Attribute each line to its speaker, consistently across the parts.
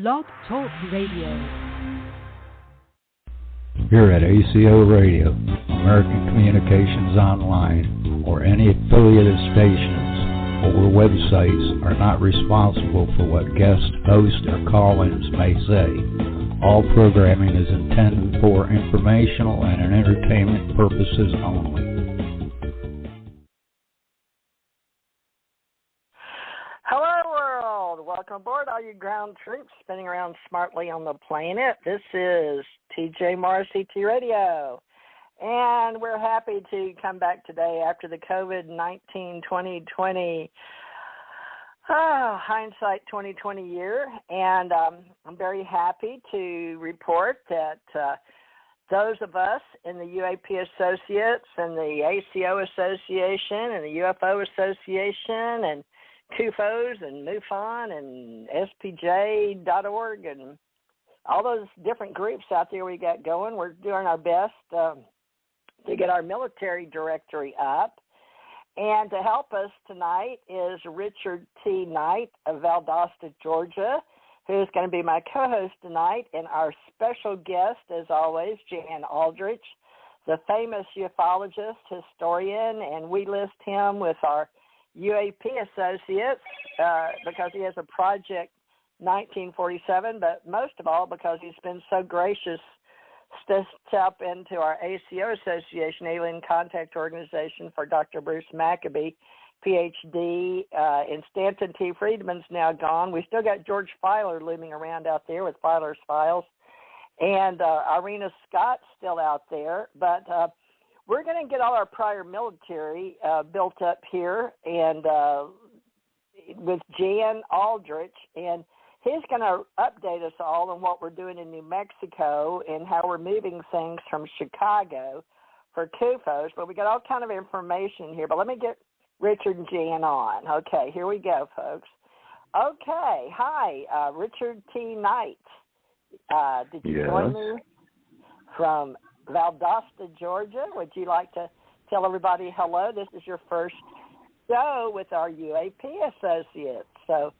Speaker 1: Blog Talk Radio.
Speaker 2: Here at ACO Radio, American Communications Online, or any affiliated stations or websites are not responsible for what guest hosts or call-ins may say. All programming is intended for informational and entertainment purposes only.
Speaker 3: Hello, world. Welcome aboard, all you ground troops spinning around smartly on the planet. This is TJ Morris CT Radio, and we're happy to come back today after the COVID-19 2020 hindsight 2020 year, and I'm very happy to report that those of us in the UAP Associates and the ACO Association and the UFO Association and CUFOS and MUFON and SPJ.org and all those different groups out there we got going, we're doing our best to get our military directory up. And to help us tonight is Richard T. Knight of Valdosta, Georgia, who's going to be my co-host tonight, and our special guest, as always, Jan Aldrich, the famous ufologist, historian, and we list him with our UAP associates because he has a Project 1947, but most of all because he's been so gracious to step into our ACO Association, Alien Contact Organization, for Dr. Bruce Maccabee, PhD, and Stanton T. Friedman's now gone. We still got George Filer looming around out there with Filer's Files, and Irena Scott's still out there, but we're going to get all our prior military built up here and with Jan Aldrich, and he's going to update us all on what we're doing in New Mexico and how we're moving things from Chicago for CUFOS. But we got all kind of information here. But let me get Richard and Jan on. Okay, here we go, folks. Okay, hi, Richard T. Knight. Did you join me from Valdosta, Georgia? Would you like to tell everybody hello? This is your first show with our UAP associates. So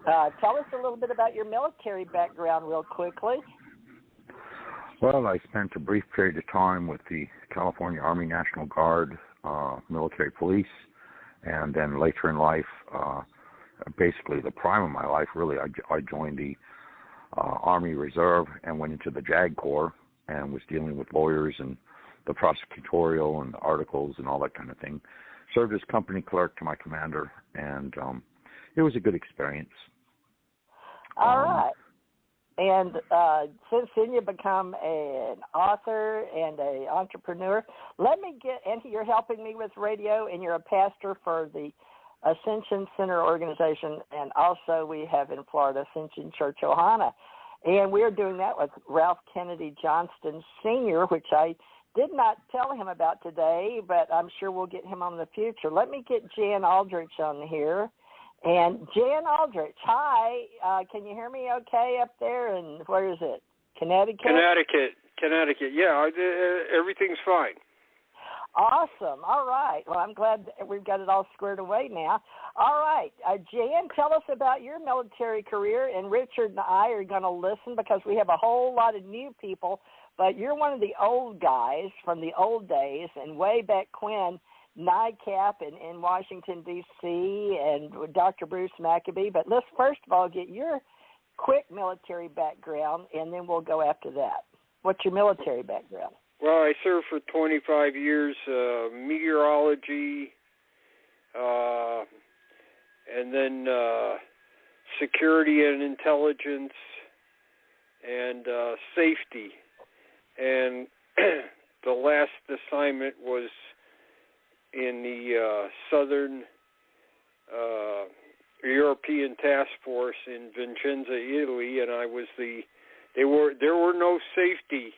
Speaker 3: tell us a little bit about your military background real quickly.
Speaker 4: Well, I spent a brief period of time with the California Army National Guard, military police, and then later in life, basically the prime of my life, really, I joined the Army Reserve and went into the JAG Corps, and was dealing with lawyers and the prosecutorial and the articles and all that kind of thing. Served as company clerk to my commander, and it was a good experience.
Speaker 3: All right. And since then you've become an author and an entrepreneur. Let me get into, you're helping me with radio, and you're a pastor for the Ascension Center organization, and also we have in Florida Ascension Church Ohana. And we're doing that with Ralph Kennedy Johnston Sr., which I did not tell him about today, but I'm sure we'll get him on in the future. Let me get Jan Aldrich on here. And Jan Aldrich, hi. Can you hear me okay up there? And where is it? Connecticut?
Speaker 5: Connecticut. Yeah, everything's fine.
Speaker 3: Awesome. All right. Well, I'm glad that we've got it all squared away now. All right. Jan, tell us about your military career, and Richard and I are going to listen because we have a whole lot of new people, but you're one of the old guys from the old days and way back when, NICAP in Washington, D.C., and Dr. Bruce Maccabee. But let's first of all get your quick military background, and then we'll go after that. What's your military background?
Speaker 5: Well, I served for 25 years, meteorology, and then security and intelligence, and safety. And the last assignment was in the Southern European Task Force in Vicenza, Italy, and I was there were no safety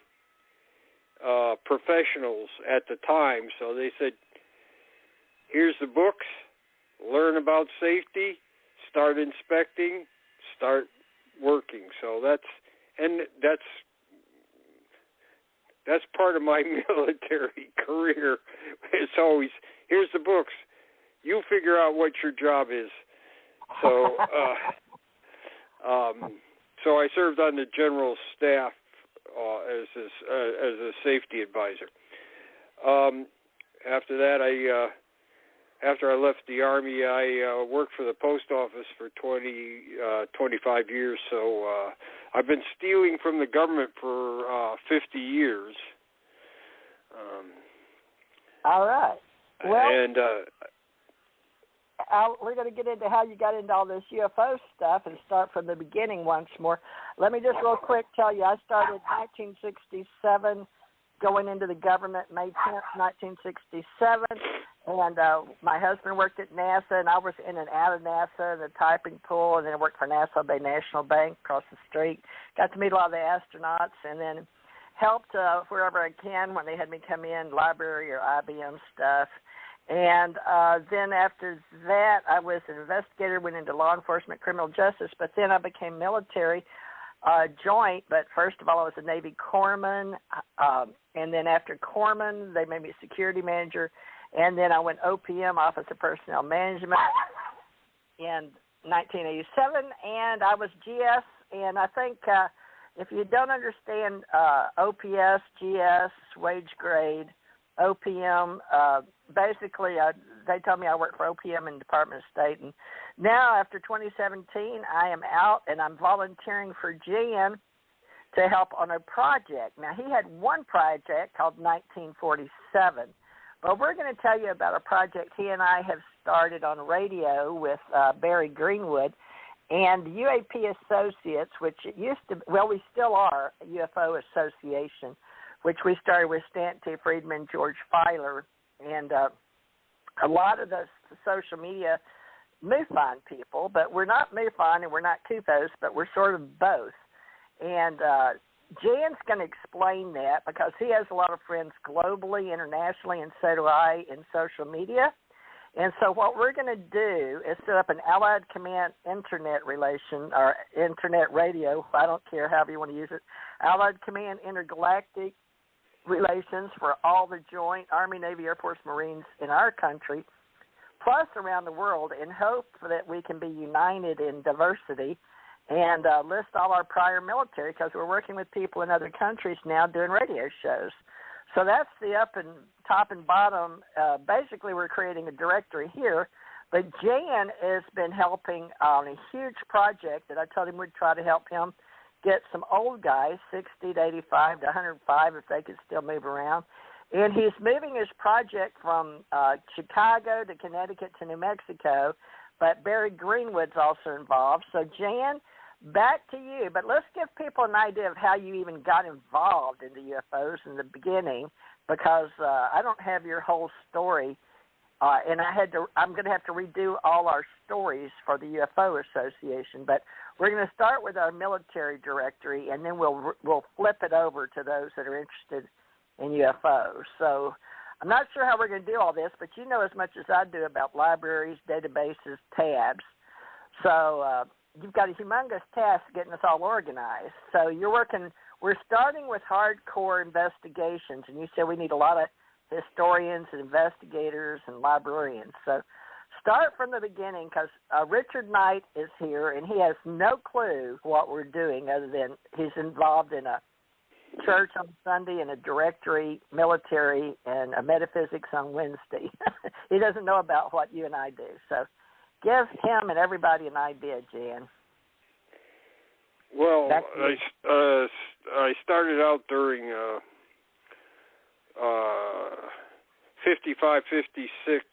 Speaker 5: professionals at the time, so they said, here's the books, learn about safety, start inspecting, start working. So that's part of my military career. It's always, here's the books, you figure out what your job is. So So I served on the general staff as a safety advisor. After that, after I left the Army, I worked for the post office for 25 years. So I've been stealing from the government for 50 years.
Speaker 3: All right. Well,
Speaker 5: and
Speaker 3: we're going to get into how you got into all this UFO stuff and start from the beginning once more. Let me just real quick tell you, I started in 1967, going into the government May 10th, 1967, and my husband worked at NASA, and I was in and out of NASA in the typing pool, and then I worked for Nassau Bay National Bank across the street. Got to meet a lot of the astronauts, and then helped wherever I can when they had me come in, library or IBM stuff. And then after that, I was an investigator, went into law enforcement, criminal justice, but then I became military joint. But first of all, I was a Navy corpsman, and then after corpsman, they made me security manager, and then I went OPM, Office of Personnel Management, in 1987, and I was GS, and I think if you don't understand OPS, GS, wage grade, OPM, basically they told me I work for OPM in Department of State, and now after 2017 I am out and I'm volunteering for Jan to help on a project. Now he had one project called 1947, but we're going to tell you about a project he and I have started on radio with Barry Greenwood and UAP Associates, which it used to, well, we still are, UFO Association, which we started with Stant T. Friedman, George Filer, and a lot of the social media MUFON people, but we're not MUFON and we're not CUFOS, but we're sort of both. And Jan's going to explain that because he has a lot of friends globally, internationally, and so do I in social media. And so what we're going to do is set up an Allied Command Internet relation, or Internet radio, I don't care however you want to use it, Allied Command Intergalactic relations for all the joint Army, Navy, Air Force, Marines in our country, plus around the world, in hope that we can be united in diversity and list all our prior military, because we're working with people in other countries now doing radio shows. So that's the up and top and bottom. Basically, we're creating a directory here. But Jan has been helping on a huge project that I told him we'd try to help him get some old guys, 60 to 85 to 105, if they could still move around. And he's moving his project from Chicago to Connecticut to New Mexico, but Barry Greenwood's also involved. So, Jan, back to you, but let's give people an idea of how you even got involved in the UFOs in the beginning, because I don't have your whole story, and I'm going to have to redo all our stories for the UFO Association. But we're going to start with our military directory, and then we'll flip it over to those that are interested in UFOs. So I'm not sure how we're going to do all this, but you know as much as I do about libraries, databases, tabs. So you've got a humongous task getting us all organized. So we're starting with hardcore investigations, and you said we need a lot of historians and investigators and librarians. So start from the beginning, because Richard Knight is here, and he has no clue what we're doing other than he's involved in a church on Sunday and a directory, military, and a metaphysics on Wednesday. He doesn't know about what you and I do. So give him and everybody an idea, Jan.
Speaker 5: Well, I started out during 55, 56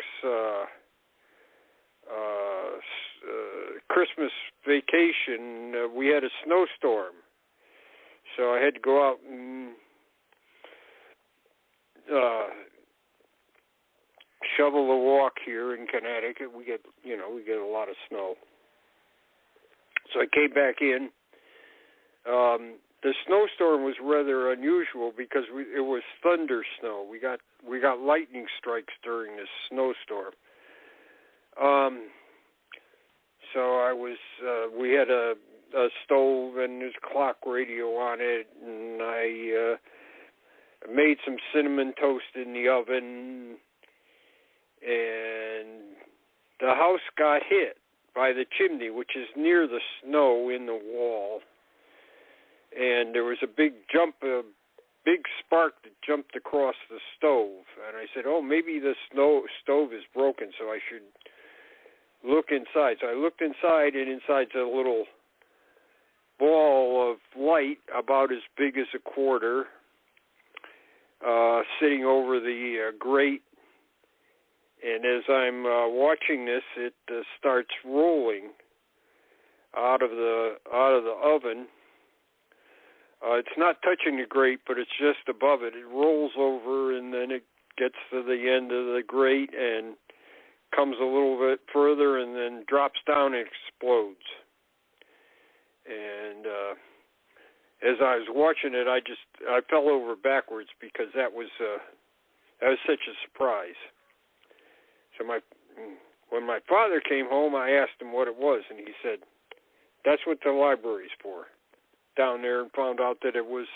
Speaker 5: Christmas vacation. We had a snowstorm, so I had to go out and shovel the walk here in Connecticut. We get a lot of snow. So I came back in. The snowstorm was rather unusual because it was thunder snow. We got lightning strikes during this snowstorm. So I was we had a stove and there's a clock radio on it, and I made some cinnamon toast in the oven, and the house got hit by the chimney, which is near the snow in the wall. and there was a big spark that jumped across the stove. And I said, oh, maybe the stove is broken, so I should look inside. So I looked inside, and inside's a little ball of light about as big as a quarter, sitting over the grate. And as I'm watching this, it starts rolling out of the oven. It's not touching the grate, but it's just above it. It rolls over, and then it gets to the end of the grate and comes a little bit further, and then drops down and explodes. And as I was watching it, I fell over backwards because that was such a surprise. So when my father came home, I asked him what it was, and he said, "That's what the library's for." Down there, and found out that it was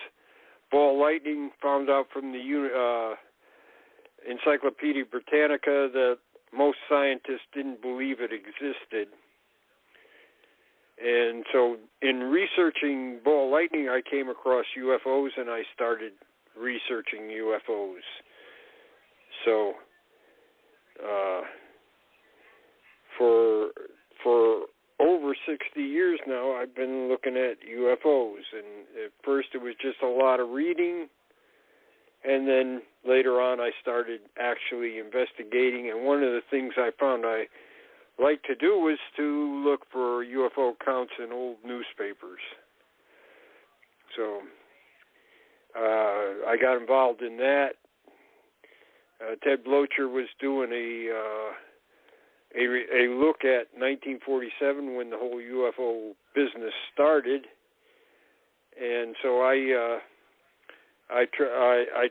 Speaker 5: ball lightning. Found out from the Encyclopedia Britannica that most scientists didn't believe it existed. And so in researching ball lightning, I came across UFOs, and I started researching UFOs. So for over 60 years now, I've been looking at UFOs. And at first it was just a lot of reading, and then later on I started actually investigating. And one of the things I found I like to do was to look for UFO accounts in old newspapers. So I got involved in that. Ted Blocher was doing a look at 1947 when the whole UFO business started, and so I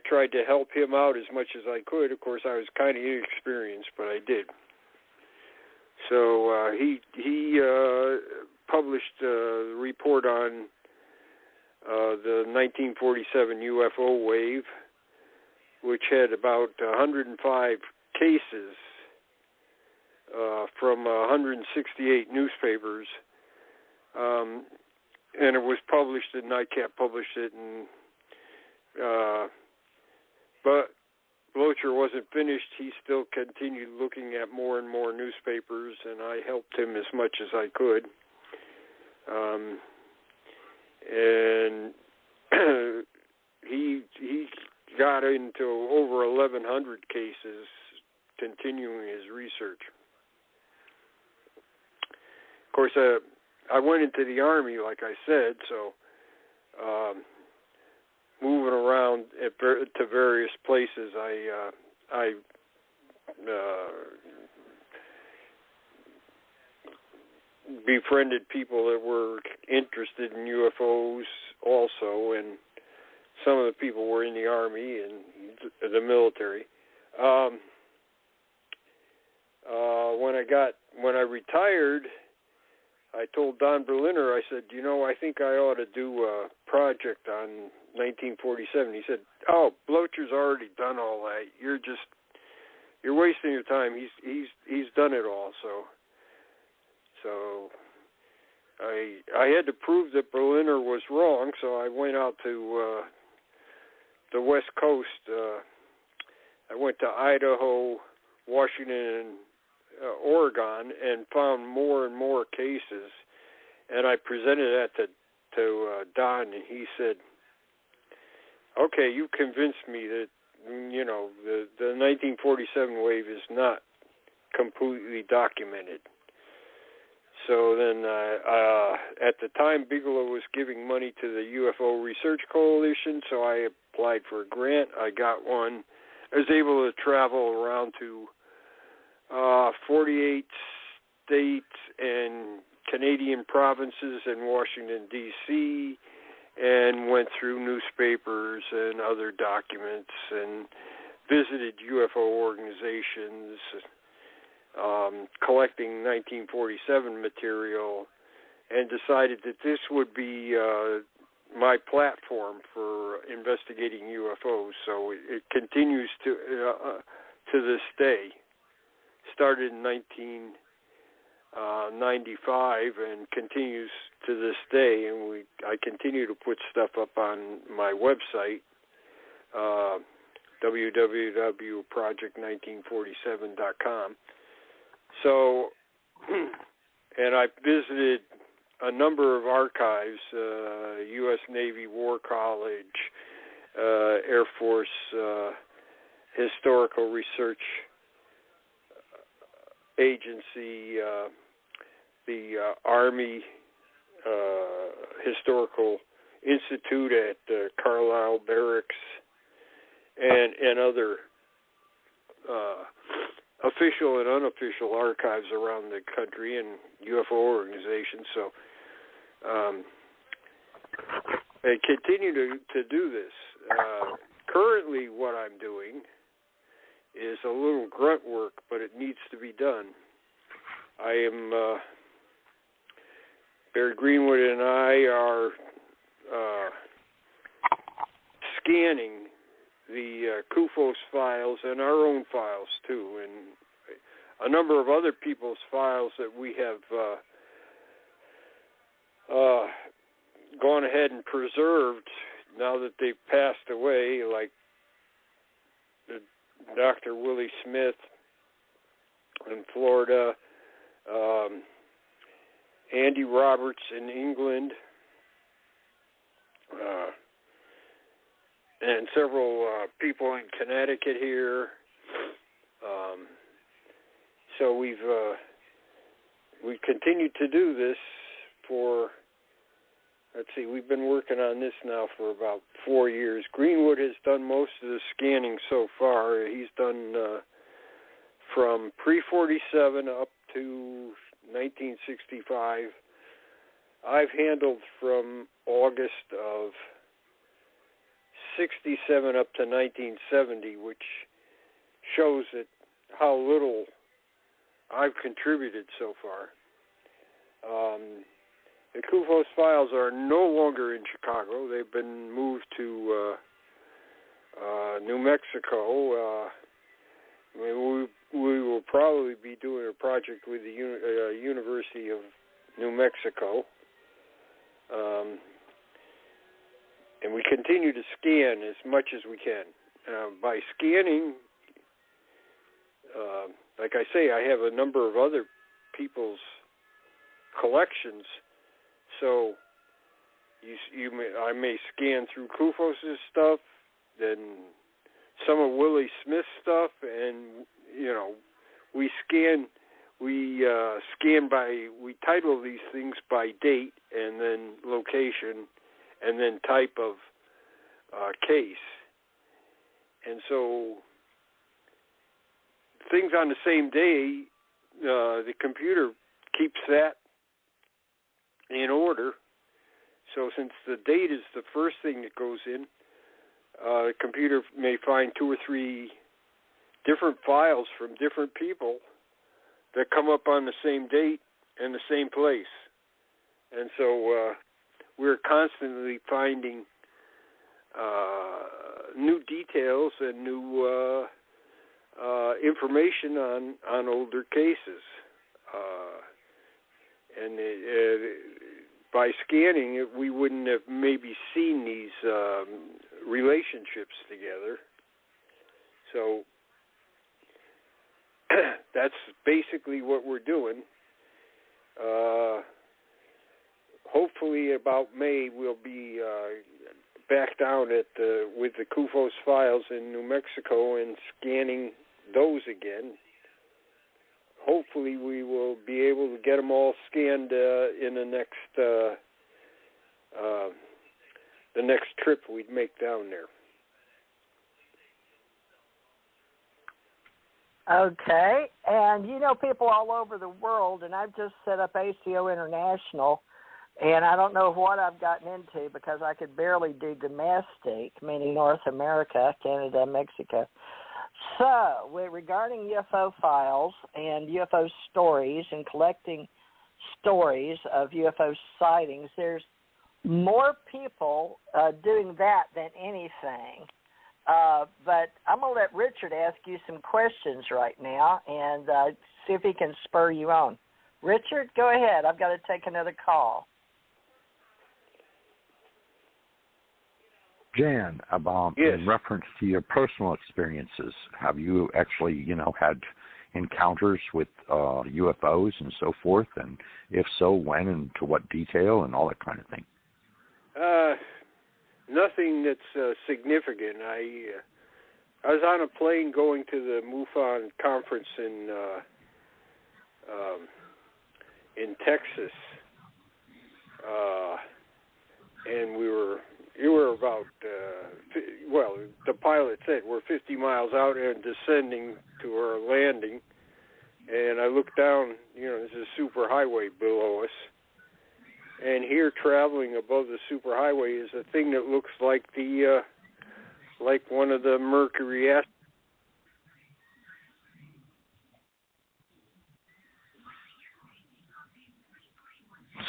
Speaker 5: tried to help him out as much as I could. Of course, I was kind of inexperienced, but I did. So he published a report on the 1947 UFO wave, which had about 105 cases from 168 newspapers, and it was published, and NICAP published it, and but Blocher wasn't finished. He still continued looking at more and more newspapers, and I helped him as much as I could. And he got into over 1,100 cases, continuing his research. Of course, I went into the Army, like I said, so moving around to various places, I befriended people that were interested in UFOs also, and some of the people were in the Army and the military. When I retired, I told Don Berliner, I said, I think I ought to do a project on 1947. He said, "Oh, Blocher's already done all that. You're wasting your time. He's done it all." So I had to prove that Berliner was wrong. So I went out to the West Coast. I went to Idaho, Washington, and Oregon, and found more and more cases. And I presented that to Don, and he said, "Okay, you convinced me that the 1947 wave is not completely documented." So then, at the time, Bigelow was giving money to the UFO Research Coalition, so I applied for a grant. I got one. I was able to travel around to 48 states and Canadian provinces and Washington, D.C., and went through newspapers and other documents and visited UFO organizations, collecting 1947 material, and decided that this would be my platform for investigating UFOs. So it continues to this day. Started in '95 and continues to this day. And I continue to put stuff up on my website, www.project1947.com. So, and I visited a number of archives, U.S. Navy War College, Air Force Historical Research Agency, the Army Historical Institute at Carlisle Barracks, and other official and unofficial archives around the country and UFO organizations. So I continue to do this. Currently what I'm doing is a little grunt work, but it needs to be done. I am, Barry Greenwood and I are scanning the CUFOS files and our own files too, and a number of other people's files that we have gone ahead and preserved now that they've passed away, like Dr. Willie Smith in Florida, Andy Roberts in England, and several people in Connecticut here. So we've continued to do this for, let's see, we've been working on this now for about 4 years. Greenwood has done most of the scanning so far. He's done from pre-47 up to 1965. I've handled from August of 67 up to 1970, which shows that how little I've contributed so far. The CUFOS files are no longer in Chicago. They've been moved to New Mexico. We will probably be doing a project with the University of New Mexico. And we continue to scan as much as we can. By scanning, like I say, I have a number of other people's collections. So I may scan through CUFOS' stuff, then some of Willie Smith's stuff, and we title these things by date and then location and then type of case. And so things on the same day, the computer keeps that in order. So since the date is the first thing that goes in, the computer may find 2 or 3 different files from different people that come up on the same date and the same place. And so we're constantly finding new details and new information on older cases. And by scanning it, we wouldn't have maybe seen these relationships together. So that's basically what we're doing. Hopefully about May we'll be back down with the CUFOS files in New Mexico and scanning those again. Hopefully we will be able to get them all scanned in the next trip we'd make down there.
Speaker 3: Okay, and people all over the world, and I've just set up ACO International, and I don't know what I've gotten into because I could barely do domestic, meaning North America, Canada, Mexico. So, regarding UFO files and UFO stories and collecting stories of UFO sightings, there's more people doing that than anything. But I'm going to let Richard ask you some questions right now and see if he can spur you on. Richard, go ahead. I've got to take another call.
Speaker 4: Jan,
Speaker 5: Yes.
Speaker 4: in reference to your personal experiences, have you actually, had encounters with UFOs and so forth? And if so, when and to what detail and all that kind of thing?
Speaker 5: Nothing that's significant. I was on a plane going to the MUFON conference in Texas, and you were about, the pilot said we're 50 miles out and descending to our landing, and I looked down, there's a super highway below us, and here traveling above the super highway is a thing that looks like like one of the Mercury asteroids.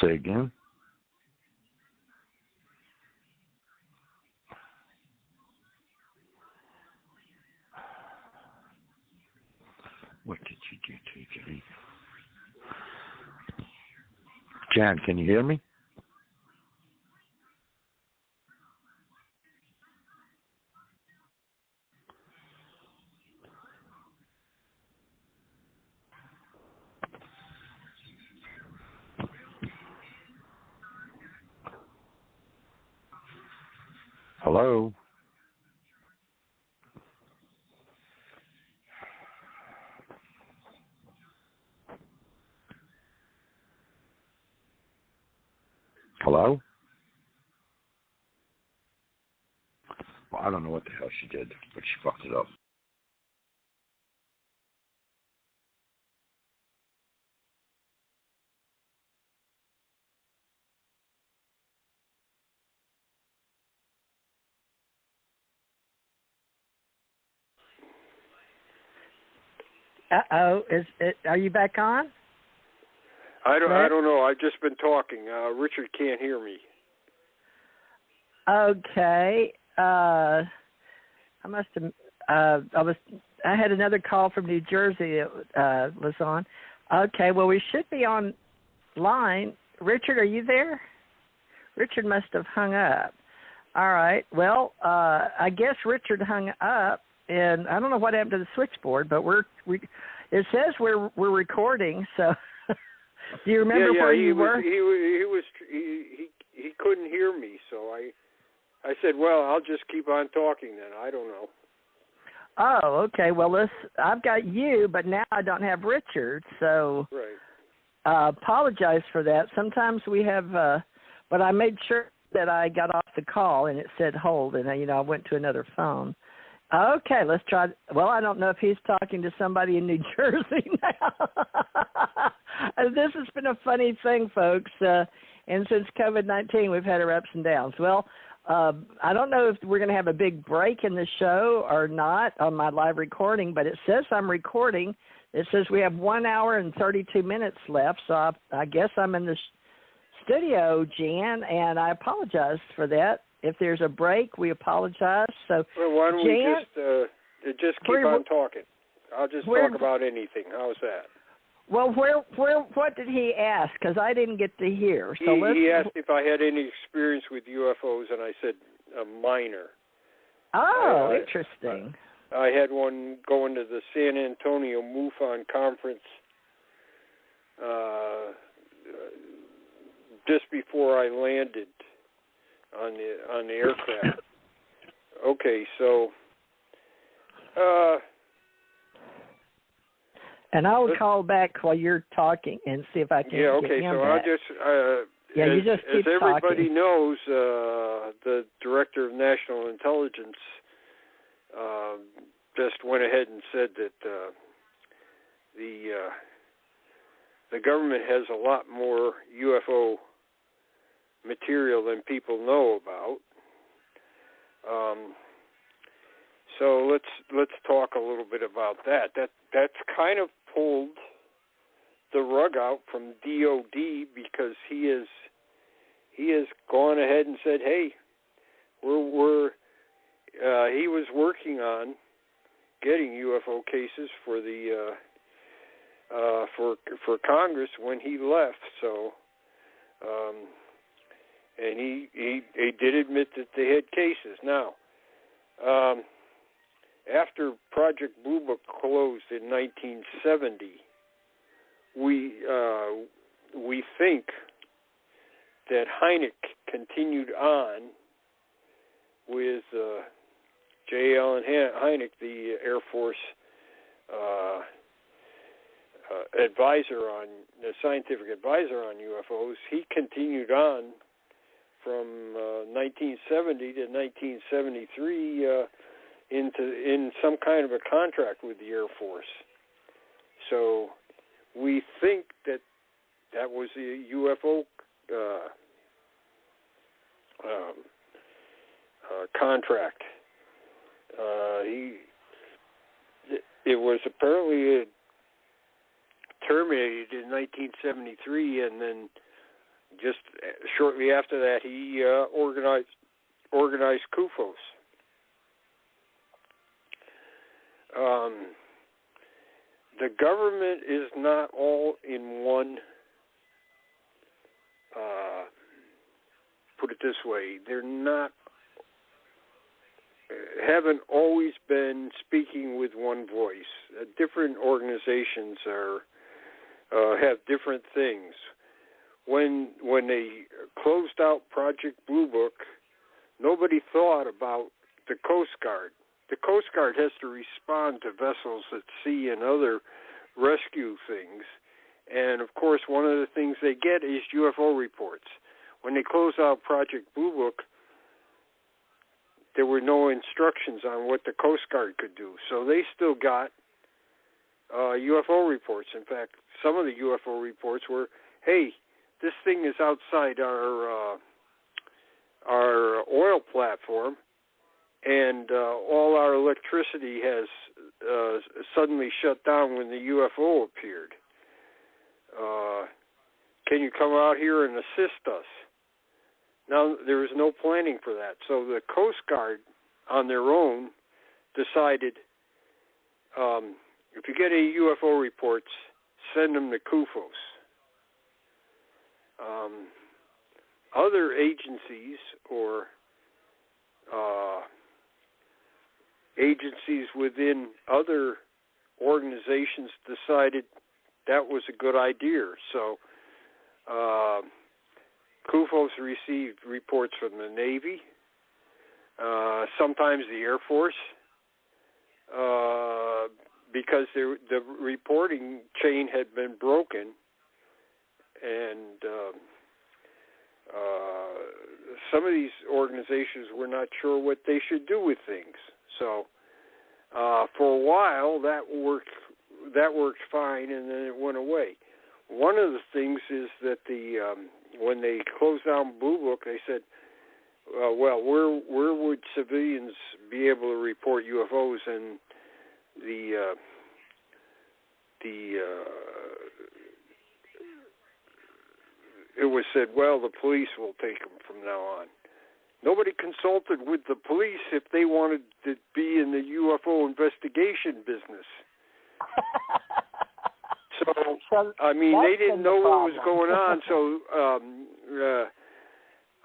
Speaker 4: Say again? What did you do, TJ? Jan, can you hear me? Hello? Hello? Well, I don't know what the hell she did, but she fucked it up.
Speaker 3: Uh-oh. Are you back on?
Speaker 5: I don't know. I've just been talking. Richard can't hear me.
Speaker 3: Okay. I must have. I had another call from New Jersey that was on. Okay. Well, we should be on line. Richard, are you there? Richard must have hung up. All right. Well, I guess Richard hung up, and I don't know what happened to the switchboard, but it says we're recording. So, do you remember where you were?
Speaker 5: He couldn't hear me, so I said, well, I'll just keep on talking then. I don't know.
Speaker 3: Oh, okay. Well, I've got you, but now I don't have Richard, so
Speaker 5: right.
Speaker 3: Apologize for that. Sometimes we have, but I made sure that I got off the call and it said hold, and I went to another phone. Okay, let's try. Well, I don't know if he's talking to somebody in New Jersey now. This has been a funny thing, folks, and since COVID-19, we've had our ups and downs. Well, I don't know if we're going to have a big break in the show or not on my live recording, but it says I'm recording. It says we have 1 hour and 32 minutes left, so I guess I'm in the studio, Jan, and I apologize for that. If there's a break, we apologize. So,
Speaker 5: well, why don't
Speaker 3: Jan,
Speaker 5: we just keep on talking? I'll just talk about anything. How's that?
Speaker 3: Well, what did he ask? Because I didn't get to hear. So
Speaker 5: he asked if I had any experience with UFOs, and I said minor.
Speaker 3: Oh, interesting.
Speaker 5: I had one going to the San Antonio MUFON conference just before I landed on the aircraft. Okay, so.
Speaker 3: And I will call back while you're talking and see if I can get him
Speaker 5: so
Speaker 3: back.
Speaker 5: I'll just...
Speaker 3: you just keep
Speaker 5: as everybody
Speaker 3: talking.
Speaker 5: knows, the Director of National Intelligence just went ahead and said that the government has a lot more UFO material than people know about. So let's talk a little bit about that. That's kind of pulled the rug out from DOD because he has gone ahead and said, hey, he was working on getting UFO cases for the for Congress when he left. So, and he did admit that they had cases. Now, after Project Blue Book closed in 1970, we think that Hynek continued on with J. Allen Hynek, the Air Force scientific advisor on UFOs. He continued on from 1970 to 1973 in some kind of a contract with the Air Force. So we think that was a UFO contract. It was apparently terminated in 1973, and then just shortly after that, he organized CUFOS. The government is not all in one. Put it this way: haven't always been speaking with one voice. Different organizations have different things. When they closed out Project Blue Book, nobody thought about the Coast Guard. The Coast Guard has to respond to vessels at sea and other rescue things. And, of course, one of the things they get is UFO reports. When they closed out Project Blue Book, there were no instructions on what the Coast Guard could do. So they still got UFO reports. In fact, some of the UFO reports were, hey, this thing is outside our oil platform, and all our electricity has suddenly shut down when the UFO appeared. Can you come out here and assist us? Now, there was no planning for that. So the Coast Guard, on their own, decided, if you get any UFO reports, send them to CUFOS. Other agencies or agencies within other organizations decided that was a good idea. So CUFOS received reports from the Navy, sometimes the Air Force, because the reporting chain had been broken, and some of these organizations were not sure what they should do with things. So for a while that worked fine, and then it went away. One of the things is that when they closed down Blue Book, they said, well, where would civilians be able to report UFOs? And it was said, well, the police will take them from now on. Nobody consulted with the police if they wanted to be in the UFO investigation business. So, I mean, they didn't know what was going on. So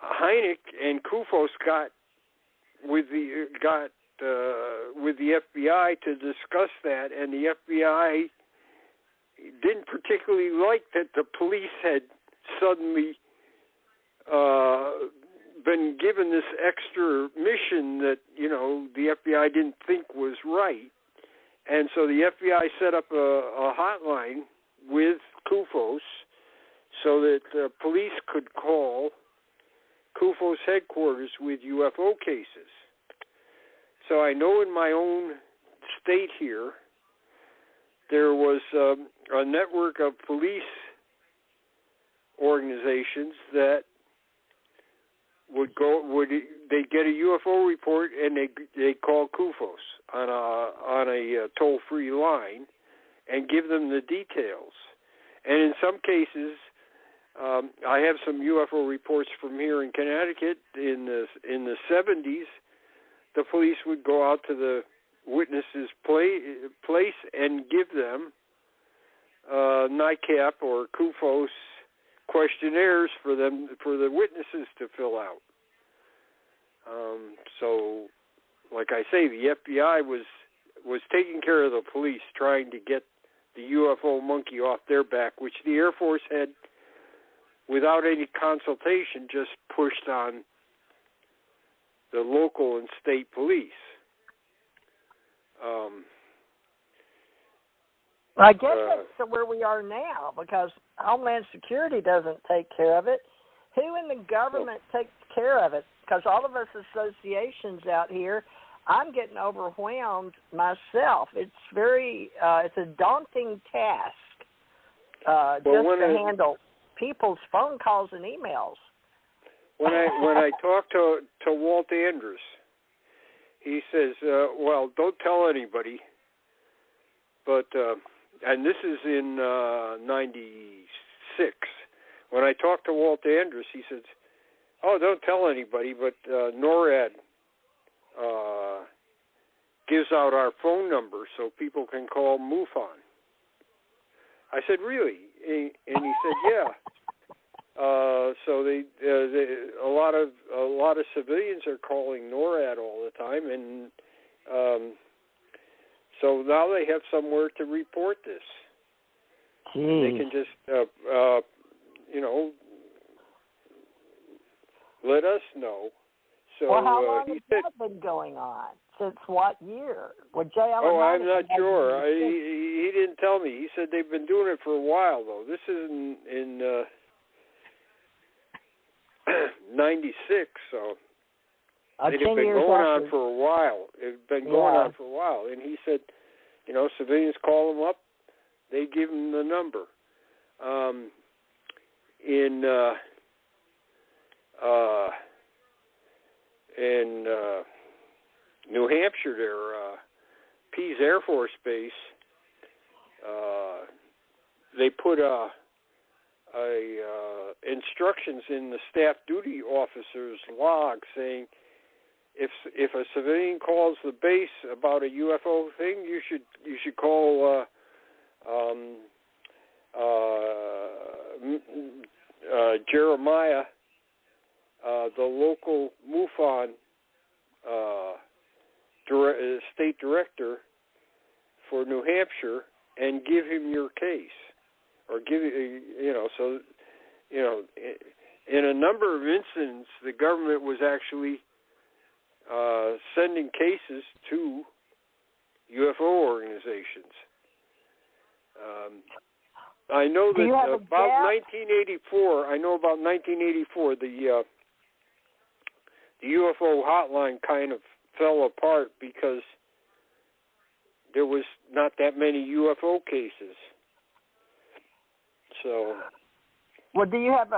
Speaker 5: Hynek and CUFOS got with the FBI to discuss that, and the FBI didn't particularly like that the police had suddenly been given this extra mission that, the FBI didn't think was right. And so the FBI set up a hotline with CUFOS so that police could call CUFOS headquarters with UFO cases. So I know in my own state here, there was a network of police organizations that they'd get a UFO report and they call CUFOS on a toll-free line and give them the details. And in some cases, I have some UFO reports from here in Connecticut in the 70s. The police would go out to the witness's place and give them NICAP or CUFOS questionnaires for the witnesses to fill out. So, like I say, the FBI was taking care of the police, trying to get the UFO monkey off their back, which the Air Force had, without any consultation, just pushed on the local and state police.
Speaker 3: I guess that's where we are now, because Homeland Security doesn't take care of it. Who in the government takes care of it? Because all of us associations out here, I'm getting overwhelmed myself. It's it's a daunting task to handle people's phone calls and emails.
Speaker 5: When I talked to Walt Andrus, he says, "Well, don't tell anybody." But and this is in '96. When I talked to Walt Andrus, he says, "Oh, don't tell anybody, but NORAD gives out our phone number so people can call MUFON." I said, "Really?" And he said, "Yeah." So they a lot of civilians are calling NORAD all the time, and so now they have somewhere to report this. They can just let us know. So
Speaker 3: well, how long has that been going on? Since what year?
Speaker 5: I'm not sure. He didn't tell me. He said they've been doing it for a while, though. This is in 96, so they've been going on for a while. It's been going on for a while. And he said, civilians call them up, they give them the number. In New Hampshire, there, Pease Air Force Base, they put instructions in the staff duty officer's log saying if a civilian calls the base about a UFO thing, you should call Jeremiah, the local MUFON state director for New Hampshire, and give him your case, or give so in a number of incidents, the government was actually sending cases to UFO organizations. I know that about 1984. I know about 1984. The UFO hotline kind of fell apart because there was not that many UFO cases. So.
Speaker 3: Well, do you have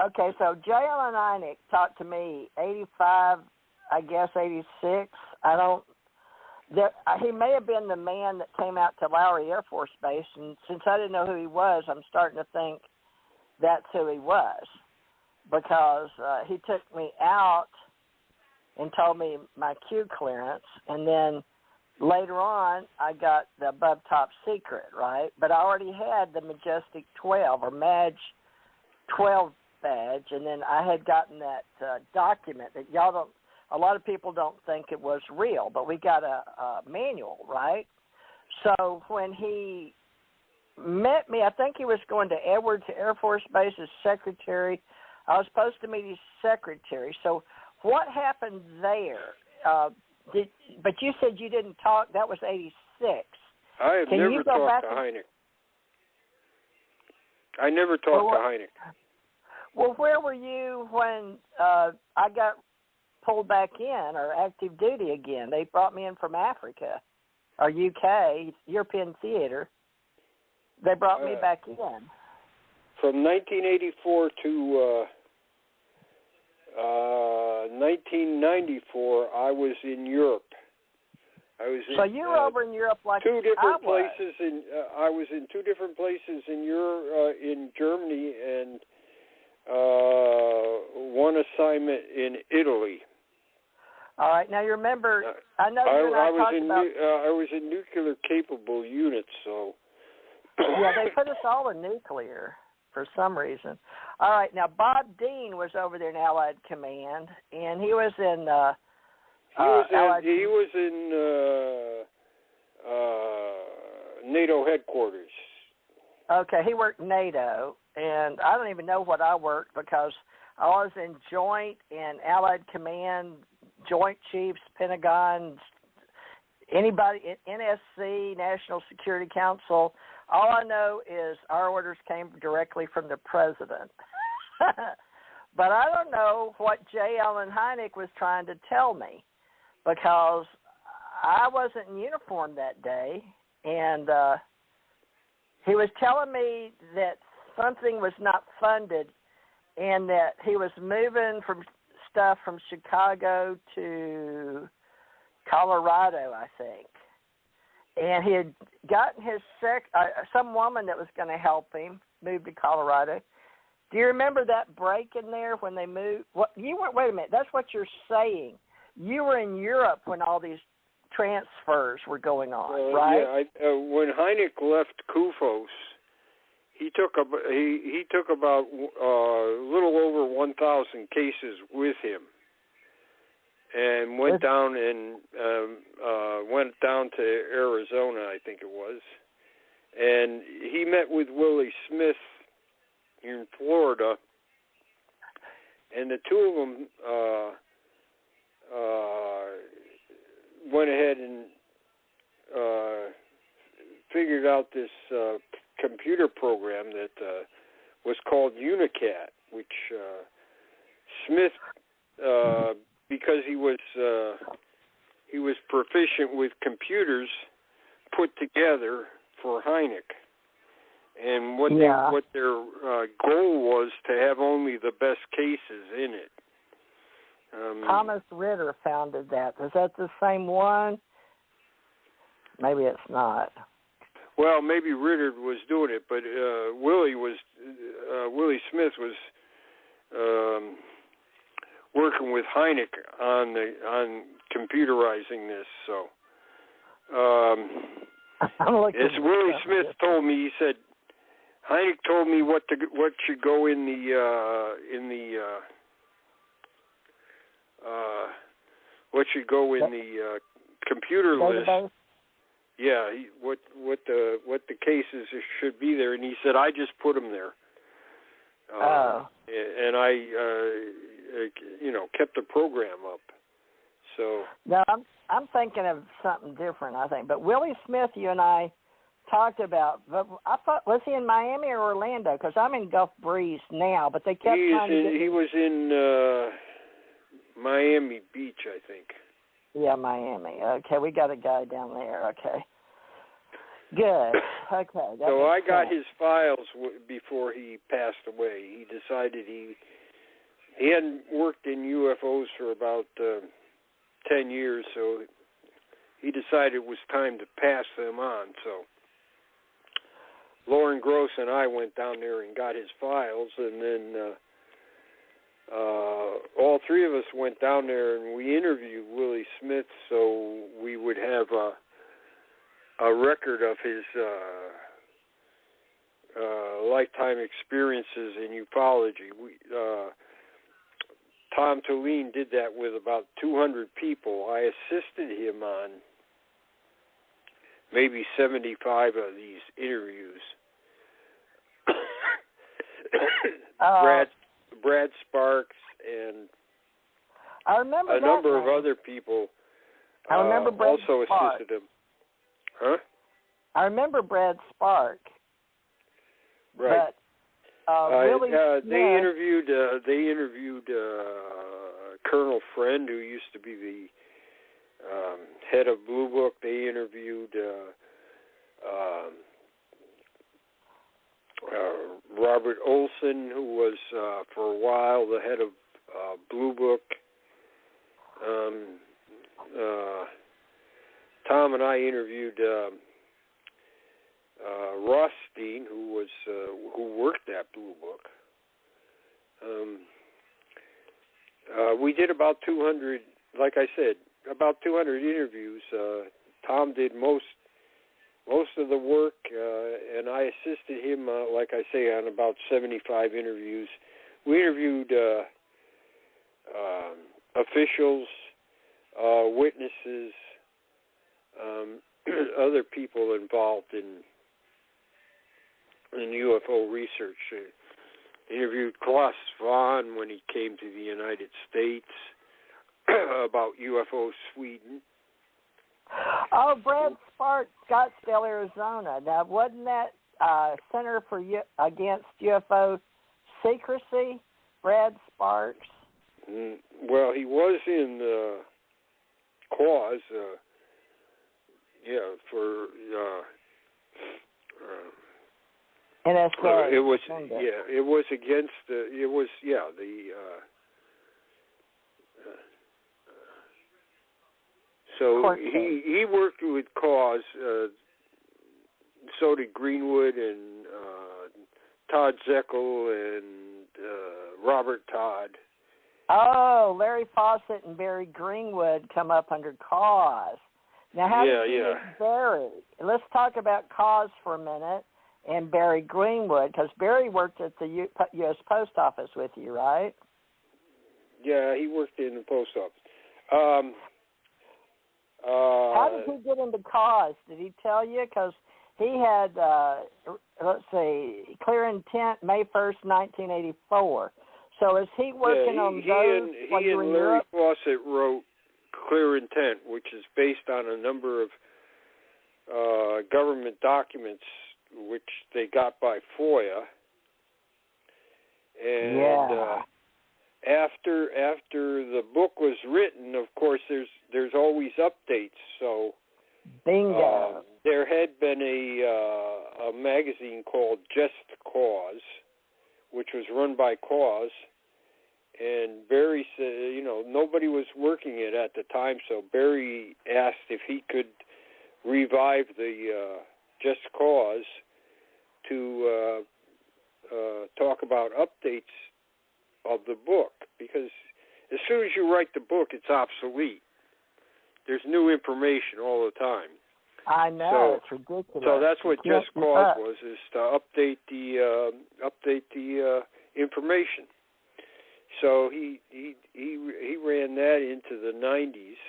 Speaker 3: okay, so J.L. Einig talked to me 85, I guess 86. He may have been the man that came out to Lowry Air Force Base, and since I didn't know who he was, I'm starting to think that's who he was, because he took me out and told me my Q clearance, and then later on I got the above top secret, right? But I already had the Majestic 12 or Madge 12 badge, and then I had gotten that document that a lot of people don't think it was real, but we got a manual, right? So when he met me, I think he was going to Edwards Air Force Base as secretary. I was supposed to meet his secretary. So what happened there? But you said you didn't talk. That was 86.
Speaker 5: I have never talked to Heineck. I never talked to Heineck.
Speaker 3: Well, where were you when I got pulled back in, or active duty again? They brought me in from Africa or UK, European theater. They brought me back in.
Speaker 5: From 1984 to 1994, I was in Europe.
Speaker 3: So you were over in Europe like
Speaker 5: two different
Speaker 3: I was.
Speaker 5: places. I was in two different places in Europe, in Germany, and one assignment in Italy.
Speaker 3: All right. Now you remember, I know you and I talked about.
Speaker 5: I was in nuclear capable units, so
Speaker 3: Yeah, they put us all in nuclear for some reason. All right, now Bob Dean was over there in Allied Command, and he was in
Speaker 5: he was in NATO headquarters.
Speaker 3: Okay, he worked NATO, and I don't even know what I worked because I was in Joint and Allied Command, Joint Chiefs, Pentagon, anybody, NSC, National Security Council. All I know is our orders came directly from the president. But I don't know what J. Allen Hynek was trying to tell me because I wasn't in uniform that day, and he was telling me that something was not funded and that he was moving from stuff from Chicago to Colorado, I think. And he had gotten his some woman that was going to help him move to Colorado. Do you remember that break in there when they moved? You weren't. Wait a minute. That's what you're saying. You were in Europe when all these transfers were going on, right?
Speaker 5: Yeah. When Hynek left CUFOS, he took about a little over 1,000 cases with him, and went down to Arizona, I think it was, and he met with Willie Smith in Florida, and the two of them went ahead and figured out this computer program that was called Unicat, which Smith, because he was proficient with computers, put together for Hynek. And what their goal was to have only the best cases in it.
Speaker 3: Thomas Ritter founded that. Is that the same one? Maybe it's not.
Speaker 5: Well, maybe Ritter was doing it, but Willie Smith was working with Hynek on computerizing this. So, as Willie Smith told me, he said Hynek told me what should go in the computer list. Yeah, what the cases should be there, and he said I just put them there. And I kept the program up. So
Speaker 3: no, I'm thinking of something different. I think, but Willie Smith, you and I talked about. But I thought, was he in Miami or Orlando? Because I'm in Gulf Breeze now, but they kept trying to get.
Speaker 5: He was in Miami Beach, I think.
Speaker 3: Yeah, Miami. Okay, we got a guy down there. Okay, good. Okay.
Speaker 5: So I got his files before he passed away. He decided he hadn't worked in UFOs for about 10 years, so he decided it was time to pass them on. So Lauren Gross and I went down there and got his files, and then all three of us went down there and we interviewed Willie Smith so we would have a record of his lifetime experiences in ufology. Tom Tulene did that with about 200 people. I assisted him on maybe 75 of these interviews. Brad Sparks and
Speaker 3: I remember
Speaker 5: a number of other people
Speaker 3: I remember Brad
Speaker 5: also
Speaker 3: Spark.
Speaker 5: assisted him. Huh?
Speaker 3: I remember Brad Spark.
Speaker 5: Right.
Speaker 3: But Willie Smith,
Speaker 5: they interviewed Colonel Friend, who used to be the head of Blue Book. They interviewed Robert Olson, who was for a while the head of Blue Book. Tom and I interviewed Rothstein, who worked at Blue Book. We did about 200, like I said, about 200 interviews. Tom did most most of the work, and I assisted him, like I say, on about 75 interviews. We interviewed officials, witnesses, other people involved in UFO research. Interviewed Klaus Vaughn when he came to the United States about UFO Sweden.
Speaker 3: Oh, Brad Sparks, Scottsdale, Arizona. Now, wasn't that Center for Against UFO Secrecy, Brad Sparks?
Speaker 5: Well, he was in CAUSE, for
Speaker 3: NSA.
Speaker 5: it was against so he worked with CAUSE. So did Greenwood and Todd Zeckel and Robert Todd.
Speaker 3: Oh, Larry Fawcett and Barry Greenwood come up under CAUSE. Now, how did you meet Barry? Let's talk about CAUSE for a minute and Barry Greenwood, because Barry worked at the U.S. Post Office with you, right?
Speaker 5: Yeah, he worked in the post office.
Speaker 3: How did he get into CAUSE? Did he tell you? Because he had, clear intent May 1st, 1984. So is he working on those?
Speaker 5: He and Larry Fawcett wrote Clear Intent, which is based on a number of government documents which they got by FOIA. And after the book was written, of course, there's always updates. So
Speaker 3: bingo.
Speaker 5: There had been a magazine called Just Cause, which was run by CAUSE, and Barry said, nobody was working it at the time, so Barry asked if he could revive the Just Cause to talk about updates of the book, because as soon as you write the book, it's obsolete. There's new information all the time.
Speaker 3: I know, it's ridiculous.
Speaker 5: So that's what Just Cause was, is to update the information. So he ran that into the 90s.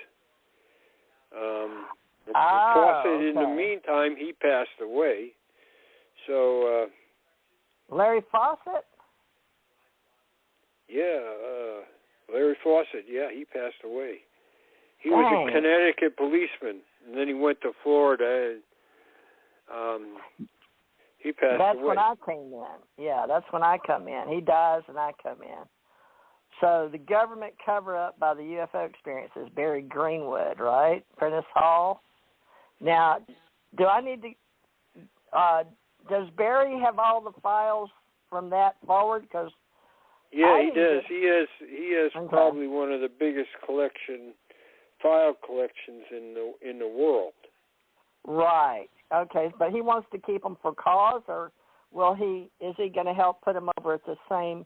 Speaker 5: Fawcett, in the meantime, he passed away. So
Speaker 3: Larry Fawcett?
Speaker 5: Yeah, Larry Fawcett. Yeah, he passed away. He was a Connecticut policeman, and then he went to Florida, and he passed away.
Speaker 3: That's when I came in. Yeah, that's when I come in. He dies, and I come in. So the government cover-up by the UFO experience is Barry Greenwood, right? Prentice Hall. Now, do I need to? Does Barry have all the files from that forward? Because
Speaker 5: he does. He has probably one of the biggest file collections in the world.
Speaker 3: Right. Okay, but he wants to keep them for CAUSE, or is he going to help put them over at the same?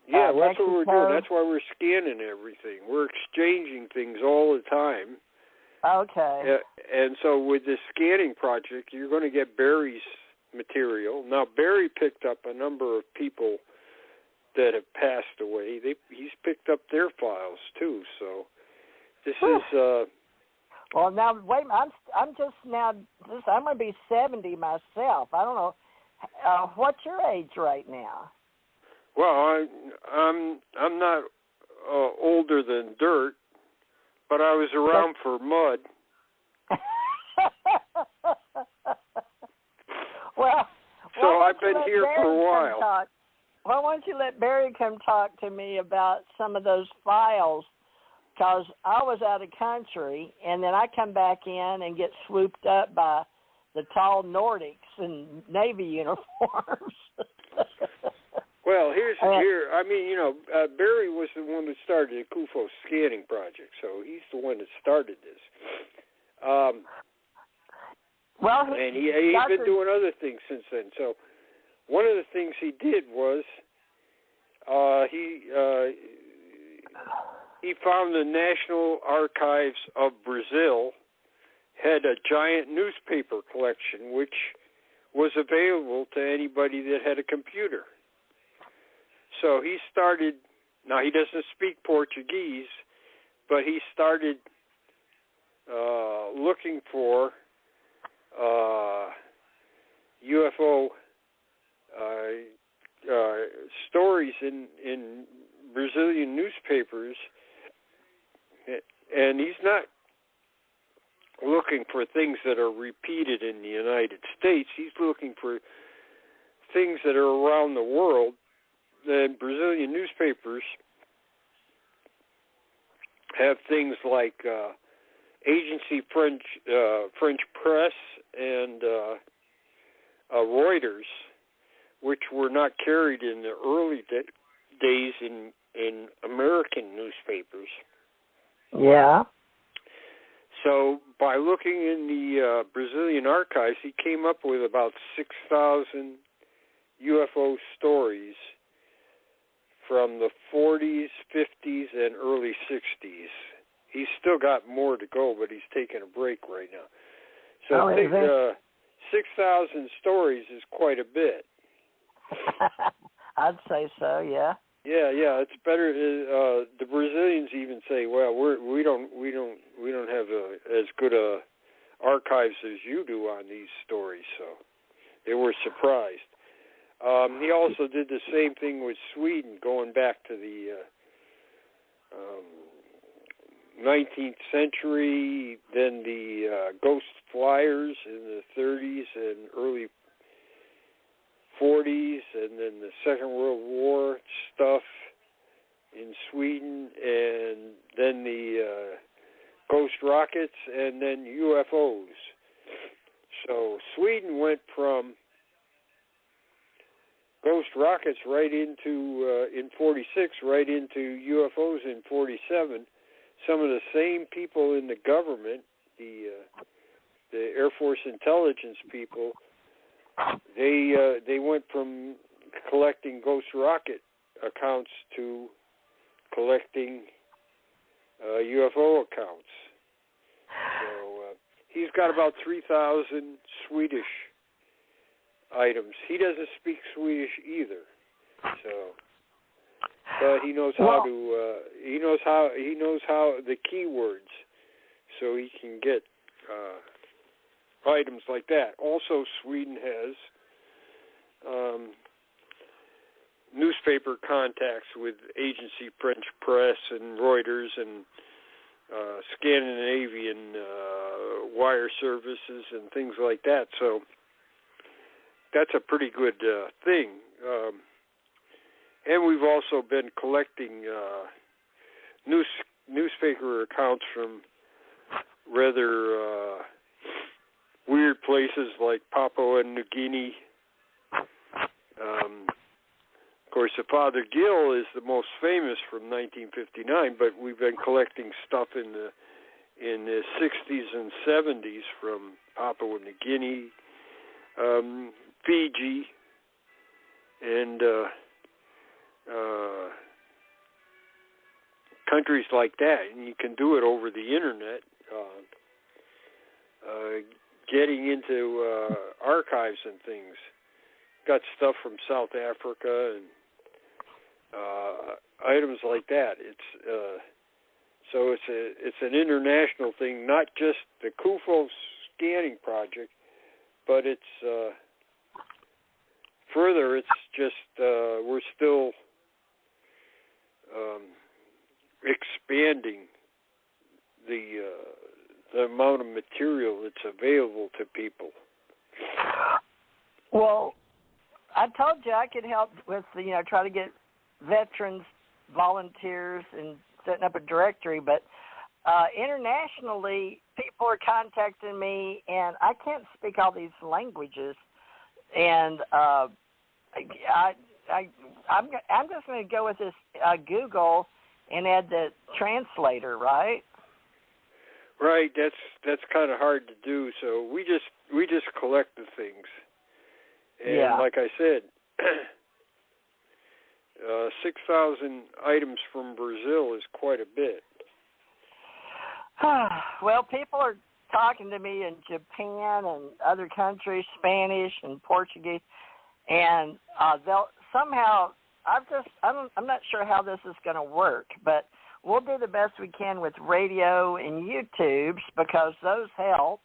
Speaker 5: Yeah, that's what we're doing. That's why we're scanning everything. We're exchanging things all the time.
Speaker 3: Okay.
Speaker 5: And so with this scanning project, you're going to get Barry's material. Now, Barry picked up a number of people that have passed away. He's picked up their files too. So this is.
Speaker 3: Well, now wait. I'm going to be 70 myself. I don't know. What's your age right now?
Speaker 5: Well, I'm not older than dirt, but I was around for mud. So I've been here for a while.
Speaker 3: Why don't you let Barry come talk to me about some of those files? Because I was out of country, and then I come back in and get swooped up by the tall Nordics in Navy uniforms.
Speaker 5: Well, Barry was the one that started the CUFOS scanning project, so he's the one that started this. And he's been doing other things since then. So one of the things he did was he found the National Archives of Brazil had a giant newspaper collection, which was available to anybody that had a computer. So he started, now he doesn't speak Portuguese, but he started looking for UFO stories in Brazilian newspapers, and he's not looking for things that are repeated in the United States. He's looking for things that are around the world. The Brazilian newspapers have things like Agency French Press and Reuters, which were not carried in the early days in American newspapers.
Speaker 3: Yeah.
Speaker 5: So by looking in the Brazilian archives, he came up with about 6,000 UFO stories from the 40s, 50s, and early 60s. He's still got more to go, but he's taking a break right now. So I think 6,000 stories is quite a bit.
Speaker 3: I'd say so, yeah.
Speaker 5: Yeah, it's better. The Brazilians even say, "Well, we don't have as good a archives as you do on these stories." So they were surprised. He also did the same thing with Sweden, going back to the 19th century, then the ghost flyers in the 30s and early 40s, and then the Second World War stuff in Sweden, and then the ghost rockets, and then UFOs. So Sweden went from ghost rockets right into, in 46, right into UFOs in 47. Some of the same people in the government, the Air Force intelligence people, they went from collecting ghost rocket accounts to collecting UFO accounts. So he's got about 3,000 Swedish items. He doesn't speak Swedish either, so but he knows how to. He knows how the keywords, so he can get items like that. Also, Sweden has newspaper contacts with Agency French Press and Reuters and Scandinavian wire services and things like that. So that's a pretty good thing. And we've also been collecting newspaper accounts from rather weird places like Papua New Guinea. Of course, the Father Gill is the most famous from 1959, but we've been collecting stuff in the 60s and 70s from Papua New Guinea, Fiji, and countries like that. And you can do it over the internet. Getting into archives and things. Got stuff from South Africa and items like that. So it's an international thing, not just the CUFOS scanning project, but it's further. It's just we're still expanding the amount of material that's available to people.
Speaker 3: Well, I told you I could help with, try to get veterans, volunteers, and setting up a directory, but internationally, people are contacting me, and I can't speak all these languages, and I'm just going to go with this Google and add the translator, right?
Speaker 5: Right, that's kind of hard to do. So we just collect the things, and like I said, 6,000 items from Brazil is quite a bit.
Speaker 3: Well, people are talking to me in Japan and other countries, Spanish and Portuguese, and they'll somehow. I'm not sure how this is going to work, but we'll do the best we can with radio and YouTubes because those help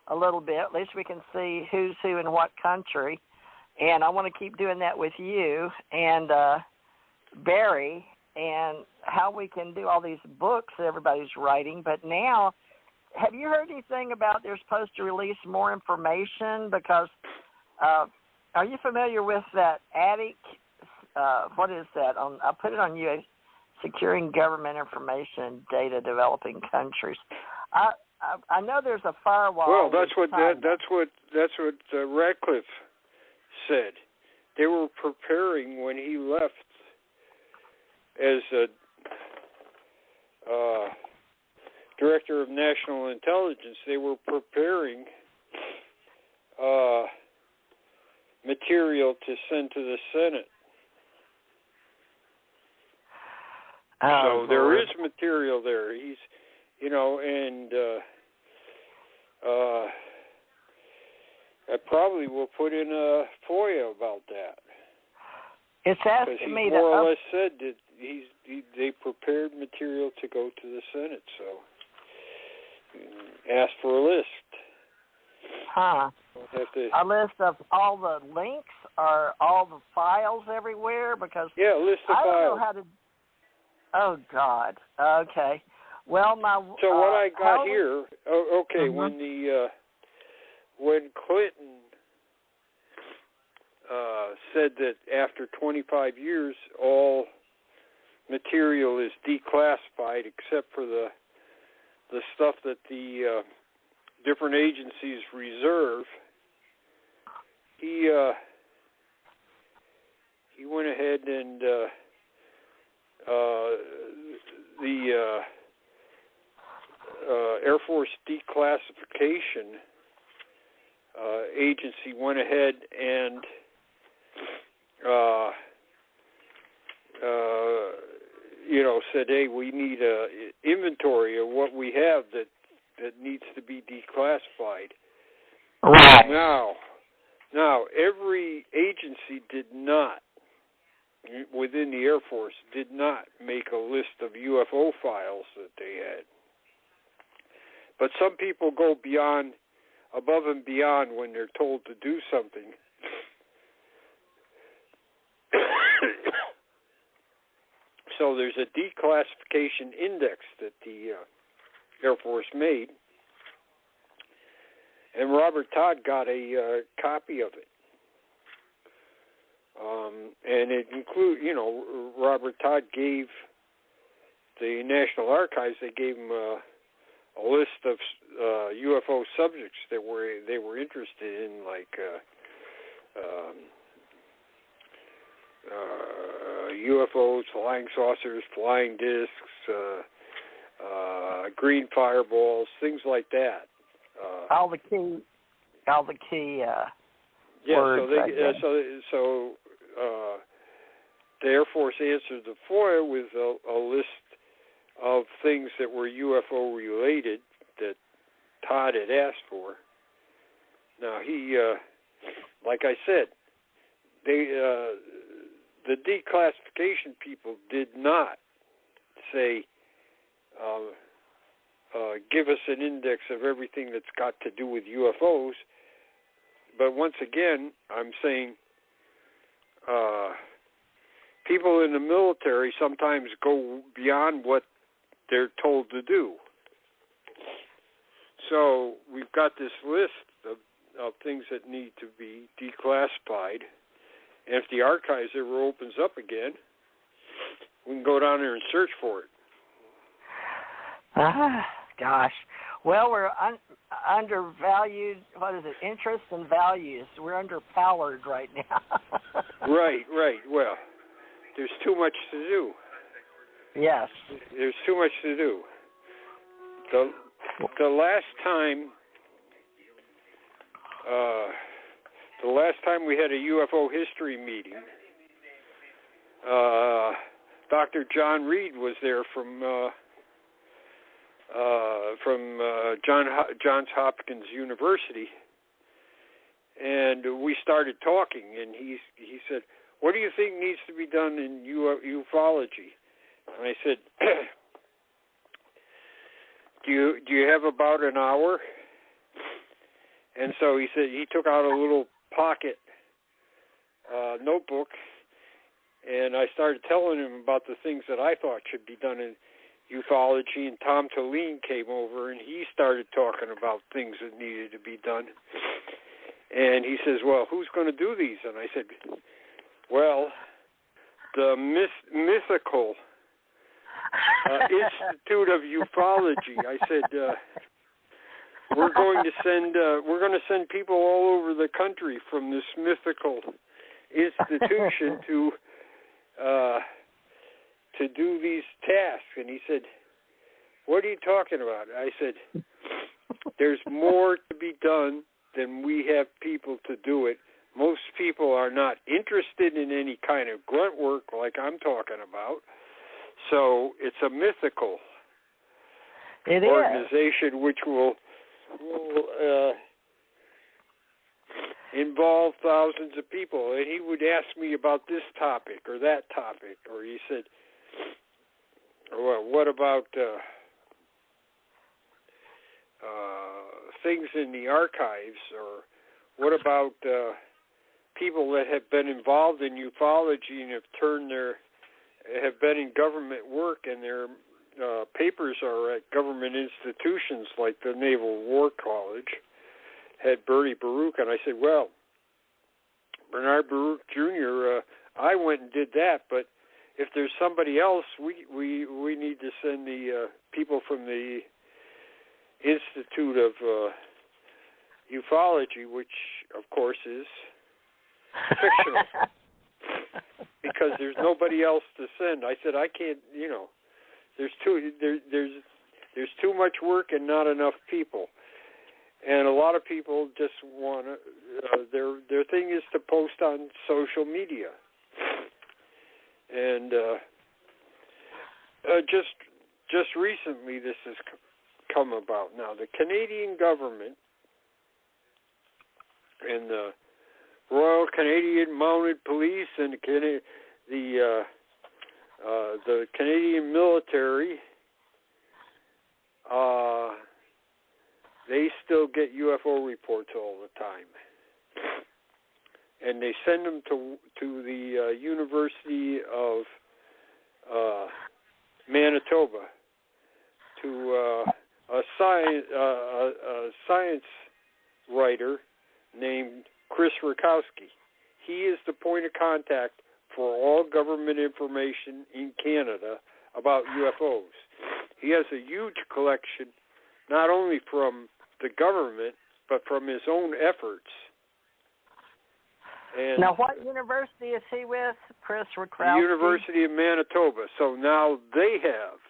Speaker 3: a little bit. At least we can see who's who in what country. And I want to keep doing that with you and Barry and how we can do all these books that everybody's writing. But now, have you heard anything about they're supposed to release more information? Because are you familiar with that ACIR? What is that? I put it on UAP, Securing Government Information Data Developing Countries. I know there's a firewall.
Speaker 5: Well, that's what Radcliffe said. They were preparing when he left as Director of National Intelligence. They were preparing material to send to the Senate. So there is material there. He's, and I probably will put in a FOIA about that.
Speaker 3: It's asking me
Speaker 5: more or less said that they prepared material to go to the Senate, so ask for a list.
Speaker 3: Huh. A list of all the links or all the files everywhere? Because
Speaker 5: a list of
Speaker 3: I don't
Speaker 5: files.
Speaker 3: know how to. Oh God. Okay. Well,
Speaker 5: So what I got here. Okay.
Speaker 3: Mm-hmm.
Speaker 5: When Clinton said that after 25 years all material is declassified except for the stuff that the different agencies reserve, he went ahead and the Air Force Declassification Agency went ahead and said, hey, we need a inventory of what we have that needs to be declassified.
Speaker 3: Right.
Speaker 5: Now, every agency did not, within the Air Force, did not make a list of UFO files that they had. But some people go above and beyond when they're told to do something. So there's a declassification index that the Air Force made, and Robert Todd got a copy of it. And it includes, Robert Todd gave the National Archives, they gave him a list of UFO subjects that they were interested in, like UFOs, flying saucers, flying discs, green fireballs, things like that.
Speaker 3: All the key.
Speaker 5: So the Air Force answered the FOIA with a list of things that were UFO related that Todd had asked for. Now he, like I said, the declassification people did not say, give us an index of everything that's got to do with UFOs. But once again, I'm saying people in the military sometimes go beyond what they're told to do. So we've got this list of things that need to be declassified. And if the archives ever opens up again, we can go down there and search for it.
Speaker 3: Gosh. Well, we're undervalued. What is it? Interests and values. We're underpowered right now.
Speaker 5: Right. Well, there's too much to do.
Speaker 3: Yes.
Speaker 5: There's too much to do. The last time we had a UFO history meeting, Dr. John Reed was there from from Johns Hopkins University, and we started talking. And he said, "What do you think needs to be done in ufology?" And I said, "Do you have about an hour?" And so he said he took out a little pocket notebook, and I started telling him about the things that I thought should be done in ufology, and Tom Tallene came over, and he started talking about things that needed to be done. And he says, "Well, who's going to do these?" And I said, "Well, the mythical Institute of Ufology." I said, we're going to send people all over the country from this mythical institution to do these tasks. And he said, "What are you talking about?" I said, "There's more to be done than we have people to do it. Most people are not interested in any kind of grunt work like I'm talking about. So it's a mythical organization which will involve thousands of people." And he would ask me about this topic or that topic, or he said, "Well, what about things in the archives, or what about people that have been involved in ufology and have been in government work, and their papers are at government institutions like the Naval War College," had Bertie Baruch. And I said, "Well, Bernard Baruch Jr., I went and did that, but if there's somebody else, we need to send the people from the Institute of Ufology," which of course is fictional, because there's nobody else to send. I said, "I can't, there's too much work and not enough people." And a lot of people just want to, their thing is to post on social media. And just recently this has come about. Now, the Canadian government and the Royal Canadian Mounted Police and the Canadian military, they still get UFO reports all the time, and they send them to the University of Manitoba to a science writer named Chris Rakowski. He is the point of contact for all government information in Canada about UFOs. He has a huge collection, not only from the government, but from his own efforts. And
Speaker 3: now, what university is he with, Chris Rakowski?
Speaker 5: The University of Manitoba. So now they have.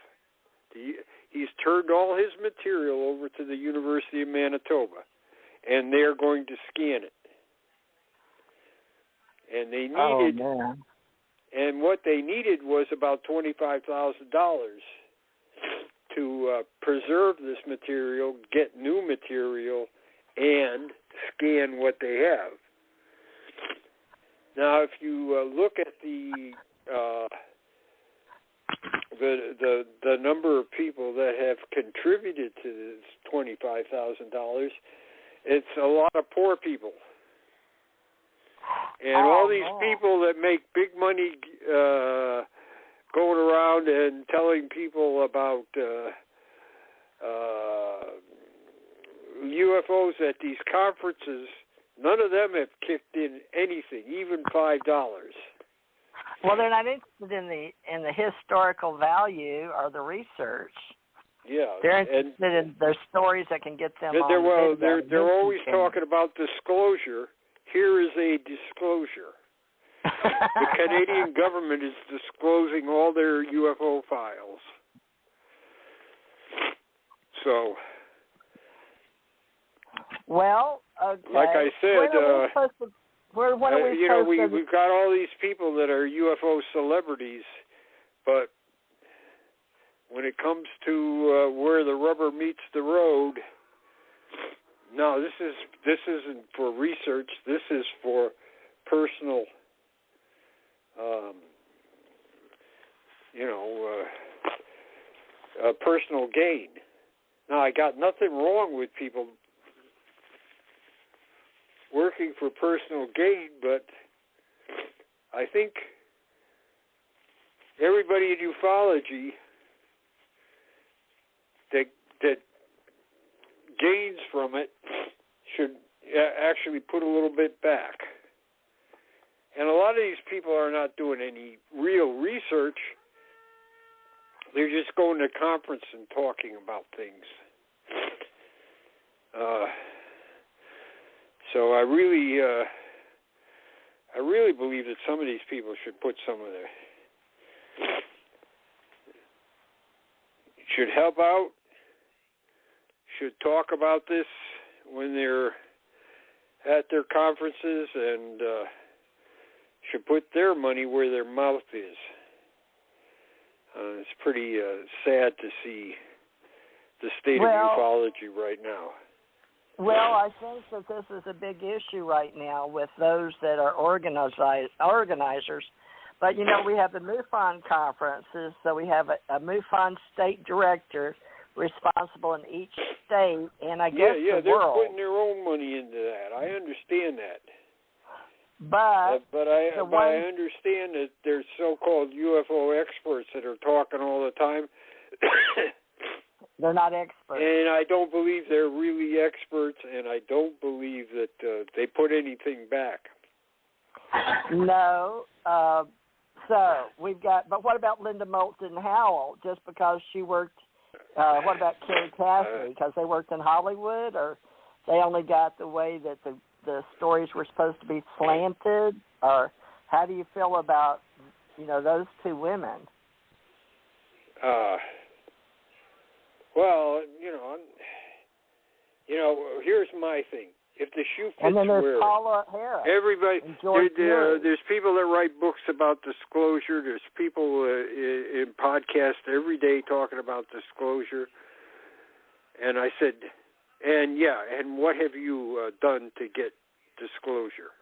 Speaker 5: He's turned all his material over to the University of Manitoba, and they're going to scan it. And they needed, and what they needed was about $25,000 to preserve this material, get new material, and scan what they have. Now, if you look at the number of people that have contributed to this $25,000, it's a lot of poor people. And all these people that make big money going around and telling people about UFOs at these conferences, none of them have kicked in anything, even $5.
Speaker 3: Well, they're not interested in the historical value or the research.
Speaker 5: Yeah,
Speaker 3: they're interested in their stories that can get them.
Speaker 5: They're always talking about disclosure. Here is a disclosure. The Canadian government is disclosing all their UFO files. So,
Speaker 3: well, okay.
Speaker 5: Like I said,
Speaker 3: we've
Speaker 5: got all these people that are UFO celebrities, but when it comes to where the rubber meets the road. No, this isn't for research. This is for personal, personal gain. Now, I got nothing wrong with people working for personal gain, but I think everybody in ufology that gains from it should actually put a little bit back. And a lot of these people are not doing any real research. They're just going to conference and talking about things. So I really believe that some of these people should put some of their should help out, should talk about this when they're at their conferences, and should put their money where their mouth is. It's pretty sad to see the state of ufology right now.
Speaker 3: Well, I think that this is a big issue right now with those that are organizers. But, we have the MUFON conferences, so we have a MUFON state director responsible in each state, and I guess the
Speaker 5: they're
Speaker 3: world.
Speaker 5: Putting their own money into that. I understand that.
Speaker 3: But
Speaker 5: I understand that there's so-called UFO experts that are talking all the time.
Speaker 3: They're not experts.
Speaker 5: And I don't believe they're really experts, and I don't believe that they put anything back.
Speaker 3: No. So we've got, but what about Linda Moulton Howell? Just because she worked, what about Kerry Cassidy? Because they worked in Hollywood, or they only got the way that the stories were supposed to be slanted? Or how do you feel about, those two women?
Speaker 5: Well, here's my thing. If the shoe fits
Speaker 3: and then there's
Speaker 5: where
Speaker 3: Paula Harris.
Speaker 5: Everybody, there's people that write books about disclosure. There's people in podcasts every day talking about disclosure. And I said, and what have you done to get disclosure?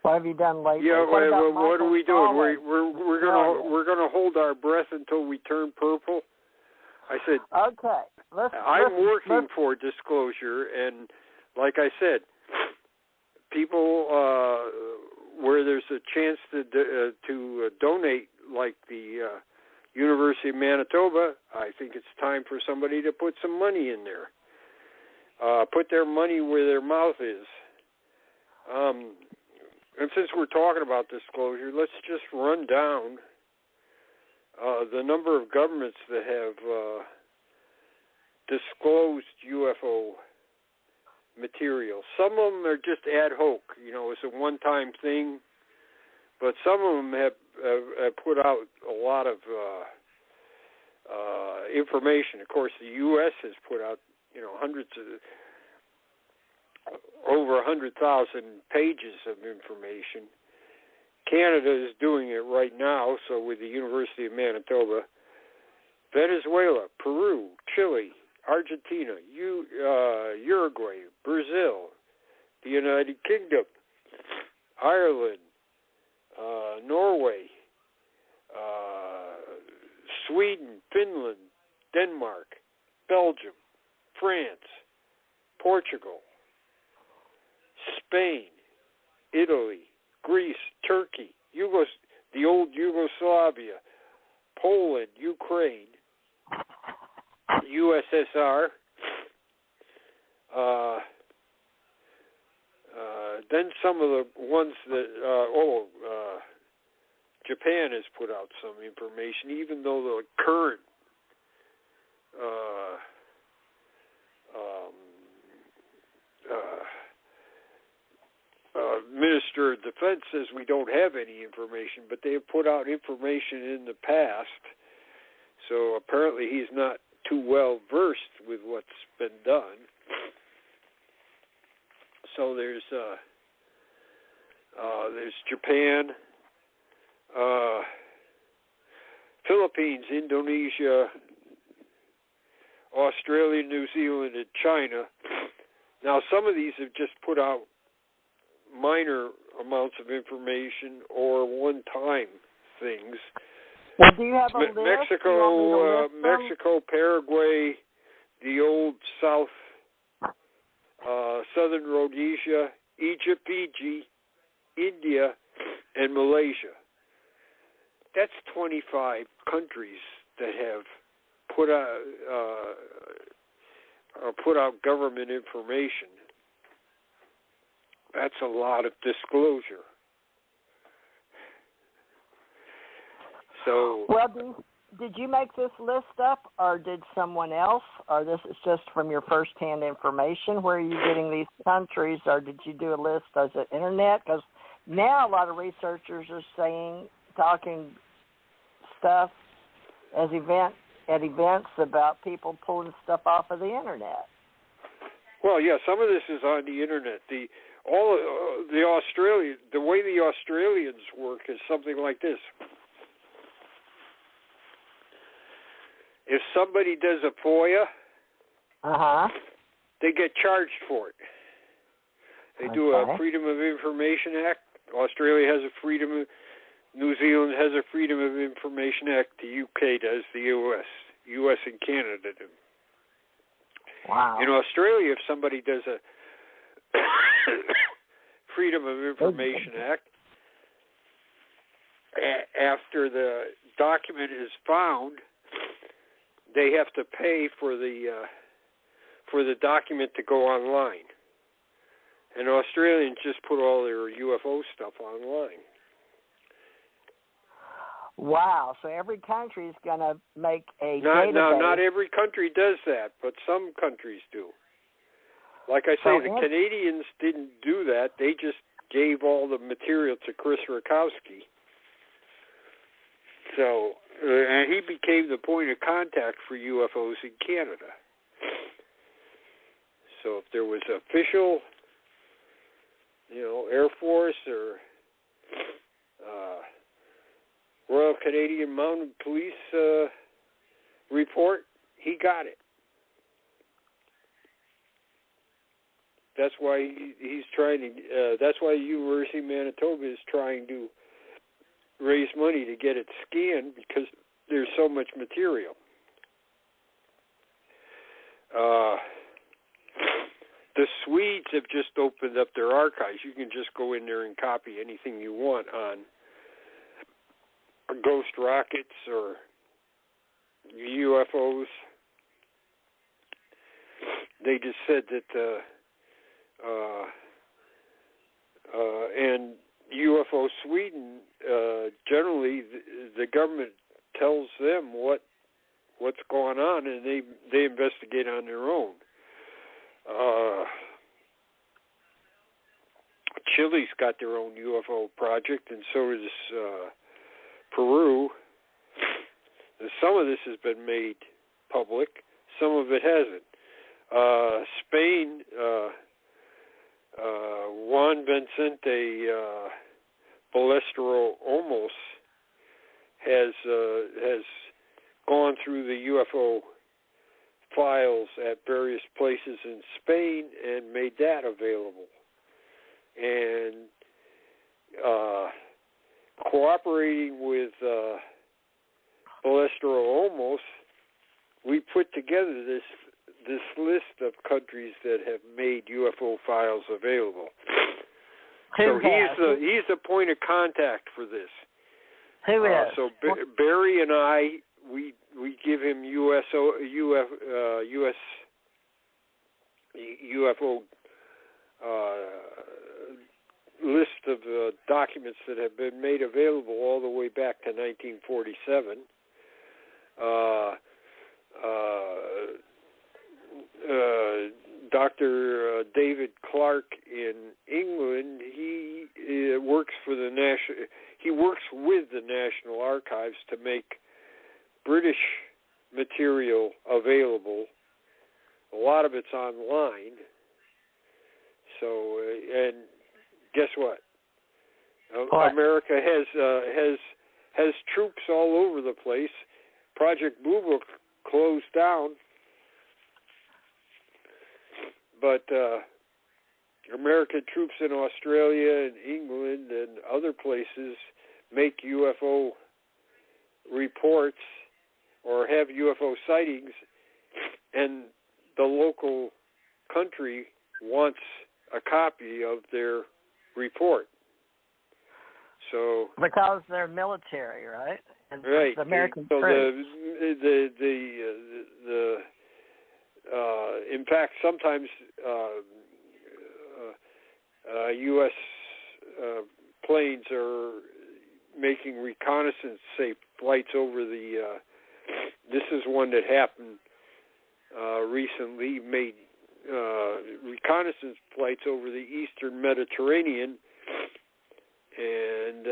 Speaker 3: What have you done lately?
Speaker 5: Yeah, what are we doing? We're gonna hold our breath until we turn purple. I said,
Speaker 3: okay.
Speaker 5: I'm working for disclosure, and like I said, people where there's a chance to donate, like the University of Manitoba, I think it's time for somebody to put some money in there. Put their money where their mouth is. And since we're talking about disclosure, let's just run down the number of governments that have disclosed UFO material. Some of them are just ad hoc, it's a one-time thing, but some of them have put out a lot of information. Of course, the U.S. has put out, hundreds of, over 100,000 pages of information. Canada is doing it right now, so with the University of Manitoba. Venezuela, Peru, Chile, Argentina, Uruguay, Brazil, the United Kingdom, Ireland, Norway, Sweden, Finland, Denmark, Belgium, France, Portugal, Spain, Italy, Greece, Turkey, the old Yugoslavia, Poland, Ukraine, USSR, then some of the ones that, Japan has put out some information, even though the current Minister of Defense says we don't have any information, but they have put out information in the past, so apparently he's not too well versed with what's been done. So there's Japan, Philippines, Indonesia, Australia, Australia, New Zealand, and China. Now, some of these have just put out minor amounts of information or one-time things.
Speaker 3: Well, do you have a list?
Speaker 5: Mexico, Paraguay, the old Southern Rhodesia, Egypt, Fiji, India, and Malaysia. That's 25 countries that have put out government information. That's a lot of disclosure. So,
Speaker 3: well, did you make this list up, or did someone else, or this is just from your first-hand information? Where are you getting these countries, or did you do a list? Is it internet? Because now a lot of researchers are talking stuff at events about people pulling stuff off of the internet.
Speaker 5: Well, yeah, some of this is on the internet. The way the Australians work is something like this. If somebody does a FOIA, they get charged for it. They do a Freedom of Information Act. Australia has New Zealand has a Freedom of Information Act. The UK does. The US and Canada do.
Speaker 3: Wow.
Speaker 5: In Australia, if somebody does a Freedom of Information Act, after the document is found, they have to pay for the document to go online. And Australians just put all their UFO stuff online.
Speaker 3: Wow! So every country is going to make a database.
Speaker 5: Not every country does that, but some countries do. Like I say, the Canadians didn't do that. They just gave all the material to Chris Rakowski. So, and he became the point of contact for UFOs in Canada. So if there was official, Air Force or Royal Canadian Mounted Police report, he got it. That's why he's trying to. That's why the University of Manitoba is trying to raise money to get it scanned, because there's so much material. The Swedes have just opened up their archives. You can just go in there and copy anything you want on ghost rockets or UFOs. They just said that and UFO Sweden, generally the government tells them what's going on, and they investigate on their own. Chile's got their own UFO project, and so does Peru. Some of this has been made public, some of it hasn't. Spain, Juan Vicente Ballestero Olmos has gone through the UFO files at various places in Spain and made that available. And cooperating with Ballestero Olmos, we put together this list of countries that have made UFO files available. So he's the point of contact for this.
Speaker 3: Who is?
Speaker 5: So Barry and I, we give him UFO list of documents that have been made available all the way back to 1947. Dr. David Clark in England, he works with the National Archives to make British material available. A lot of it's online. So, and guess what? America has troops all over the place. Project Blue Book closed down. but American troops in Australia and England and other places make UFO reports or have UFO sightings, and the local country wants a copy of their report. So
Speaker 3: because they're military, right? And
Speaker 5: right.
Speaker 3: The American
Speaker 5: so
Speaker 3: troops.
Speaker 5: In fact, sometimes U.S. Planes are making reconnaissance, say, flights over the. This is one that happened recently. Made reconnaissance flights over the Eastern Mediterranean, and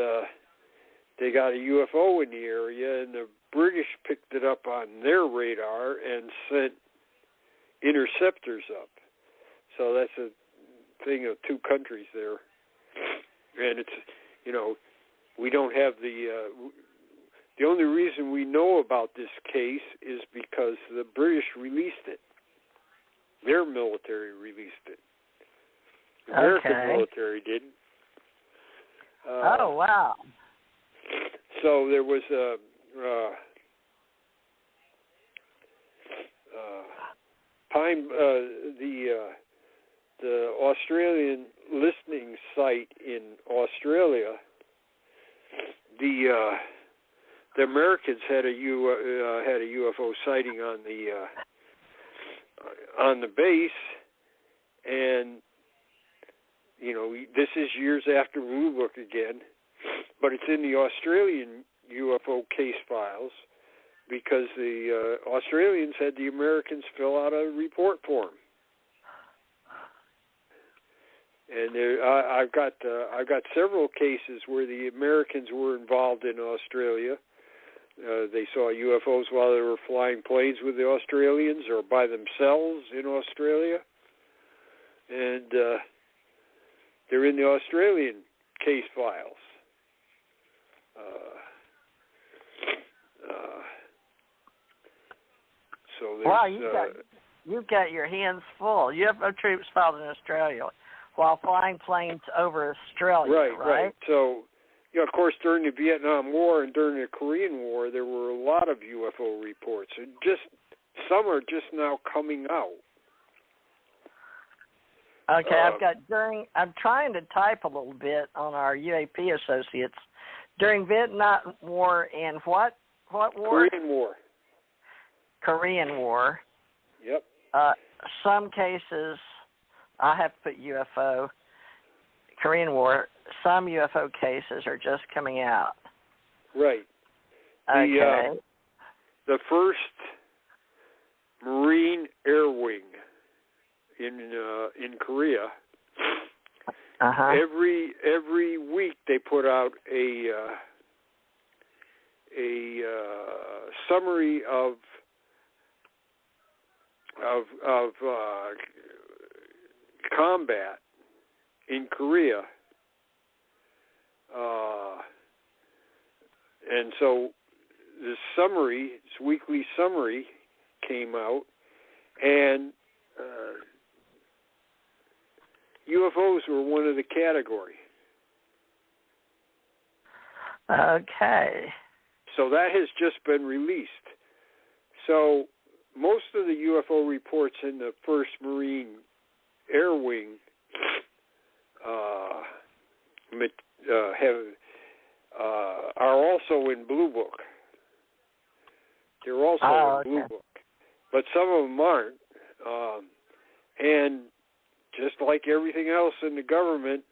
Speaker 5: they got a UFO in the area, and the British picked it up on their radar and sent interceptors up. So that's a thing of two countries there, and it's, you know, we don't have the only reason we know about this case is because the British released it. Their military released it. The American military didn't.
Speaker 3: Oh, wow.
Speaker 5: So there was the Australian listening site in Australia. The Americans had a UFO sighting on the base, and you know, this is years after Blue Book again, but it's in the Australian UFO case files because the Australians had the Americans fill out a report form. And I've got several cases where the Americans were involved in Australia. They saw UFOs while they were flying planes with the Australians or by themselves in Australia, and they're in the Australian case files. So
Speaker 3: wow, you've got your hands full. UFO troops found in Australia while flying planes over Australia, right?
Speaker 5: So, you know, of course, during the Vietnam War and during the Korean War, there were a lot of UFO reports. And some are just now coming out.
Speaker 3: Okay, I'm trying to type a little bit on our UAP associates. During Vietnam War and what war?
Speaker 5: Korean War.
Speaker 3: Korean War.
Speaker 5: Yep.
Speaker 3: Some cases, I have put UFO. Korean War, some UFO cases are just coming out.
Speaker 5: Right.
Speaker 3: Okay.
Speaker 5: The first Marine Air Wing in Korea. Every week they put out a summary of combat in Korea, and so this weekly summary came out, and UFOs were one of the category.
Speaker 3: Okay.
Speaker 5: So that has just been released. So most of the UFO reports in the 1st Marine Air Wing are also in Blue Book. They're also in Blue Book. But some of them aren't. And just like everything else in the government,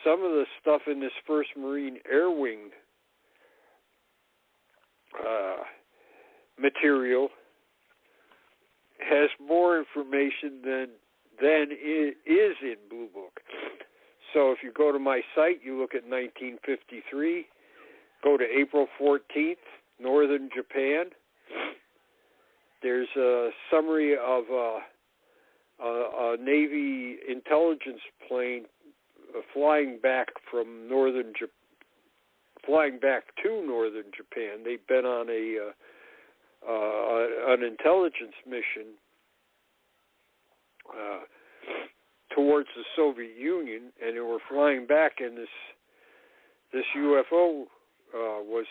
Speaker 5: some of the stuff in this 1st Marine Air Wing material has more information than is in Blue Book. So if you go to my site, you look at 1953, go to April 14th, Northern Japan. There's a summary of a Navy intelligence plane flying back to Northern Japan. They've been on an intelligence mission towards the Soviet Union, and they were flying back, and this UFO was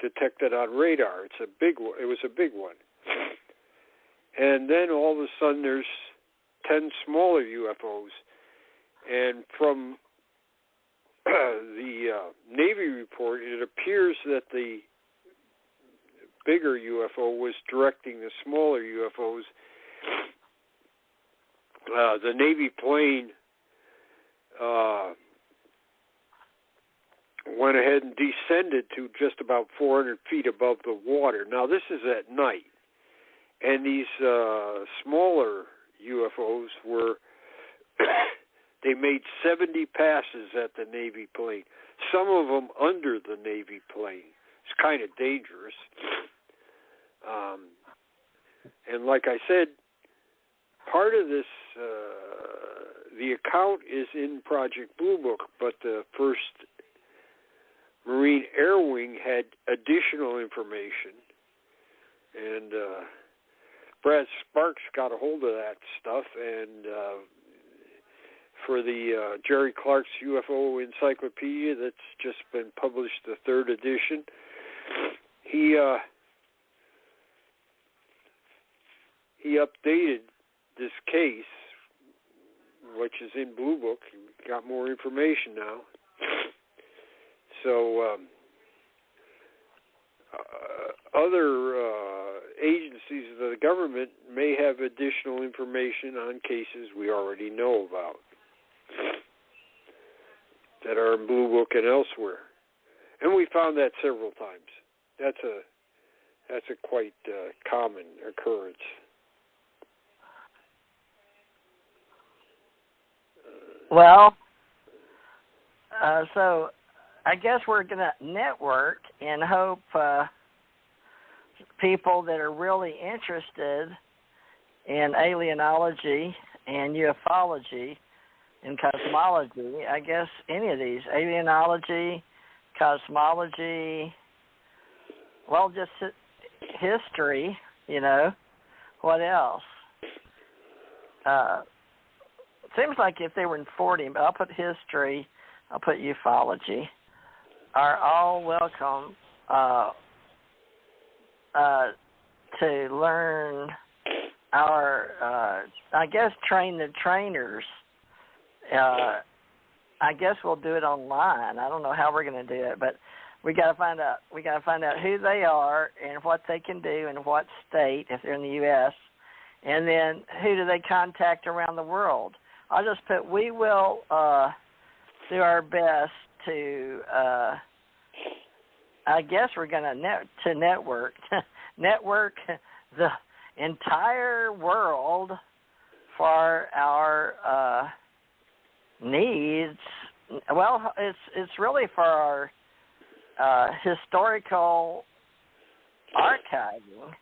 Speaker 5: detected on radar. It's a big one. It was a big one. And then all of a sudden, there's 10 smaller UFOs, and from the Navy report, it appears that the bigger UFO was directing the smaller UFOs. The Navy plane went ahead and descended to just about 400 feet above the water. Now, this is at night, and these smaller UFOs were, they made 70 passes at the Navy plane, some of them under the Navy plane. It's kind of dangerous. And like I said, part of this, the account is in Project Blue Book, but the first Marine Air Wing had additional information, and Brad Sparks got a hold of that stuff, and for the Jerry Clark's UFO Encyclopedia that's just been published, the 3rd edition, he updated this case, which is in Blue Book. He got more information now. So other agencies of the government may have additional information on cases we already know about that are in Blue Book and elsewhere. And we found that several times. That's a quite common occurrence.
Speaker 3: Well, so I guess we're going to network and hope people that are really interested in alienology and ufology and cosmology, I guess any of these, alienology, cosmology, well, just history, what else? Seems like if they were in 40, but I'll put history, I'll put ufology, are all welcome to learn our, I guess, train the trainers. I guess we'll do it online. I don't know how we're going to do it, but we got to find out. We got to find out who they are and what they can do in what state if they're in the U.S. And then who do they contact around the world? I'll just put, we will do our best to, I guess we're going to network the entire world for our needs. Well, it's really for our historical archiving.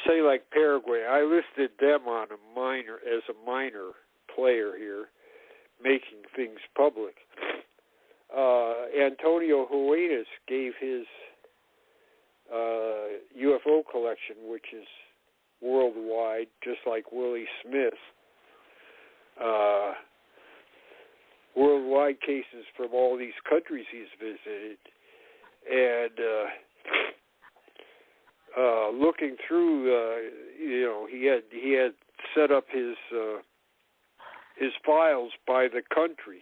Speaker 5: Say like Paraguay, I listed them on as a minor player here, making things public. Antonio Huenas gave his UFO collection, which is worldwide, just like Willie Smith. Worldwide cases from all these countries he's visited, and looking through, he had set up his files by the country.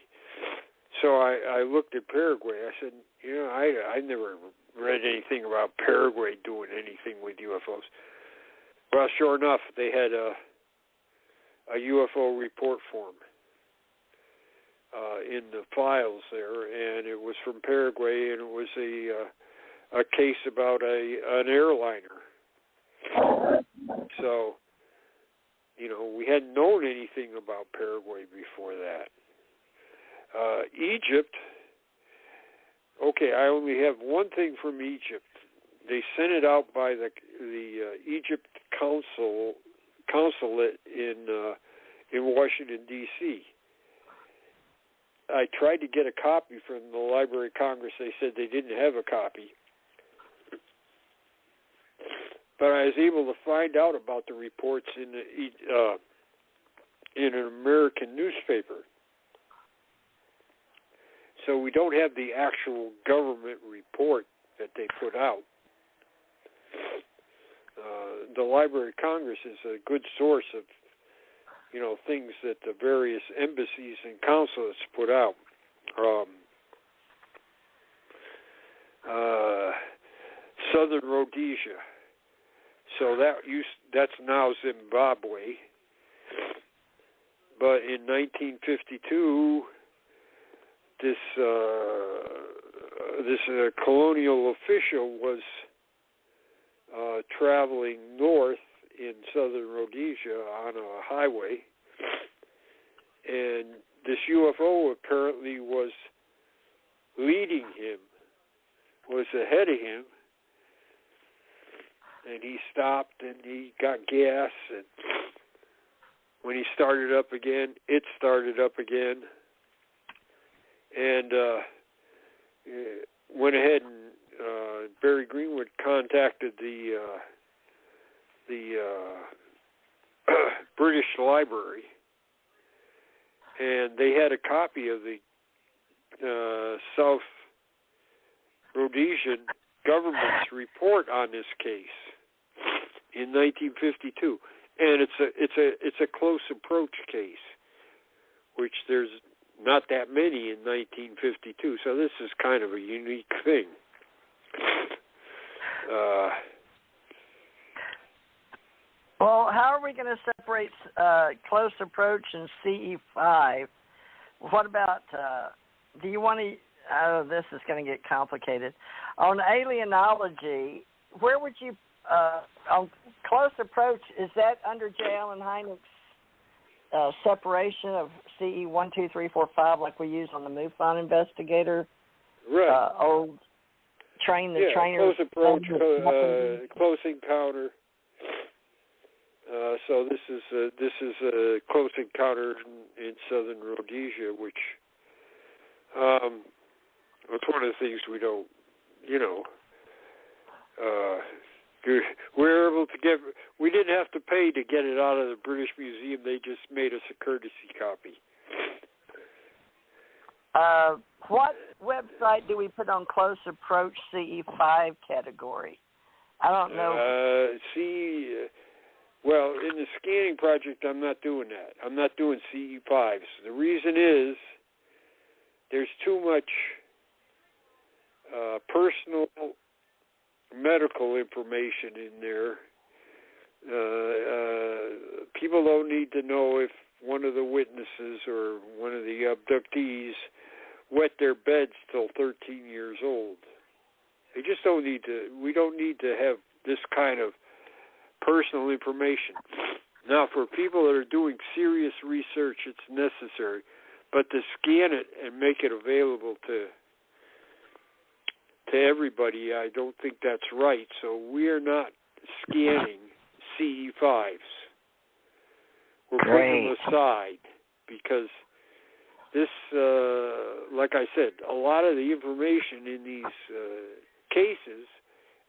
Speaker 5: So I looked at Paraguay. I said, I never read anything about Paraguay doing anything with UFOs. Well, sure enough, they had a UFO report form in the files there, and it was from Paraguay, and it was a case about an airliner. So, we hadn't known anything about Paraguay before that. Egypt, okay, I only have one thing from Egypt. They sent it out by the Egypt consulate in Washington, D.C. I tried to get a copy from the Library of Congress. They said they didn't have a copy. but I was able to find out about the reports in an American newspaper. So we don't have the actual government report that they put out. The Library of Congress is a good source of, things that the various embassies and consulates put out. Southern Rhodesia. So that's now Zimbabwe. But in 1952, this colonial official was traveling north in southern Rhodesia on a highway, and this UFO apparently was leading him, was ahead of him, and he stopped and he got gas, and when he started up again, it started up again, and went ahead and Barry Greenwood contacted the British Library, and they had a copy of the South Rhodesian government's report on this case in 1952, and it's a close approach case, which there's not that many in 1952. So this is kind of a unique thing.
Speaker 3: Well, how are we going to separate close approach and CE5? What about, do you want to, this is going to get complicated. On alienology, where would you, on close approach, is that under J. Allen Hynek's separation of CE 1, 2, 3, 4, 5, like we use on the MUFON investigator?
Speaker 5: Right.
Speaker 3: Old train the trainer.
Speaker 5: Close approach, close encounter. So this is a close encounter in southern Rhodesia, which it's one of the things we don't, we're able to get. We didn't have to pay to get it out of the British Museum. They just made us a courtesy copy.
Speaker 3: What website do we put on close approach CE5 category? I don't know.
Speaker 5: Well, in the scanning project, I'm not doing that. I'm not doing CE5s. The reason is there's too much personal medical information in there. People don't need to know if one of the witnesses or one of the abductees wet their beds till 13 years old. They just don't need to. We don't need to have this kind of personal information. Now, for people that are doing serious research, it's necessary, but to scan it and make it available to everybody, I don't think that's right. So we are not scanning CE5s. We're putting them aside because this, like I said, a lot of the information in these cases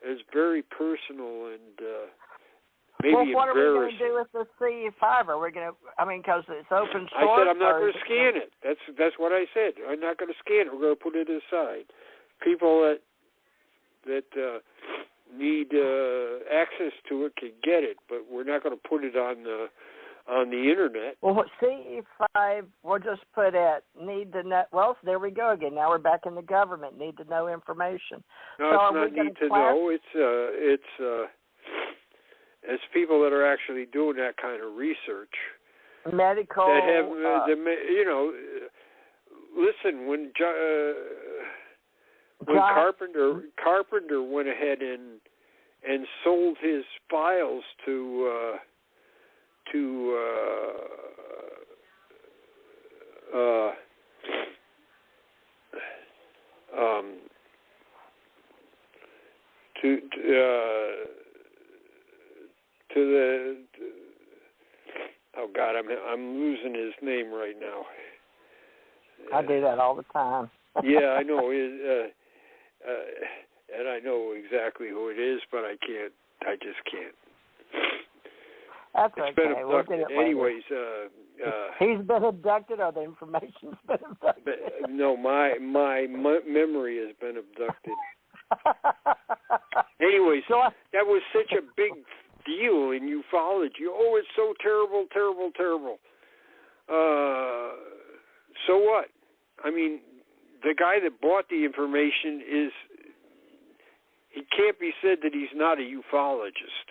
Speaker 5: is very personal and maybe embarrassing.
Speaker 3: Well, what are we going to do with the CE5? Are we going to, because it's open source?
Speaker 5: I said I'm not going to scan it. That's what I said. I'm not going to scan it. We're going to put it aside. People that need access to it can get it, but we're not going to put it on the internet.
Speaker 3: Well, CE5, we'll just put at need to know. Well, there we go again. Now we're back in the government. Need to know information.
Speaker 5: No, so it's not need to know. It's people that are actually doing that kind of research.
Speaker 3: Medical.
Speaker 5: That have listen, when Carpenter went ahead and sold his files to oh God, I'm losing his name right now.
Speaker 3: I do that all the time.
Speaker 5: Yeah, I know. And I know exactly who it is, but I can't I just can't.
Speaker 3: That's
Speaker 5: it's
Speaker 3: okay.
Speaker 5: been abducted. Anyways,
Speaker 3: he's been abducted, or the information's been abducted?
Speaker 5: No, my memory has been abducted. Anyways, that was such a big deal in ufology. Oh, it's so terrible, terrible, terrible. So what? I mean, the guy that bought the information he can't be said that he's not a ufologist.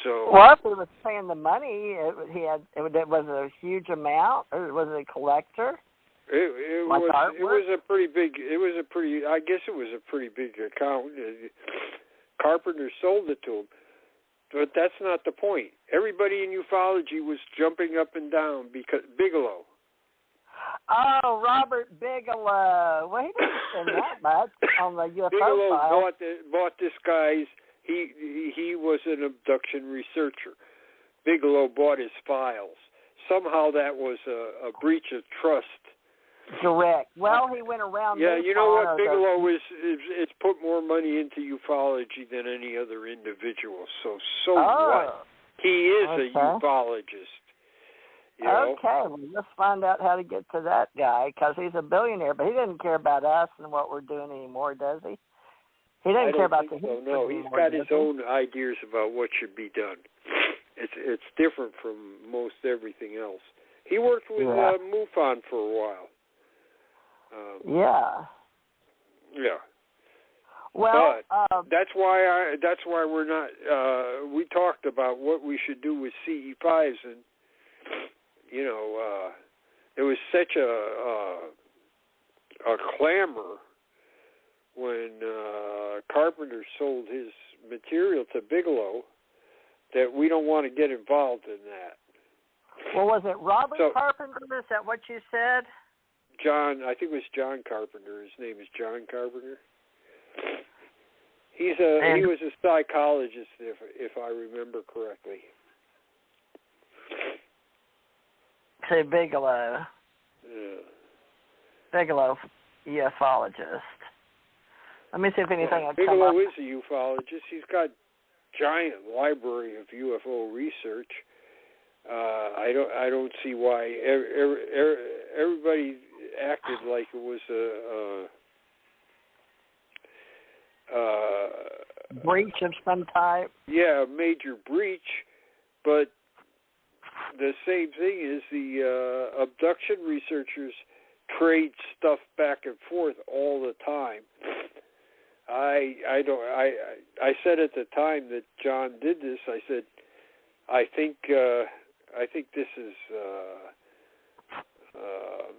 Speaker 5: So,
Speaker 3: well, if he was paying the money, it was a huge amount, or was it a collector?
Speaker 5: It was a pretty big. I guess it was a pretty big account. Carpenter sold it to him, but that's not the point. Everybody in ufology was jumping up and down because Bigelow.
Speaker 3: Oh, Robert Bigelow. Well, he didn't spend that much on the UFO
Speaker 5: Bigelow
Speaker 3: file.
Speaker 5: bought this guy's. He was an abduction researcher. Bigelow bought his files. Somehow that was a breach of trust.
Speaker 3: Direct. Well, he went around.
Speaker 5: Yeah, you know what? Bigelow is put more money into ufology than any other individual. So what? He is a ufologist. You know?
Speaker 3: Okay, well, let's find out how to get to that guy, because he's a billionaire, but he doesn't care about us and what we're doing anymore, does he? He doesn't care about the history.
Speaker 5: No, he's got his own ideas about what should be done. It's different from most everything else. He worked with MUFON for a while.
Speaker 3: Yeah. Well,
Speaker 5: but that's why we're not. We talked about what we should do with CE5s, and there was such a clamor when Carpenter sold his material to Bigelow that we don't want to get involved in that.
Speaker 3: Well, was it Robert Carpenter? Is that what you said?
Speaker 5: John, I think it was John Carpenter. His name is John Carpenter. He was a psychologist, if I remember correctly.
Speaker 3: Say Bigelow.
Speaker 5: Yeah.
Speaker 3: Bigelow, ufologist. Let me see if anything will come up.
Speaker 5: Bigelow is a ufologist. He's got giant library of UFO research. I don't see why everybody acted like it was a
Speaker 3: breach of some type.
Speaker 5: Yeah, a major breach. But the same thing is the abduction researchers trade stuff back and forth all the time. I said at the time that John did this, I said, I think this is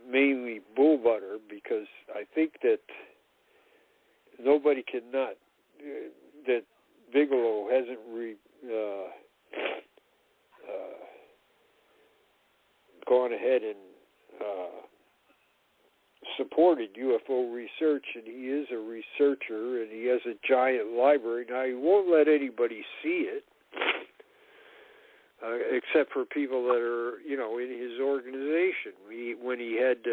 Speaker 5: mainly bull butter, because I think that nobody cannot, that Bigelow hasn't gone ahead and supported UFO research, and he is a researcher, and he has a giant library. Now, he won't let anybody see it, except for people that are, in his organization. When he had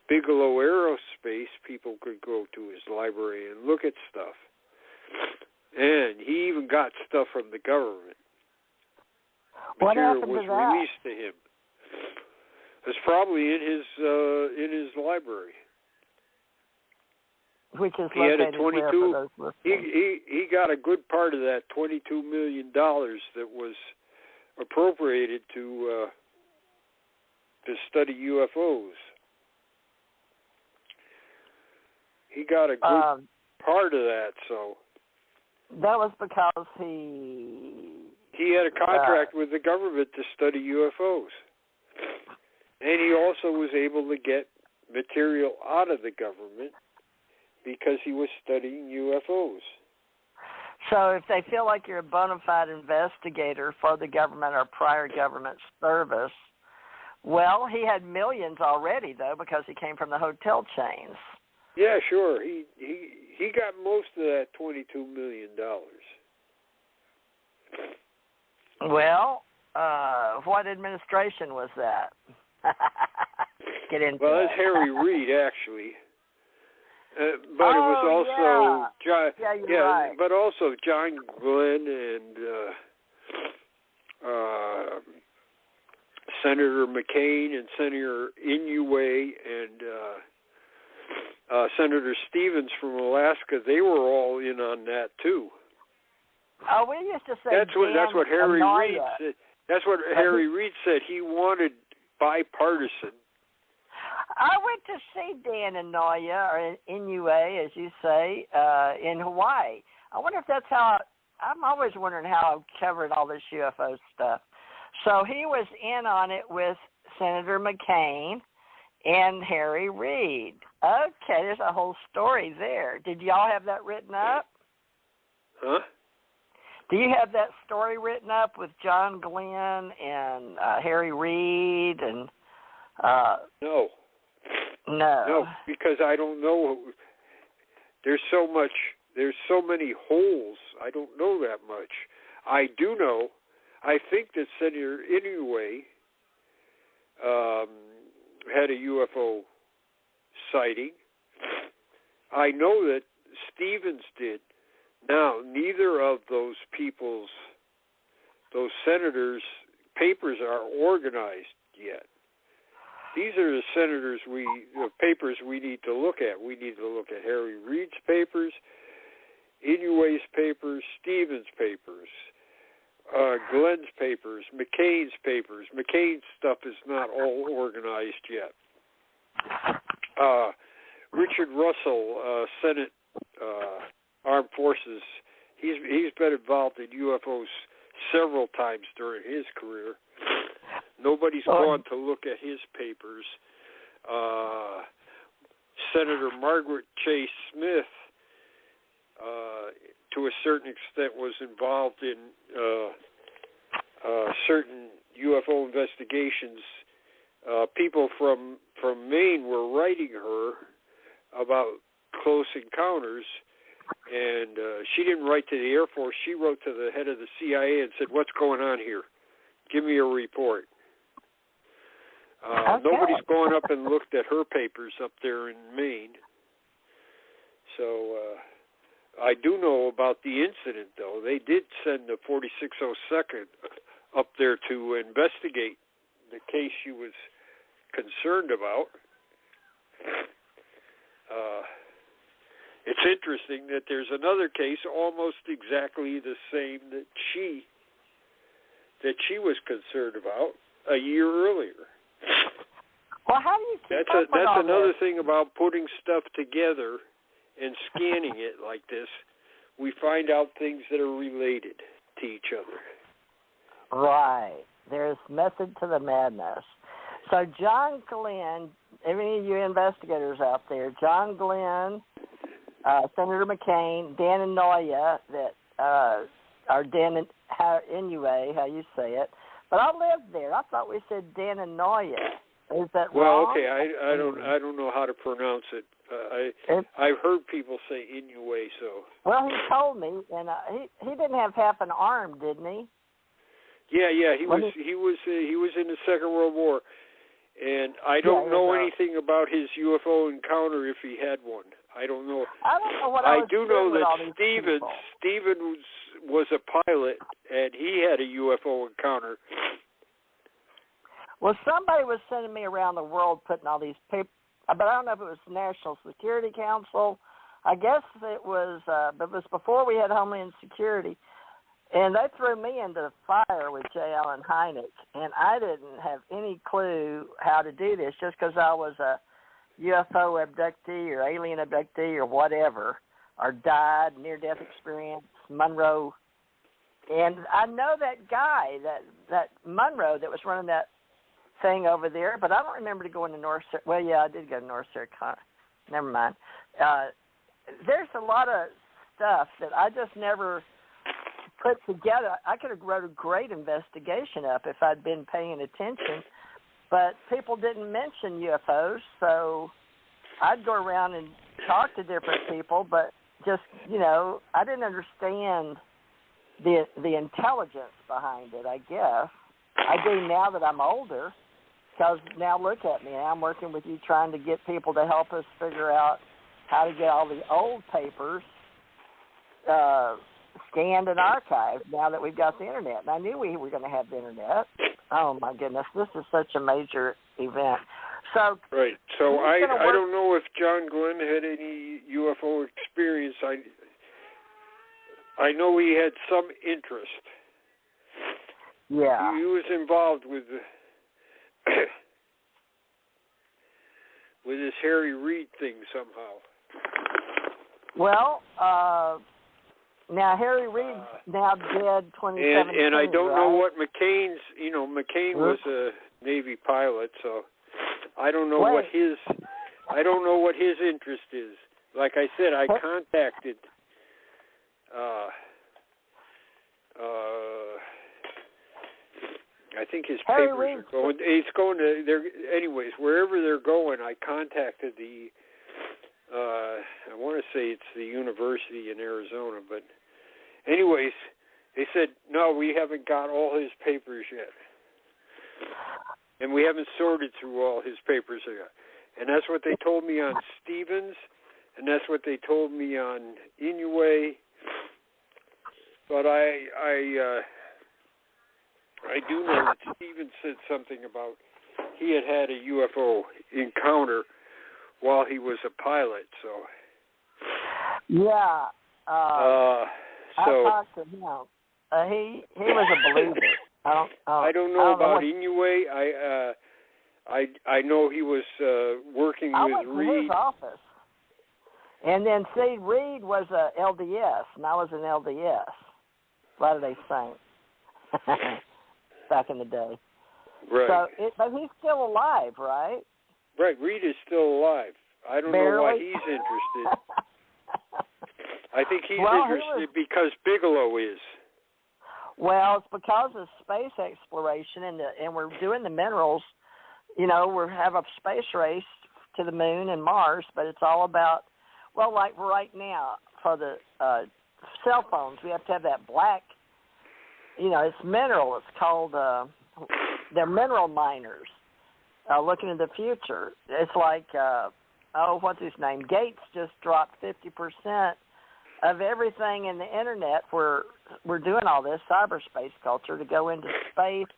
Speaker 5: Bigelow Aerospace, people could go to his library and look at stuff. And he even got stuff from the government.
Speaker 3: What
Speaker 5: Material
Speaker 3: happened
Speaker 5: was
Speaker 3: to that?
Speaker 5: released to him. It's probably in his library.
Speaker 3: Which is
Speaker 5: he had a
Speaker 3: located where for those listeners?
Speaker 5: He got a good part of that $22 million that was appropriated to study UFOs. He got a good part of that, so.
Speaker 3: That was because he
Speaker 5: had a contract with the government to study UFOs. And he also was able to get material out of the government because he was studying UFOs.
Speaker 3: So if they feel like you're a bona fide investigator for the government or prior government service, well, he had millions already, though, because he came from the hotel chains.
Speaker 5: Yeah, sure. He got most of that $22 million.
Speaker 3: Well, what administration was that? Get into
Speaker 5: well, that's Harry Reid, actually. But it was also John.
Speaker 3: Yeah, you're right.
Speaker 5: But also John Glenn and Senator McCain and Senator Inouye and Senator Stevens from Alaska. They were all in on that too.
Speaker 3: Oh, we used to say
Speaker 5: that's what Harry Reid said. That's what Harry Reid said. He wanted bipartisan.
Speaker 3: I went to see Dan Inouye, or Inouye, as you say, in Hawaii. I wonder if that's how. I'm always wondering how I covered all this UFO stuff. So he was in on it with Senator McCain and Harry Reid. Okay, there's a whole story there. Did y'all have that written up?
Speaker 5: Huh?
Speaker 3: Do you have that story written up with John Glenn and Harry Reid and?
Speaker 5: No.
Speaker 3: No,
Speaker 5: because I don't know. There's so many holes. I don't know that much. I do know. I think that Senator Inouye had a UFO sighting. I know that Stevens did. Now, neither of those senators' papers are organized yet. These are the papers we need to look at. We need to look at Harry Reid's papers, Inouye's papers, Stevens' papers, Glenn's papers, McCain's papers. McCain's stuff is not all organized yet. Richard Russell, Senate Armed Forces, he's been involved in UFOs several times during his career. Nobody's gone to look at his papers. Senator Margaret Chase Smith, to a certain extent, was involved in certain UFO investigations. People from Maine were writing her about close encounters, and she didn't write to the Air Force. She wrote to the head of the CIA and said, "What's going on here? Give me a report." Nobody's gone up and looked at her papers up there in Maine. So I do know about the incident, though. They did send the 4602nd up there to investigate the case she was concerned about. It's interesting that there's another case almost exactly the same that she was concerned about a year earlier.
Speaker 3: Well, how do you keep
Speaker 5: that's another
Speaker 3: this?
Speaker 5: thing about putting stuff together and scanning it like this. We find out things that are related to each other.
Speaker 3: Right. There's method to the madness. So John Glenn, any of you investigators out there, John Glenn, Senator McCain, Dan Inouye, or Dan Inouye, how you say it. But I lived there. I thought we said Dan Inouye. Is that wrong?
Speaker 5: Well, okay, I don't know how to pronounce it. I've heard people say Inouye, so.
Speaker 3: Well, he told me, and he didn't have half an arm, didn't he?
Speaker 5: Yeah, he was in the Second World War, and I don't know anything about his UFO encounter if he had one. I don't know.
Speaker 3: I don't know what I
Speaker 5: do know that Stevens was a pilot, and he had a UFO encounter.
Speaker 3: Well, somebody was sending me around the world putting all these papers, but I don't know if it was the National Security Council. I guess it was, but it was before we had Homeland Security. And they threw me into the fire with J. Allen Hynek, and I didn't have any clue how to do this just because I was a UFO abductee or alien abductee or whatever, or died, near-death experience, Monroe. And I know that guy, that Monroe that was running that thing over there, but I don't remember going to North Carolina. Well, yeah, I did go to North Carolina. Never mind. There's a lot of stuff that I just never put together. I could have wrote a great investigation up if I'd been paying attention, but people didn't mention UFOs, so I'd go around and talk to different people, but just, I didn't understand the intelligence behind it, I guess. I do now that I'm older, because now look at me. I'm working with you trying to get people to help us figure out how to get all the old papers scanned and archived now that we've got the internet. And I knew we were going to have the internet. Oh, my goodness. This is such a major event. So
Speaker 5: right. So I don't know if John Glenn had any UFO experience. I know he had some interest.
Speaker 3: Yeah.
Speaker 5: He was involved with with this Harry Reid thing somehow.
Speaker 3: Well, now Harry Reid's now dead 2017.
Speaker 5: And I don't
Speaker 3: right?
Speaker 5: know what McCain's, McCain was a Navy pilot, so I don't know what his interest is. Like I said, I contacted I think his papers are going. It's going to. Anyways, wherever they're going, I contacted the. I want to say it's the university in Arizona, but anyways, they said no, we haven't got all his papers yet, and we haven't sorted through all his papers yet. And that's what they told me on Stevens, and that's what they told me on Inoue. But I do know that Stevens said something about he had a UFO encounter while he was a pilot. So
Speaker 3: yeah, I talked to him. He was a believer.
Speaker 5: I don't know about Inoue. I know he was working with Reid.
Speaker 3: To his office. And then, see, Reid was a LDS, and I was an LDS. Latter-day Saint. Back in the day.
Speaker 5: Right.
Speaker 3: So, but he's still alive, right?
Speaker 5: Right. Reid is still alive. I don't know why he's interested. I think he's interested because Bigelow is.
Speaker 3: Well, it's because of space exploration, and we're doing the minerals. We have a space race to the moon and Mars, but it's all about, well, like right now for the cell phones, we have to have that black, it's mineral. It's called, they're mineral miners looking into the future. It's like, what's his name? Gates just dropped 50% of everything in the internet. We're doing all this cyberspace culture to go into space,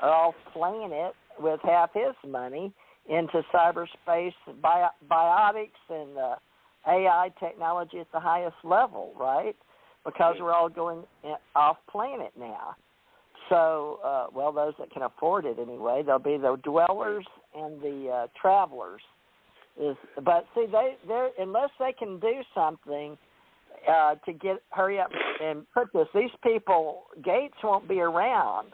Speaker 3: off planet with half his money into cyberspace, biotics, and AI technology at the highest level, right? Because we're all going off planet now. So, those that can afford it anyway, there'll be the dwellers and the travelers. But see, they're unless they can do something to hurry up and put this. These people, Gates won't be around.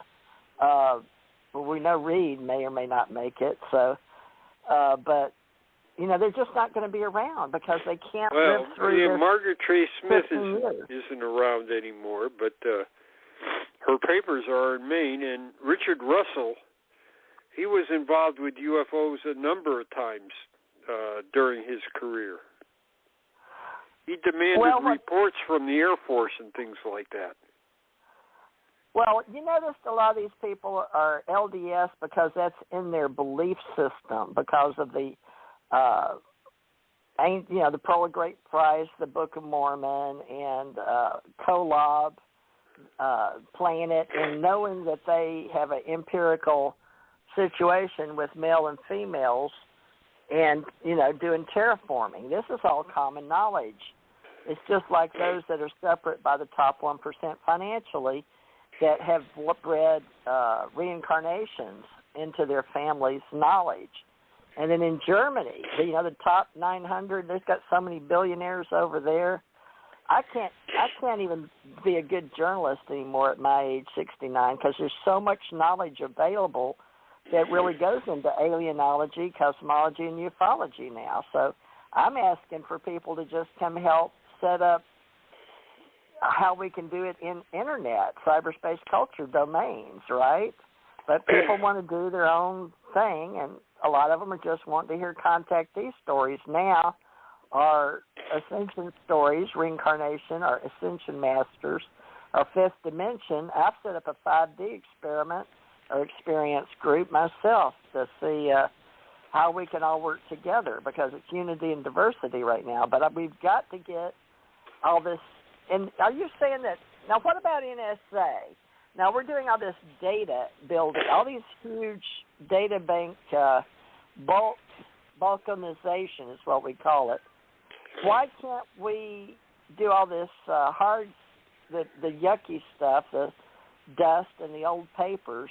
Speaker 3: We know Reid may or may not make it. So, but they're just not going to be around because they can't live through this.
Speaker 5: Margaret Trey Smith isn't around anymore, but her papers are in Maine. And Richard Russell, he was involved with UFOs a number of times during his career. He demanded reports from the Air Force and things like that.
Speaker 3: Well, you notice a lot of these people are LDS because that's in their belief system because of the, the Pearl of Great Price, the Book of Mormon, and Kolob planet, and knowing that they have an empirical situation with male and females and, doing terraforming. This is all common knowledge. It's just like those that are separate by the top 1% financially that have bred reincarnations into their family's knowledge. And then in Germany, the top 900, there's got so many billionaires over there. I can't even be a good journalist anymore at my age, 69, because there's so much knowledge available that really goes into alienology, cosmology, and ufology now. So I'm asking for people to just come help set up how we can do it in internet, cyberspace culture domains, right? But people want to do their own thing, and a lot of them are just wanting to hear contactee stories now, our ascension stories, reincarnation, our ascension masters, our fifth dimension. I've set up a 5D experiment or experience group myself to see how we can all work together, because it's unity and diversity right now. But we've got to get all this. And are you saying that, now what about NSA? Now we're doing all this data building, all these huge data bank balkanization is what we call it. Why can't we do all this the yucky stuff, the dust and the old papers?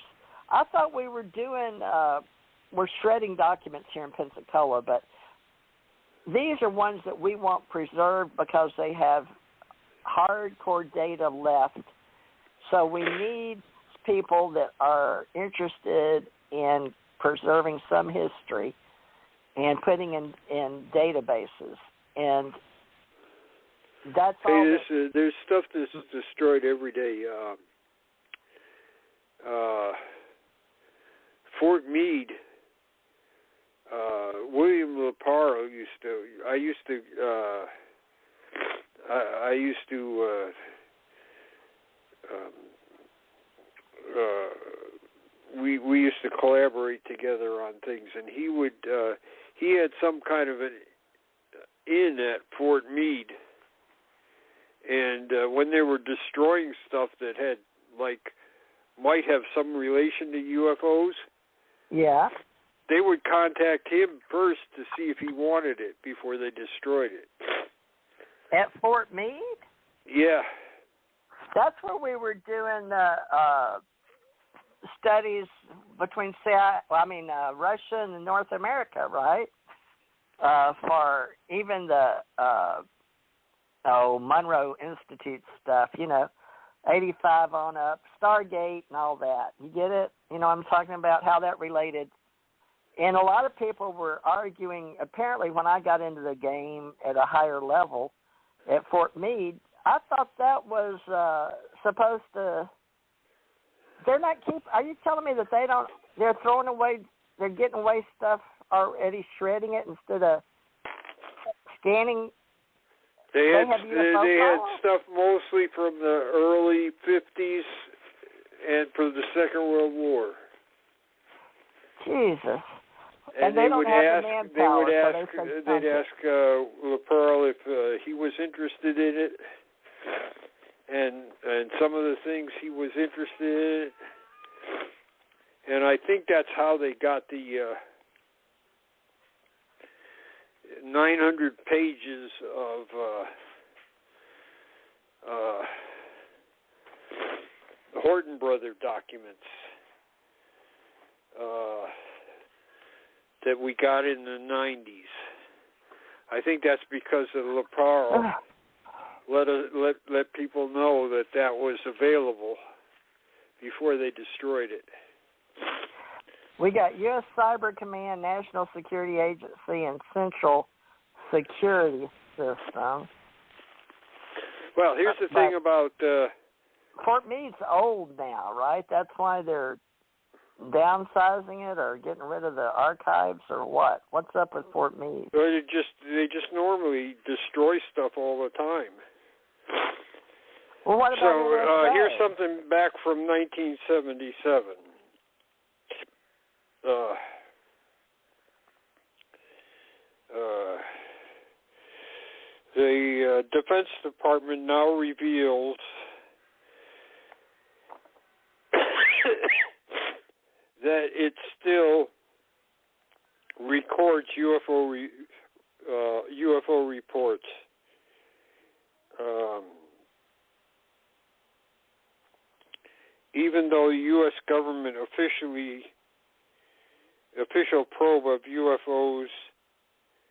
Speaker 3: I thought we were doing, we're shredding documents here in Pensacola, but these are ones that we want preserved because they have hardcore data left. So we need people that are interested in preserving some history and putting in databases. And that's all.
Speaker 5: There's stuff that's destroyed every day. Fort Meade, William Leparo we used to collaborate together on things, and he had some kind of an inn at Fort Meade, and when they were destroying stuff that had might have some relation to UFOs,
Speaker 3: yeah,
Speaker 5: they would contact him first to see if he wanted it before they destroyed it.
Speaker 3: At Fort Meade?
Speaker 5: Yeah.
Speaker 3: That's where we were doing studies between Russia and North America, right? For even the Monroe Institute stuff, 85 on up, Stargate and all that. You get it? I'm talking about how that related. And a lot of people were arguing, apparently when I got into the game at a higher level at Fort Meade, I thought that was supposed to, are you telling me that they're throwing away, they're getting away stuff already, shredding it instead of scanning?
Speaker 5: They had stuff mostly from the early 50s and from the Second World War.
Speaker 3: Jesus.
Speaker 5: And
Speaker 3: they don't have the manpower.
Speaker 5: They'd ask Leparo if he was interested in it, and some of the things he was interested in. And I think that's how they got the 900 pages of Horton Brother documents that we got in the 90s. I think that's because of Leparo let people know that was available before they destroyed it.
Speaker 3: We got U.S. Cyber Command, National Security Agency, and Central Security System.
Speaker 5: Well, here's the thing about
Speaker 3: Fort Meade's old now, right? That's why they're downsizing it or getting rid of the archives, or what? What's up with Fort Meade?
Speaker 5: Well, they just normally destroy stuff all the time.
Speaker 3: Well, what about NSA?
Speaker 5: Here's something back from 1977. The Defense Department now reveals that it still records UFO reports. Even though the U.S. government official probe of UFOs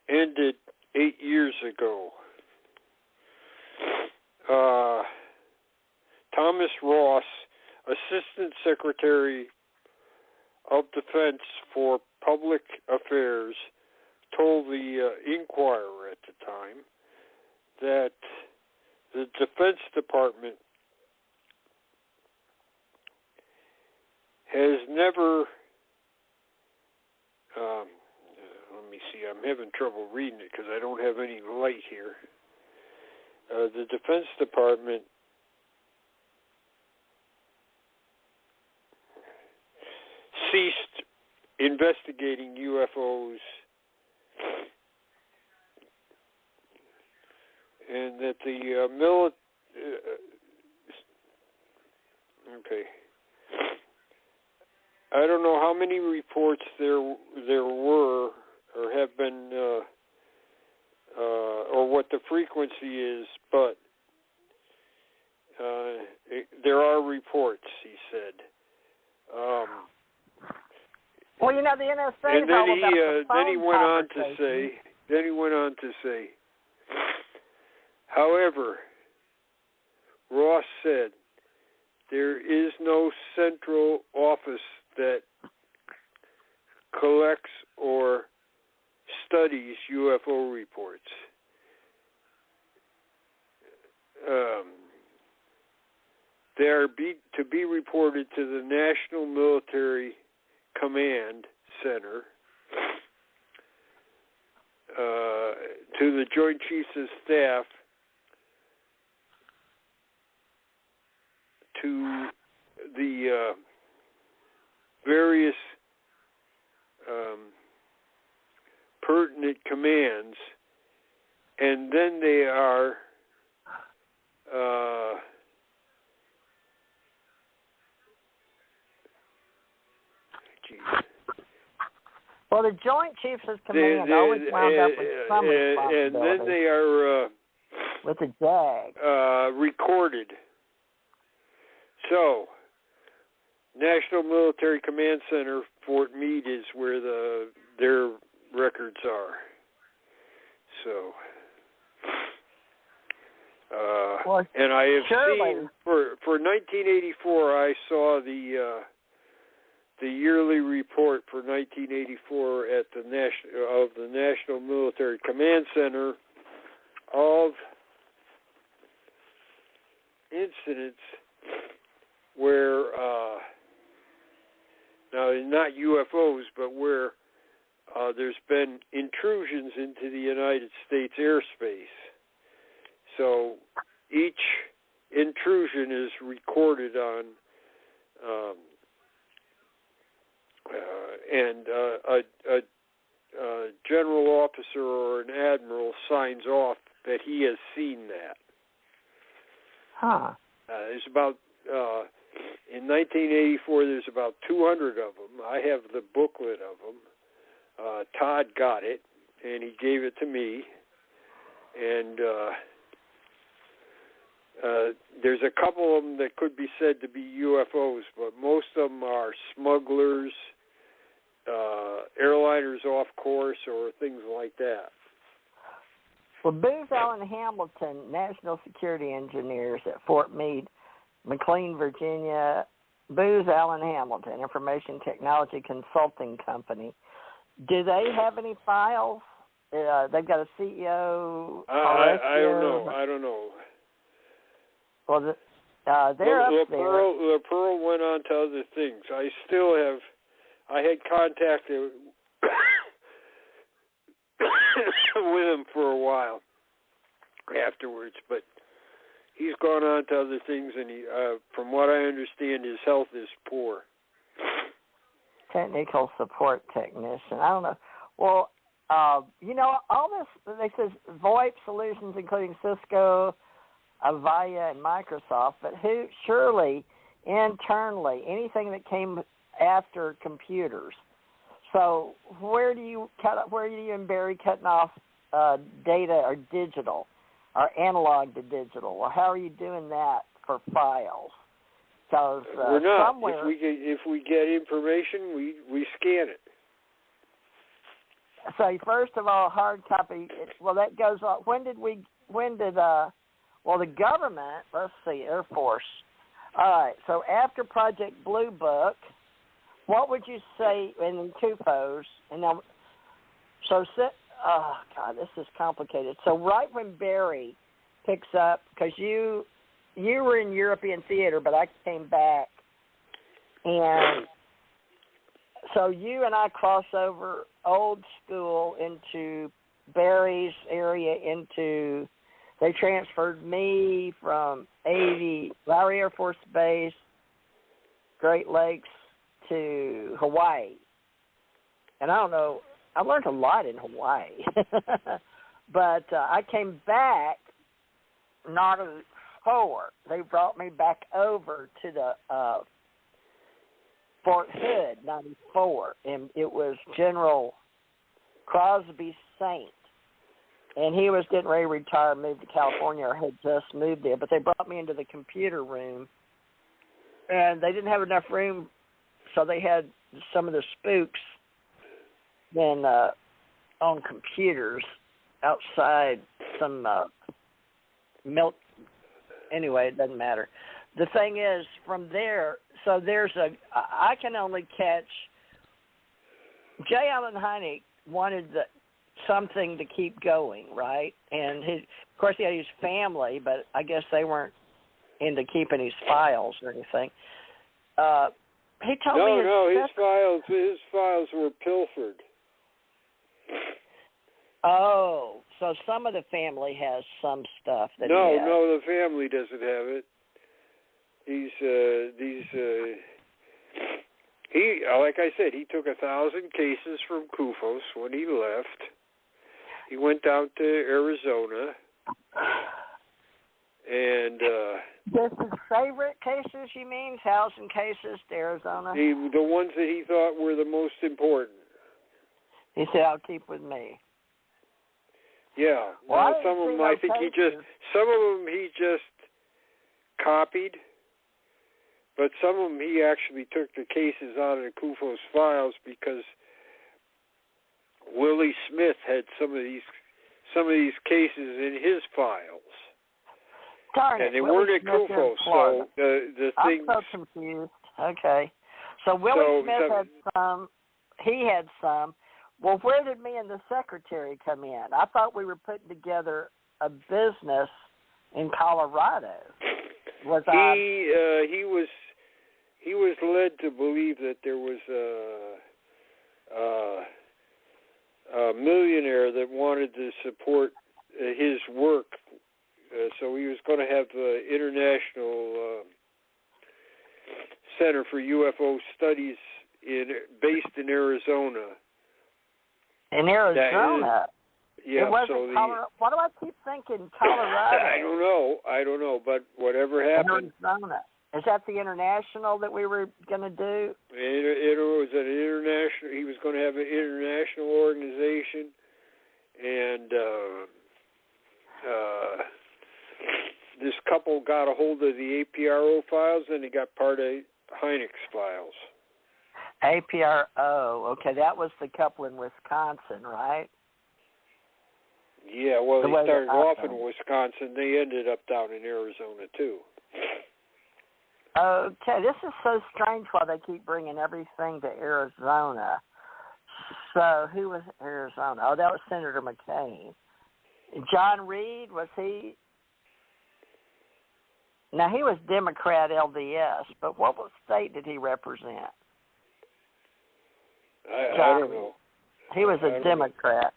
Speaker 5: ended 8 years ago. Thomas Ross, Assistant Secretary of Defense for Public Affairs, told the Inquirer at the time that the Defense Department has never, let me see, I'm having trouble reading it because I don't have any light here. The Defense Department ceased investigating UFOs, and that the okay. I don't know how many reports there were or have been, or what the frequency is, but there are reports, he said.
Speaker 3: Well, the NSA.
Speaker 5: And then he went on to say, however, Ross said, there is no central office that collects or studies UFO reports. They are to be reported to the National Military Command Center, to the Joint Chiefs of Staff, to the various pertinent commands, and then they are
Speaker 3: well, the Joint Chiefs of Command always wound up with some responsibility.
Speaker 5: And then they are
Speaker 3: with a JAG
Speaker 5: recorded. So, National Military Command Center, Fort Meade, is where their records are. So, and I have seen for 1984, I saw the yearly report for 1984 at the National Military Command Center of incidents where, now not UFOs, but where there's been intrusions into the United States airspace. So each intrusion is recorded on, and a general officer or an admiral signs off that he has seen that.
Speaker 3: Huh.
Speaker 5: There's about, in 1984, there's about 200 of them. I have the booklet of them. Todd got it, and he gave it to me. And there's a couple of them that could be said to be UFOs, but most of them are smugglers, airliners off course, or things like that.
Speaker 3: Well, Booz Allen Hamilton, National Security Engineers at Fort Meade, McLean, Virginia. Booz Allen Hamilton, Information Technology Consulting Company. Do they have any files? They've got a CEO.
Speaker 5: I don't know.
Speaker 3: Well, they're up there.
Speaker 5: Pearl went on to other things. I had contacted with him for a while afterwards, but he's gone on to other things, and he, from what I understand, his health is poor.
Speaker 3: Technical support technician. I don't know. Well, all this, they says VoIP solutions, including Cisco, Avaya, and Microsoft, but surely internally, anything that came after computers. So where do you and Barry cutting off data or digital, or analog to digital? Well, how are you doing that for files? Because
Speaker 5: we're not.
Speaker 3: Somewhere,
Speaker 5: if we get information, we scan it.
Speaker 3: So first of all, hard copy. Well, that goes on. When did the government? Let's see, Air Force. All right. So after Project Blue Book, what would you say in CUFOS? And now, oh God, this is complicated. So right when Barry picks up, because you were in European theater, but I came back, and so you and I cross over old school into Barry's area into. They transferred me from Lowry Air Force Base, Great Lakes, to Hawaii. and I don't know, I learned a lot in Hawaii. But I came back not a 4. They brought me back over to the Fort Hood, 94, and it was General Crosby Saint. And he was getting ready to retire, moved to California, or had just moved there. But they brought me into the computer room, and they didn't have enough room, so they had some of the spooks then on computers outside some milk. Anyway, it doesn't matter. The thing is, from there, so I can only catch, J. Allen Hynek wanted something to keep going, right? And of course he had his family, but I guess they weren't into keeping his files or anything. He told me
Speaker 5: his files were pilfered.
Speaker 3: Oh, so some of the family has some stuff that
Speaker 5: No, the family doesn't have it. He, like I said, he took 1,000 cases from CUFOS when he left. He went down to Arizona, and
Speaker 3: this is favorite cases, you mean? 1,000 cases to Arizona?
Speaker 5: The ones that he thought were the most important.
Speaker 3: He said, "I'll keep with me."
Speaker 5: Yeah.
Speaker 3: Well,
Speaker 5: some of them, I think some of them he just copied, but some of them he actually took the cases out of the CUFOS files because Willie Smith had some of these cases in his files.
Speaker 3: Darn it.
Speaker 5: And they weren't at CUFOS, so the thing.
Speaker 3: I'm so confused. Okay. So Willie Smith had some. He had some. Well, where did me and the secretary come in? I thought we were putting together a business in Colorado. He was led to believe that there was a millionaire that wanted to support his work, so he was going to have the International Center for UFO Studies based in Arizona. In Arizona?
Speaker 5: Yeah.
Speaker 3: It wasn't Colorado. Why do I keep thinking Colorado?
Speaker 5: I don't know, but whatever happened.
Speaker 3: Arizona. Is that the international that we were going to do?
Speaker 5: It was an international. He was going to have an international organization, and this couple got a hold of the APRO files, and they got part of Hynek's files.
Speaker 3: APRO. Okay, that was the couple in Wisconsin, right?
Speaker 5: Yeah, well, they started off in Wisconsin. They ended up down in Arizona, too.
Speaker 3: Okay, this is so strange why they keep bringing everything to Arizona. So, who was Arizona? Oh, that was Senator McCain. John Reed, was he? Now, he was Democrat LDS, but what state did he represent?
Speaker 5: I don't know.
Speaker 3: He was a Democrat.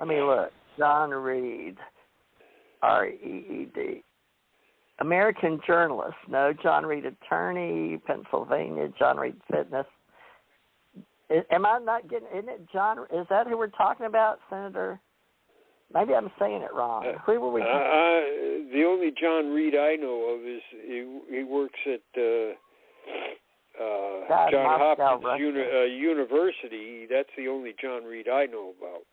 Speaker 3: Let me look. John Reed, R-E-E-D. American journalist. No, John Reed attorney, Pennsylvania. John Reed fitness. Am I not getting? Isn't it John? Is that who we're talking about, Senator? Maybe I'm saying it wrong. Who were we?
Speaker 5: The only John Reed I know of is he works at John Hopkins University. That's the only John Reed I know about.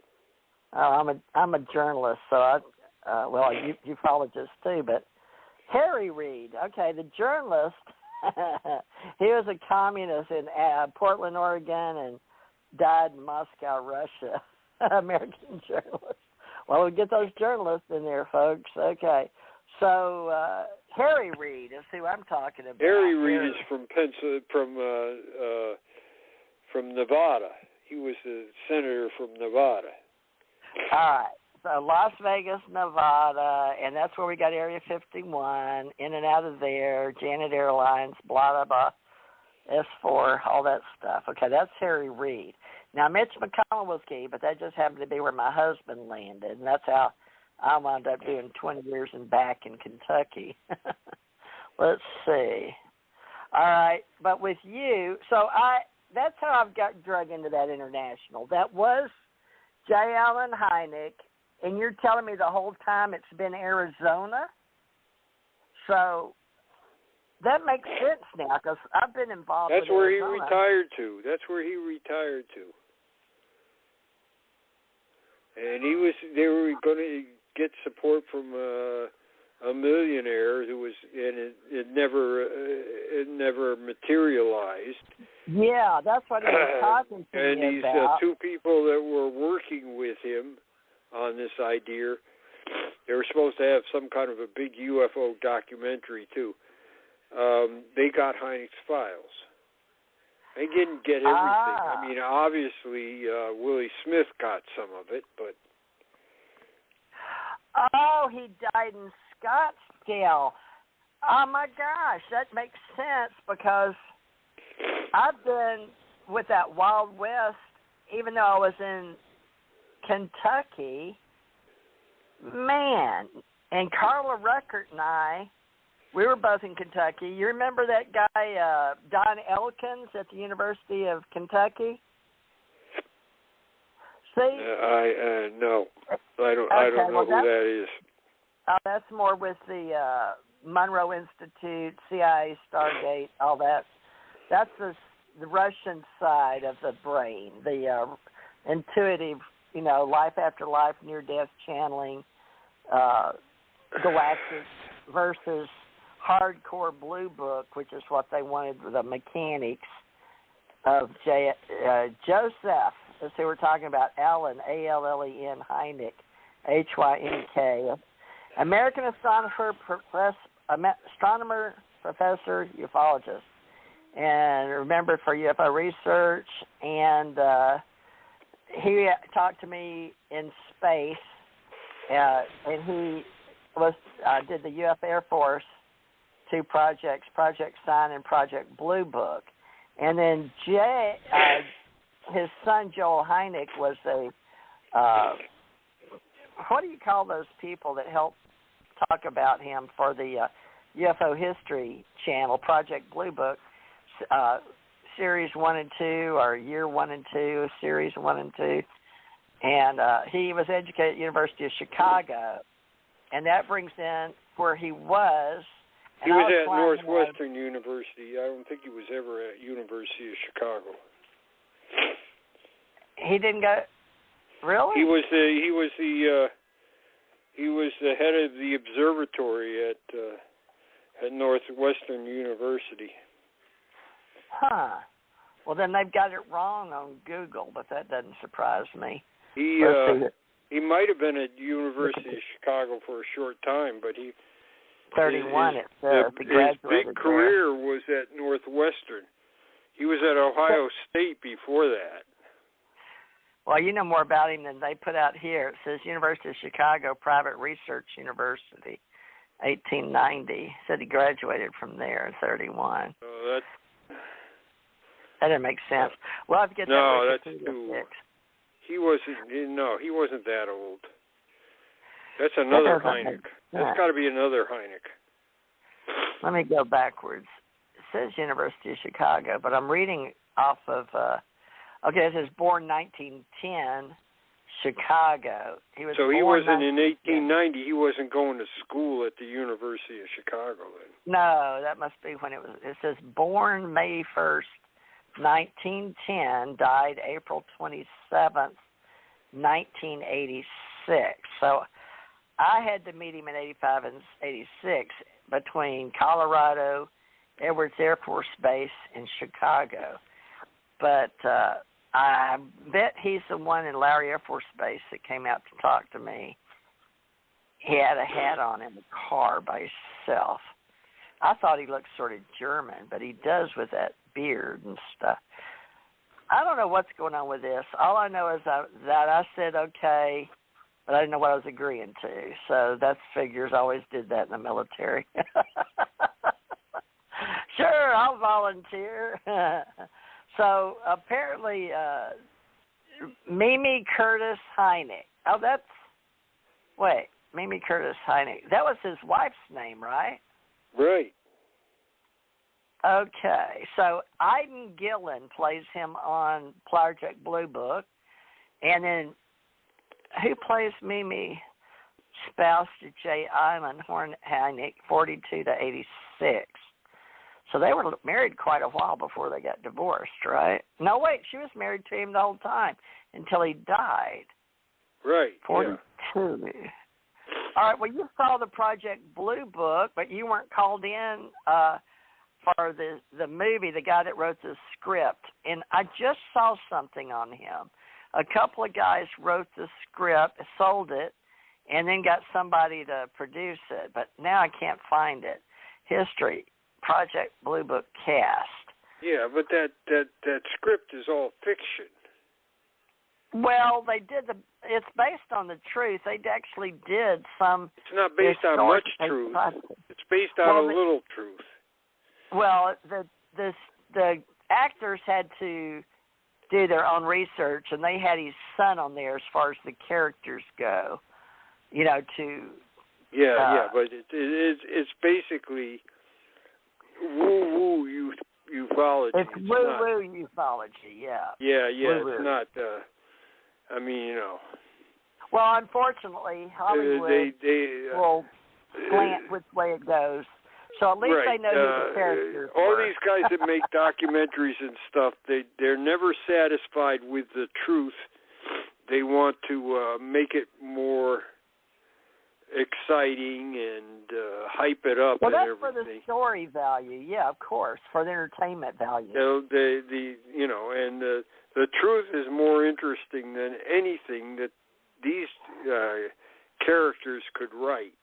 Speaker 3: Oh, I'm a journalist, so ufologists too. But Harry Reid, okay, the journalist. He was a communist in Portland, Oregon, and died in Moscow, Russia. American journalist. Well, we'll get those journalists in there, folks. Okay. So Harry Reid is who I'm talking about.
Speaker 5: Harry Reid is from Nevada. He was a senator from Nevada.
Speaker 3: All right. So Las Vegas, Nevada, and that's where we got Area 51, in and out of there, Janet Airlines, blah, blah, blah, S4, all that stuff. Okay, that's Harry Reid. Now, Mitch McConnell was key, but that just happened to be where my husband landed, and that's how I wound up doing 20 years and back in Kentucky. Let's see. All right, but with you, so that's how I've got drug into that international. That was J. Allen Hynek, and you're telling me the whole time it's been Arizona? So that makes sense now because I've been involved
Speaker 5: That's
Speaker 3: with
Speaker 5: where
Speaker 3: Arizona.
Speaker 5: he retired to. That's where he retired to. And they were going to get support from a millionaire who was, and it never materialized.
Speaker 3: Yeah, that's what he was talking to
Speaker 5: and
Speaker 3: me
Speaker 5: these
Speaker 3: about.
Speaker 5: two people that were working with him on this idea, they were supposed to have some kind of a big UFO documentary too. They got Hynek's files. They didn't get everything. I mean, obviously, Willie Smith got some of it, but...
Speaker 3: Oh, he died in Scottsdale. Oh, my gosh, that makes sense because I've been with that Wild West, even though I was in Kentucky. Man, and Carla Ruckert and I, we were both in Kentucky. You remember that guy, Don Elkins, at the University of Kentucky? See?
Speaker 5: No, I don't know who that is.
Speaker 3: That's more with the Monroe Institute, CIA, Stargate, all that. That's the Russian side of the brain, the intuitive, life after life, near-death channeling, galactic versus hardcore blue book, which is what they wanted, the mechanics of Joseph, as they were talking about, Allen, Allen Hynek, Hynek, American astronomer, professor, ufologist, and remember for UFO research, and he talked to me in space, and he did the UF Air Force 2 projects, Project Sign and Project Blue Book. And then his son Joel Hynek was what do you call those people that help talk about him for the UFO History Channel, Project Blue Book, Series 1 and 2, or Year 1 and 2, Series 1 and 2. And he was educated at the University of Chicago. And that brings in where he was.
Speaker 5: He was at Northwestern University. I don't think he was ever at University of Chicago.
Speaker 3: He didn't go. Really?
Speaker 5: He was the head of the observatory at Northwestern University.
Speaker 3: Huh. Well, then they've got it wrong on Google, but that doesn't surprise me.
Speaker 5: He might have been at University of Chicago for a short time, but
Speaker 3: 31. It says
Speaker 5: his big career was at Northwestern. He was at Ohio State before that.
Speaker 3: Well, you know more about him than they put out here. It says University of Chicago Private Research University, 1890. Said he graduated from there in 31. That didn't make sense. We'll have to get that.
Speaker 5: No, that's too. He wasn't that old. That's another Hynek. That's got to be another Hynek.
Speaker 3: Let me go backwards. It says University of Chicago, but I'm reading off of. It says born 1910, Chicago. He
Speaker 5: wasn't in 1890. He wasn't going to school at the University of Chicago then.
Speaker 3: No, that must be when it was. It says born May 1st, 1910, died April 27th, 1986. So I had to meet him in 85 and 86 between Colorado, Edwards Air Force Base, and Chicago. But I bet he's the one in Lowry Air Force Base that came out to talk to me. He had a hat on in the car by himself. I thought he looked sort of German, but he does with that beard and stuff. I don't know what's going on with this. All I know is that I said okay, but I didn't know what I was agreeing to. So that figures. I always did that in the military. Sure, I'll volunteer. So apparently, Mimi Curtis Hynek. Mimi Curtis Hynek. That was his wife's name, right?
Speaker 5: Right.
Speaker 3: Okay, so Iden Gillen plays him on Project Blue Book, and then who plays Mimi? Spouse to Jay Island Hornhanick, 42 to 86. So they were married quite a while before they got divorced, right? No, wait, she was married to him the whole time until he died.
Speaker 5: Right.
Speaker 3: 42.
Speaker 5: Yeah.
Speaker 3: All right, well, you saw the Project Blue Book, but you weren't called in for the movie, the guy that wrote the script. And I just saw something on him. A couple of guys wrote the script, sold it, and then got somebody to produce it. But now I can't find it. History, Project Blue Book cast.
Speaker 5: Yeah, but that script is all fiction.
Speaker 3: Well, they did it's based on the truth. They actually did some.
Speaker 5: It's not based on much truth. It's based on a little truth.
Speaker 3: Well, the actors had to do their own research, and they had his son on there as far as the characters go. You know, but it's basically woo ufology. It's woo ufology, yeah.
Speaker 5: Yeah,
Speaker 3: woo-woo.
Speaker 5: It's not. I mean, you know.
Speaker 3: Well, unfortunately, Hollywood will slant which way it goes. So at least they know who the characters
Speaker 5: all
Speaker 3: were.
Speaker 5: these guys that make documentaries and stuff, they're never satisfied with the truth. They want to make it more exciting and hype it up.
Speaker 3: Well,
Speaker 5: and
Speaker 3: that's for the story value, yeah, of course, for the entertainment value.
Speaker 5: So the truth is more interesting than anything that these characters could write.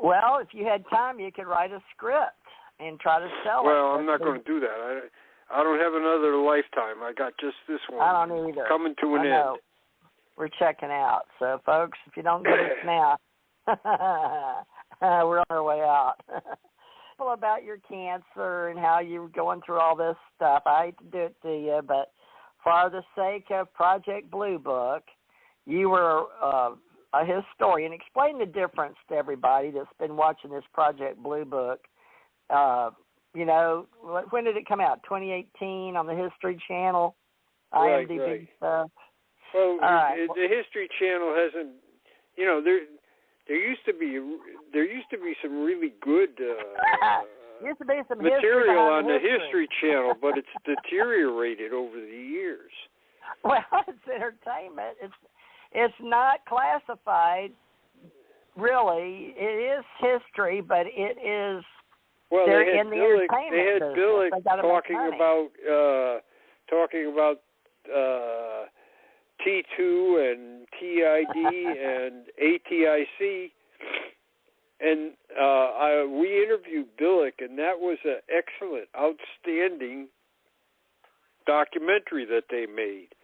Speaker 3: Well, if you had time, you could write a script and try to sell it.
Speaker 5: Well, I'm not going to do that. I don't have another lifetime. I got just this one.
Speaker 3: I don't either.
Speaker 5: Coming to an end.
Speaker 3: We're checking out. So, folks, if you don't get us now, we're on our way out. About your cancer and how you're going through all this stuff. I hate to do it to you, but for the sake of Project Blue Book, you were a historian. Explain the difference to everybody that's been watching this Project Blue Book. You know, when did it come out? 2018 on the History Channel, IMDb stuff.
Speaker 5: Well, the History Channel hasn't. You know, there used to be some really good
Speaker 3: used to be some
Speaker 5: material on the History Channel, but it's deteriorated over the years.
Speaker 3: Well, it's entertainment. It's not classified, really. It is history, but it is.
Speaker 5: Well,
Speaker 3: they're in the entertainment
Speaker 5: They had Billick talking about T2 and TID and ATIC, and we interviewed Billick, and that was an excellent, outstanding documentary that they made.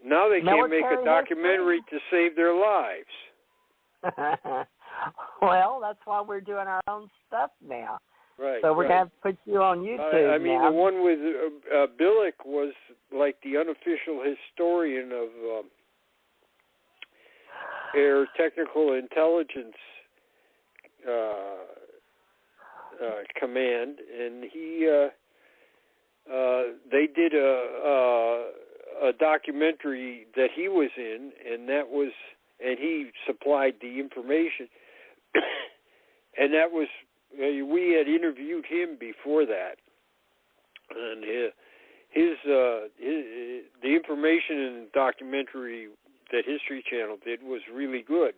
Speaker 5: Now they can't make a documentary to save their lives.
Speaker 3: Well, that's why we're doing our own stuff now.
Speaker 5: Right.
Speaker 3: So we're going to have to put you on YouTube
Speaker 5: I mean,
Speaker 3: now.
Speaker 5: the one with Billick was like the unofficial historian of Air Technical Intelligence Command, and they did a documentary that he was in, and he supplied the information, and that was. We had interviewed him before that, and the information in the documentary that History Channel did was really good.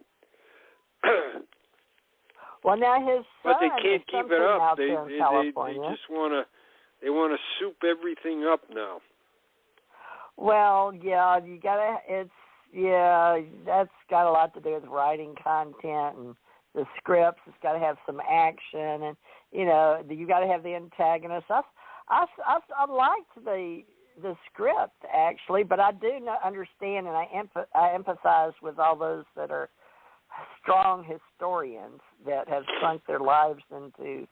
Speaker 3: Well, now his son,
Speaker 5: but they can't keep it up. They just want to soup everything up now.
Speaker 3: Well, yeah, that's got a lot to do with writing content and the scripts. It's got to have some action, and you got to have the antagonist. I liked the script actually, but I do not understand, and I empathize with all those that are strong historians that have sunk their lives into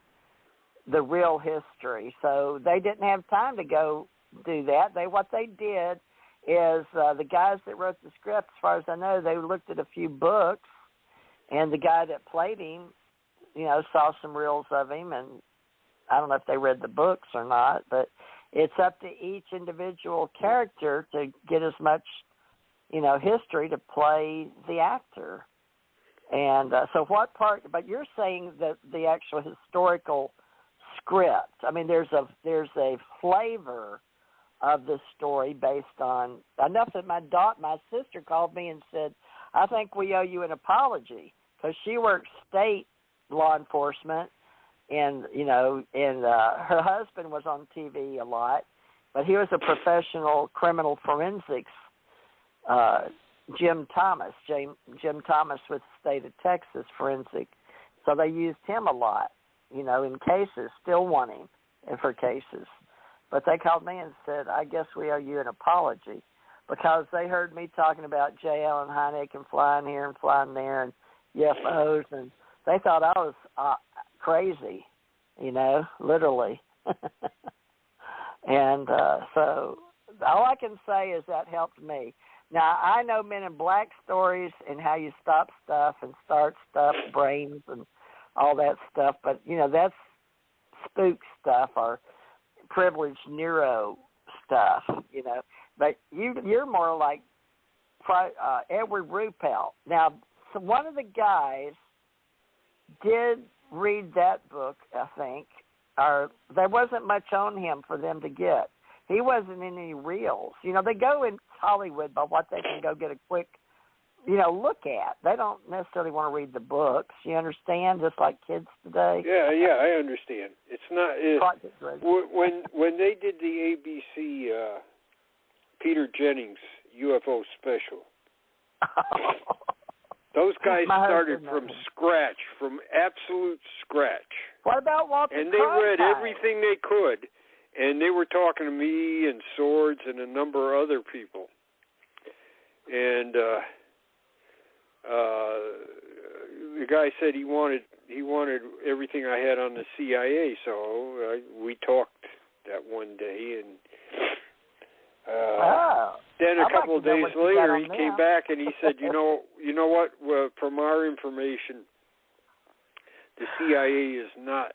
Speaker 3: the real history. So they didn't have time to go do that. What they did is the guys that wrote the script, as far as I know, they looked at a few books. And the guy that played him, saw some reels of him and I don't know if they read the books or not, but it's up to each individual character to get as much, history to play the actor. And so what part, but you're saying that the actual historical script, I mean, there's a flavor of the story based on, enough that my sister called me and said, I think we owe you an apology, because she works state law enforcement, and her husband was on TV a lot, but he was a professional criminal forensics, Jim Thomas with the state of Texas forensic, so they used him a lot, in cases, still want him for cases. But they called me and said, I guess we owe you an apology, because they heard me talking about J. Allen Hynek and flying here and flying there and UFOs, and they thought I was crazy, literally. And so all I can say is that helped me. Now, I know Men in Black stories and how you stop stuff and start stuff, brains and all that stuff, but, that's spook stuff or privileged neuro stuff, But you're more like Edward Ruppelt. Now, so one of the guys did read that book, I think, or there wasn't much on him for them to get. He wasn't in any reels. They go in Hollywood by what they can go get a quick, look at. They don't necessarily want to read the books. You understand? Just like kids today.
Speaker 5: Yeah, I understand. It's not when they did the ABC Peter Jennings UFO special. Those guys started from scratch, from absolute scratch.
Speaker 3: What about Walter
Speaker 5: And they read everything they could, and they were talking to me and Swords and a number of other people. And the guy said he wanted everything I had on the CIA, so we talked that one day, and then a couple of days later he came back and he said, you know what? Well, from our information, the CIA is not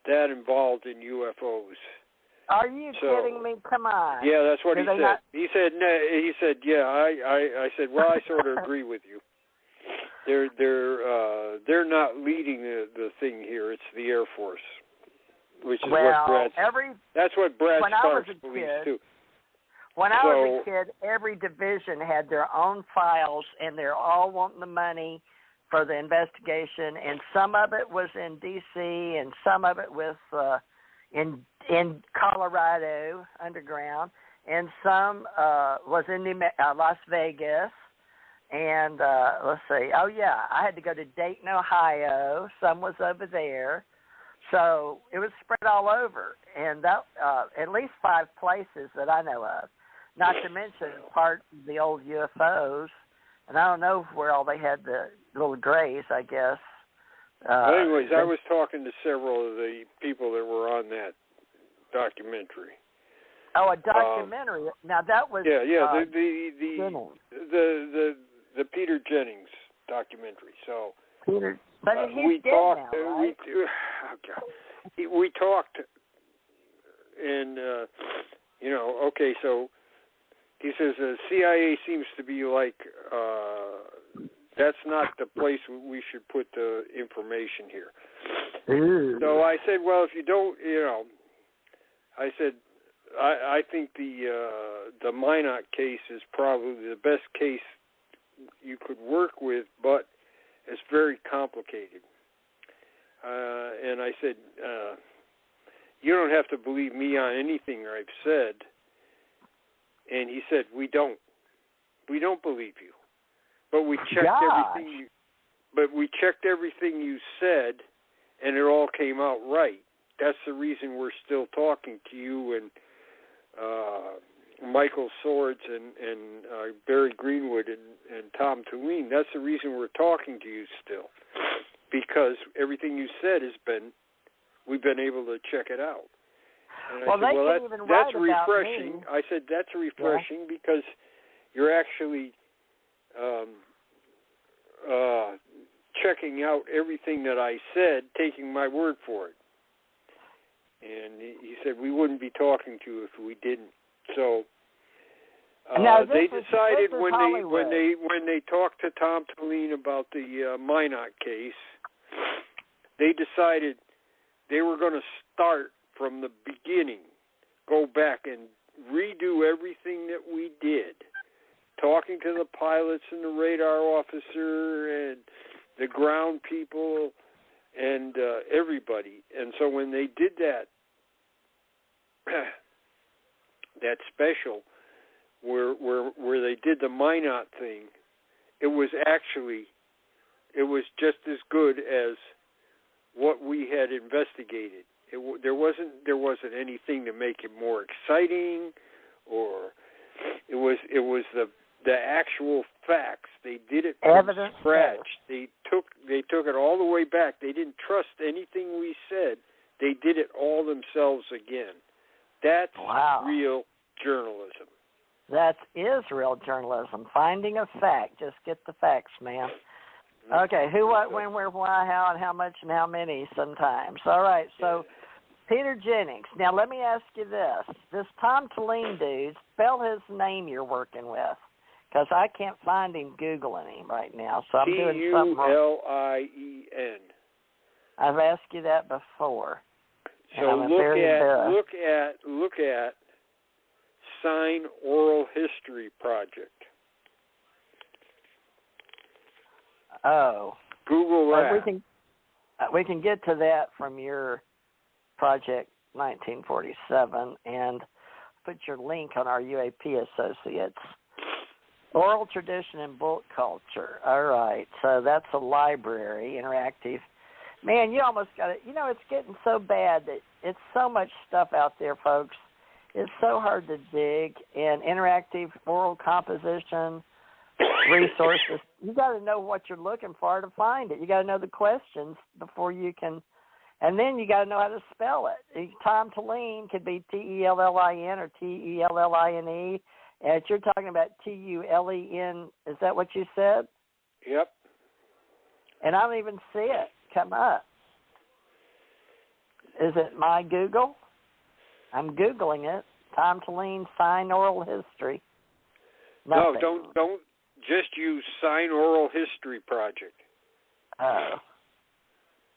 Speaker 5: that involved in UFOs.
Speaker 3: Are you kidding me? Come on.
Speaker 5: Yeah, that's what he said. He said, yeah. I said, well, I sort of agree with you. They're not leading the thing here. It's the Air Force, which is that's what Brad Sparks believes too.
Speaker 3: When I was a kid, every division had their own files, and they're all wanting the money for the investigation, and some of it was in D.C., and some of it was in Colorado underground, and some was in Las Vegas, and let's see, I had to go to Dayton, Ohio. Some was over there, so it was spread all over, and that at least 5 places that I know of. Not to mention part of the old UFOs, and I don't know where all they had the little grays, I guess.
Speaker 5: Anyways, I was talking to several of the people that were on that documentary.
Speaker 3: Oh, a documentary. Now that was
Speaker 5: the Peter Jennings documentary. So
Speaker 3: Peter, but
Speaker 5: we
Speaker 3: dead
Speaker 5: talked.
Speaker 3: Now, right?
Speaker 5: We talked, and okay, so. He says the CIA seems to be like, that's not the place we should put the information here.
Speaker 3: Ooh.
Speaker 5: So I said, well, if you don't, I said, I think the Minot case is probably the best case you could work with, but it's very complicated. And I said, you don't have to believe me on anything I've said. And he said, we don't believe you, but we checked everything. We checked everything you said, and it all came out right. That's the reason we're still talking to you and Michael Swords and Barry Greenwood and Tom Tulane. That's the reason we're talking to you still, because everything you said we've been able to check it out. And I said, that's refreshing. I said, that's refreshing because you're actually checking out everything that I said, taking my word for it. said we wouldn't be talking to you if we didn't. So they decided when they talked to Tom Tulane about the Minot case, they decided they were going to start from the beginning, go back and redo everything that we did, talking to the pilots and the radar officer and the ground people and everybody. And so when they did that special where they did the Minot thing, it was just as good as what we had investigated. There wasn't anything to make it more exciting, or it was the actual facts. They did it from scratch. They took it all the way back. They didn't trust anything we said. They did it all themselves again. That's real journalism.
Speaker 3: That is real journalism. Finding a fact. Just get the facts, man. Okay, who, what, when, where, why, how, and how much, and how many sometimes. All right, so Peter Jennings. Now, let me ask you this. This Tom Tulane dude, spell his name you're working with, because I can't find him Googling him right now, so I'm doing something wrong.
Speaker 5: Tulien.
Speaker 3: I've asked you that before.
Speaker 5: So look at Sign Oral History Project.
Speaker 3: Oh.
Speaker 5: Google that.
Speaker 3: We can get to that from your Project 1947 and put your link on our UAP Associates. Oral Tradition and Book Culture. All right. So that's a library, interactive. Man, you almost got it. You know, it's getting so bad that it's so much stuff out there, folks. It's so hard to dig. And interactive oral composition, resources. You got to know what you're looking for to find it. You got to know the questions before you can, and then you got to know how to spell it. Tom Tulane could be Tellin or Telline. And you're talking about Tulen. Is that what you said?
Speaker 5: Yep. And
Speaker 3: I don't even see it come up. Is it my Google? I'm Googling it. Tom Tulane, Sign Oral History. Nothing.
Speaker 5: No, don't. Just use Sign Oral History Project.
Speaker 3: Oh.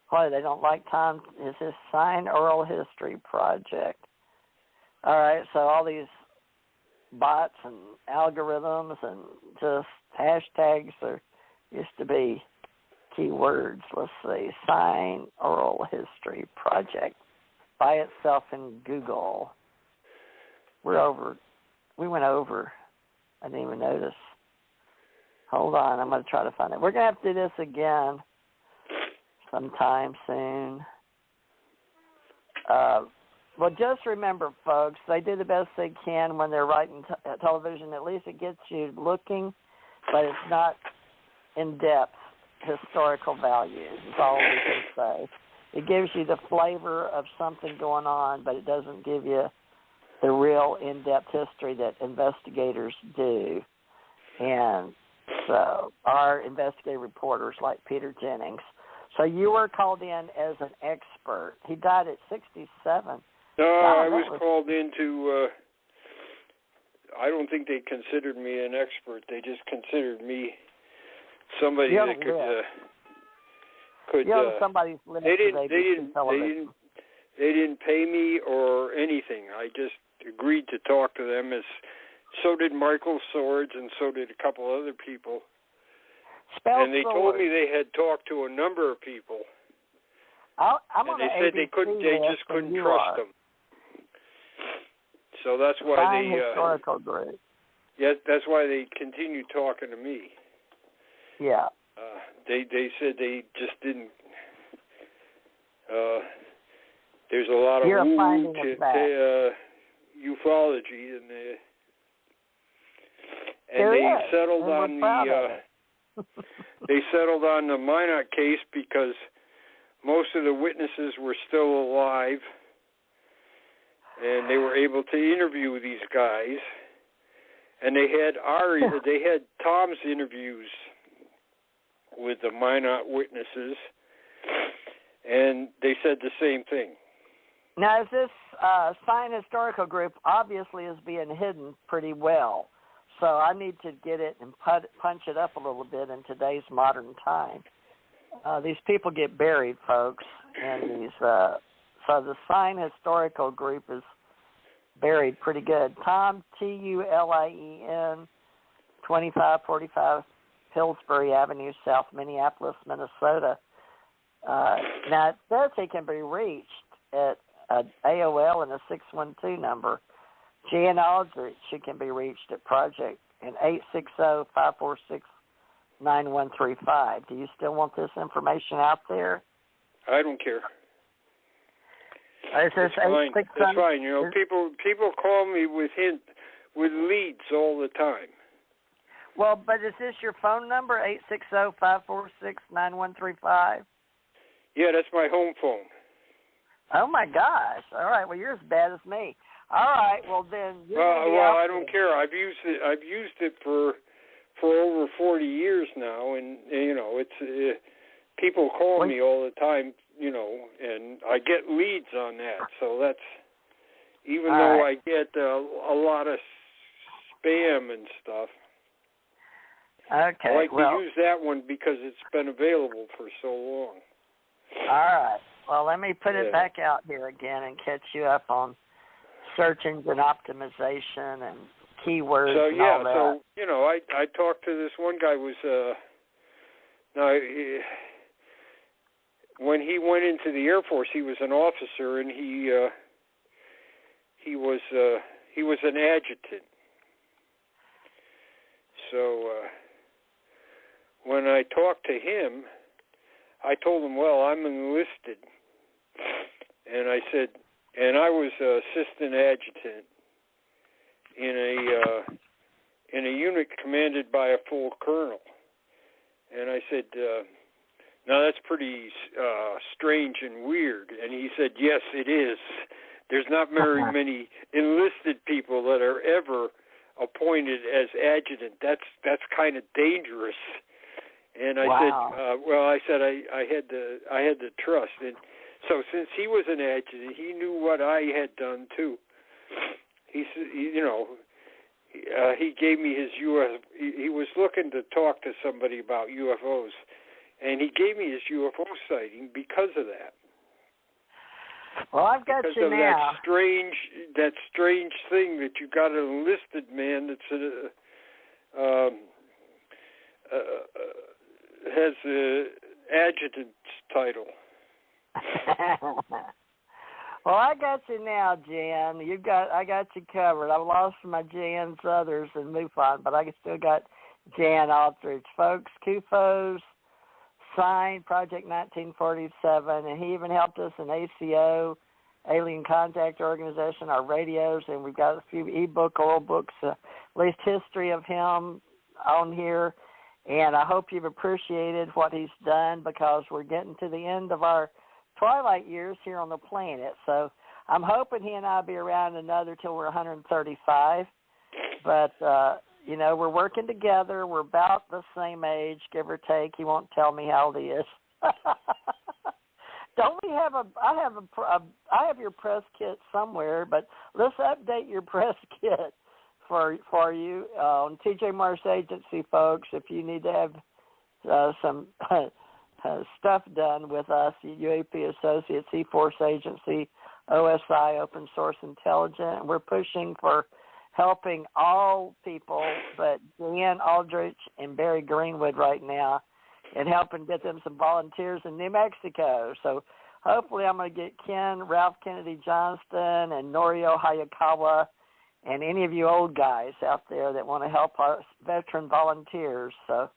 Speaker 3: Why, they don't like Tom? Is this Sign Oral History Project? All right, so all these bots and algorithms and just hashtags, there used to be keywords. Let's see. Sign Oral History Project. By itself in Google. We went over. I didn't even notice. Hold on, I'm going to try to find it. We're going to have to do this again sometime soon. Well, just remember, folks, they do the best they can when they're writing television. At least it gets you looking, but it's not in-depth historical values. Is all we can say. It gives you the flavor of something going on, but it doesn't give you the real in-depth history that investigators do. And so our investigative reporters like Peter Jennings. So you were called in as an expert. He died at 67.
Speaker 5: No, I was called in to, I don't think they considered me an expert. They just considered me somebody that could
Speaker 3: somebody's
Speaker 5: they didn't pay me or anything. I just agreed to talk to them. So did Michael Swords, and so did a couple other people. And they told me they had talked to a number of people. And they said they just couldn't trust them. So that's why
Speaker 3: historical group.
Speaker 5: Yeah, that's why they continued talking to me.
Speaker 3: Yeah.
Speaker 5: They said they just didn't. There's a lot of ufology, and they settled on they settled on the Minot case because most of the witnesses were still alive, and they were able to interview these guys, and they had Tom's interviews with the Minot witnesses, and they said the same thing.
Speaker 3: Now, this Sign Historical Group obviously is being hidden pretty well, so I need to get it and punch it up a little bit in today's modern time. These people get buried, folks, and these. So the Sign Historical Group is buried pretty good. Tom, Tulien, 2545 Pillsbury Avenue, South Minneapolis, Minnesota. Now, it says he can be reached at AOL and a 612 number. Jan Aldrich, she can be reached at Project in 860-546-9135. Do you still want this information out there?
Speaker 5: I don't care.
Speaker 3: It's
Speaker 5: fine. It's fine. You know, people call me with leads all the time.
Speaker 3: Well, but is this your phone number, 860-546-9135?
Speaker 5: Yeah, that's my home phone.
Speaker 3: Oh my gosh! All right, well you're as bad as me. All right, well then.
Speaker 5: Well, I don't care. I've used it for over 40 years now, and you know, it's people call me all the time, you know, and I get leads on that. So that's even though I get a lot of spam and stuff.
Speaker 3: Okay.
Speaker 5: I like to use that one because it's been available for so long.
Speaker 3: All right. Well, let me put it back out here again and catch you up on search engine optimization and keywords and all that.
Speaker 5: So you know, I talked to this one guy when he went into the Air Force, he was an officer, and he was an adjutant. So when I talked to him, I told him, well, I'm enlisted. And I said, and I was assistant adjutant in a unit commanded by a full colonel. And I said, now that's pretty strange and weird. And he said, yes, it is. There's not very many enlisted people that are ever appointed as adjutant. That's kind of dangerous. And I said, I had to trust. And so since he was an adjutant, he knew what I had done too. He said, you know, he gave me his he was looking to talk to somebody about UFOs, and he gave me his UFO sighting because of that.
Speaker 3: Well, I've got
Speaker 5: because
Speaker 3: you
Speaker 5: of
Speaker 3: now.
Speaker 5: That strange thing that you got an enlisted man that's has an adjutant's title.
Speaker 3: Well, I got you now, Jan. I got you covered. I've lost my Jan's others and MUFON, but I still got Jan Aldrich. Folks, CUFOS, signed Project 1947, and he even helped us in ACO, Alien Contact Organization, our radios, and we've got a few e-book, oral books, at least history of him on here. And I hope you've appreciated what he's done, because we're getting to the end of our twilight years here on the planet. So I'm hoping he and I will be around another till we're 135. But, you know, we're working together. We're about the same age, give or take. He won't tell me how old he is. Don't we have I have your press kit somewhere, but let's update your press kit for you on TJ Marsh Agency, folks. If you need to have some stuff done with us, UAP Associates, E-Force Agency, OSI, Open Source Intelligence. We're pushing for helping all people but Jan Aldrich and Barry Greenwood right now, and helping get them some volunteers in New Mexico. So hopefully I'm going to get Ken, Ralph Kennedy Johnston, and Norio Hayakawa, and any of you old guys out there that want to help our veteran volunteers. So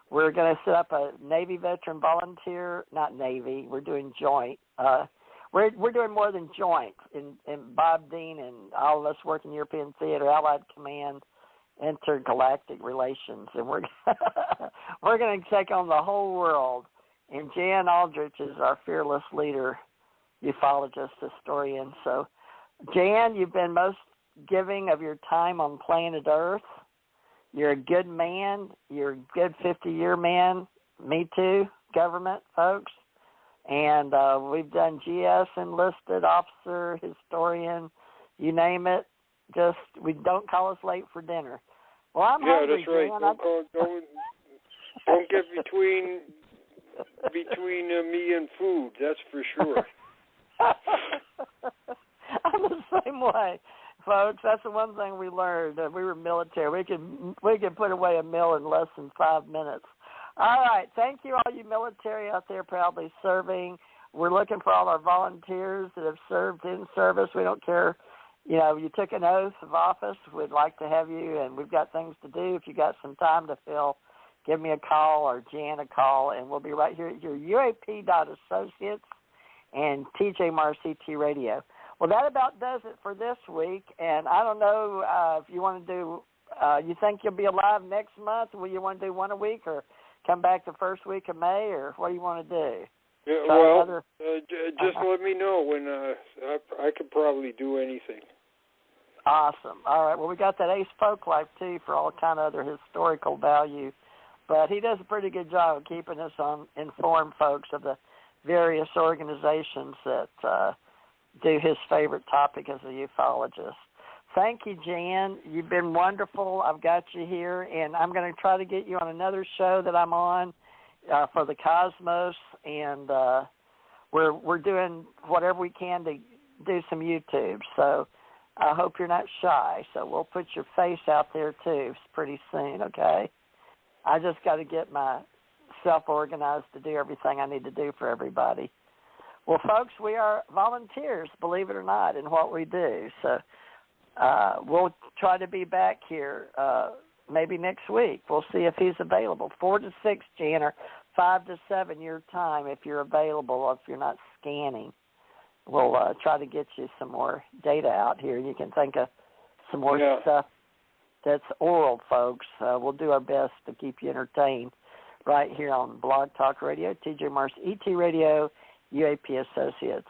Speaker 3: we're going to set up a Navy veteran volunteer, not Navy, we're doing joint. We're doing more than joint. And Bob Dean and all of us work in European Theater, Allied Command, Intergalactic Relations. And we're going to take on the whole world. And Jan Aldrich is our fearless leader, ufologist, historian. So, Jan, you've been most giving of your time on planet Earth. You're a good man. You're a good 50-year man. Me too, government folks. And we've done GS, enlisted officer, historian, you name it. Just we don't call us late for dinner. Well, I'm hungry,
Speaker 5: that's right.
Speaker 3: Jan.
Speaker 5: Don't get between me and food. That's for sure.
Speaker 3: I'm the same way, folks. That's the one thing we learned. We were military. We could put away a meal in less than 5 minutes. All right. Thank you, all you military out there proudly serving. We're looking for all our volunteers that have served in service. We don't care. You know, you took an oath of office. We'd like to have you, and we've got things to do. If you got some time to fill, give me a call or Jan a call, and we'll be right here at your UAP.associates and TJ Mars CT Radio. Well, that about does it for this week, and I don't know if you want to do, you think you'll be alive next month? Will you want to do one a week or come back the first week of May, or what do you want to do?
Speaker 5: Yeah, just let me know when I could probably do anything.
Speaker 3: Awesome. All right. Well, we got that Ace Folklife, too, for all kind of other historical value. But he does a pretty good job of keeping us informed, folks, of the various organizations that do his favorite topic as a ufologist. Thank you, Jan. You've been wonderful. I've got you here, and I'm going to try to get you on another show that I'm on for the Cosmos, and we're doing whatever we can to do some YouTube. So I hope you're not shy. So we'll put your face out there, too, pretty soon, okay? I just got to get myself organized to do everything I need to do for everybody. Well, folks, we are volunteers, believe it or not, in what we do. So we'll try to be back here maybe next week. We'll see if he's available. 4 to 6, Jan, or 5 to 7 your time if you're available or if you're not scanning. We'll try to get you some more data out here. You can think of some more stuff that's oral, folks. We'll do our best to keep you entertained right here on Blog Talk Radio, TJ Mars ET Radio, UAP Associates.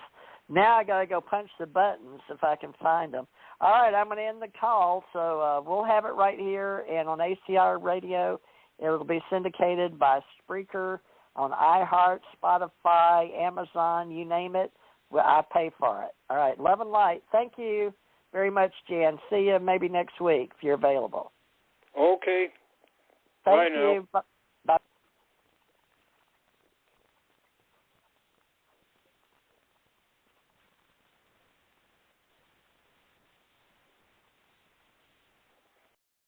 Speaker 3: Now I got to go punch the buttons if I can find them. All right, I'm going to end the call, so we'll have it right here, and on ACIR Radio, it will be syndicated by Spreaker, on iHeart, Spotify, Amazon, you name it. Well, I pay for it. All right, love and light. Thank you very much, Jan. See you maybe next week if you're available.
Speaker 5: Okay.
Speaker 3: Thank you.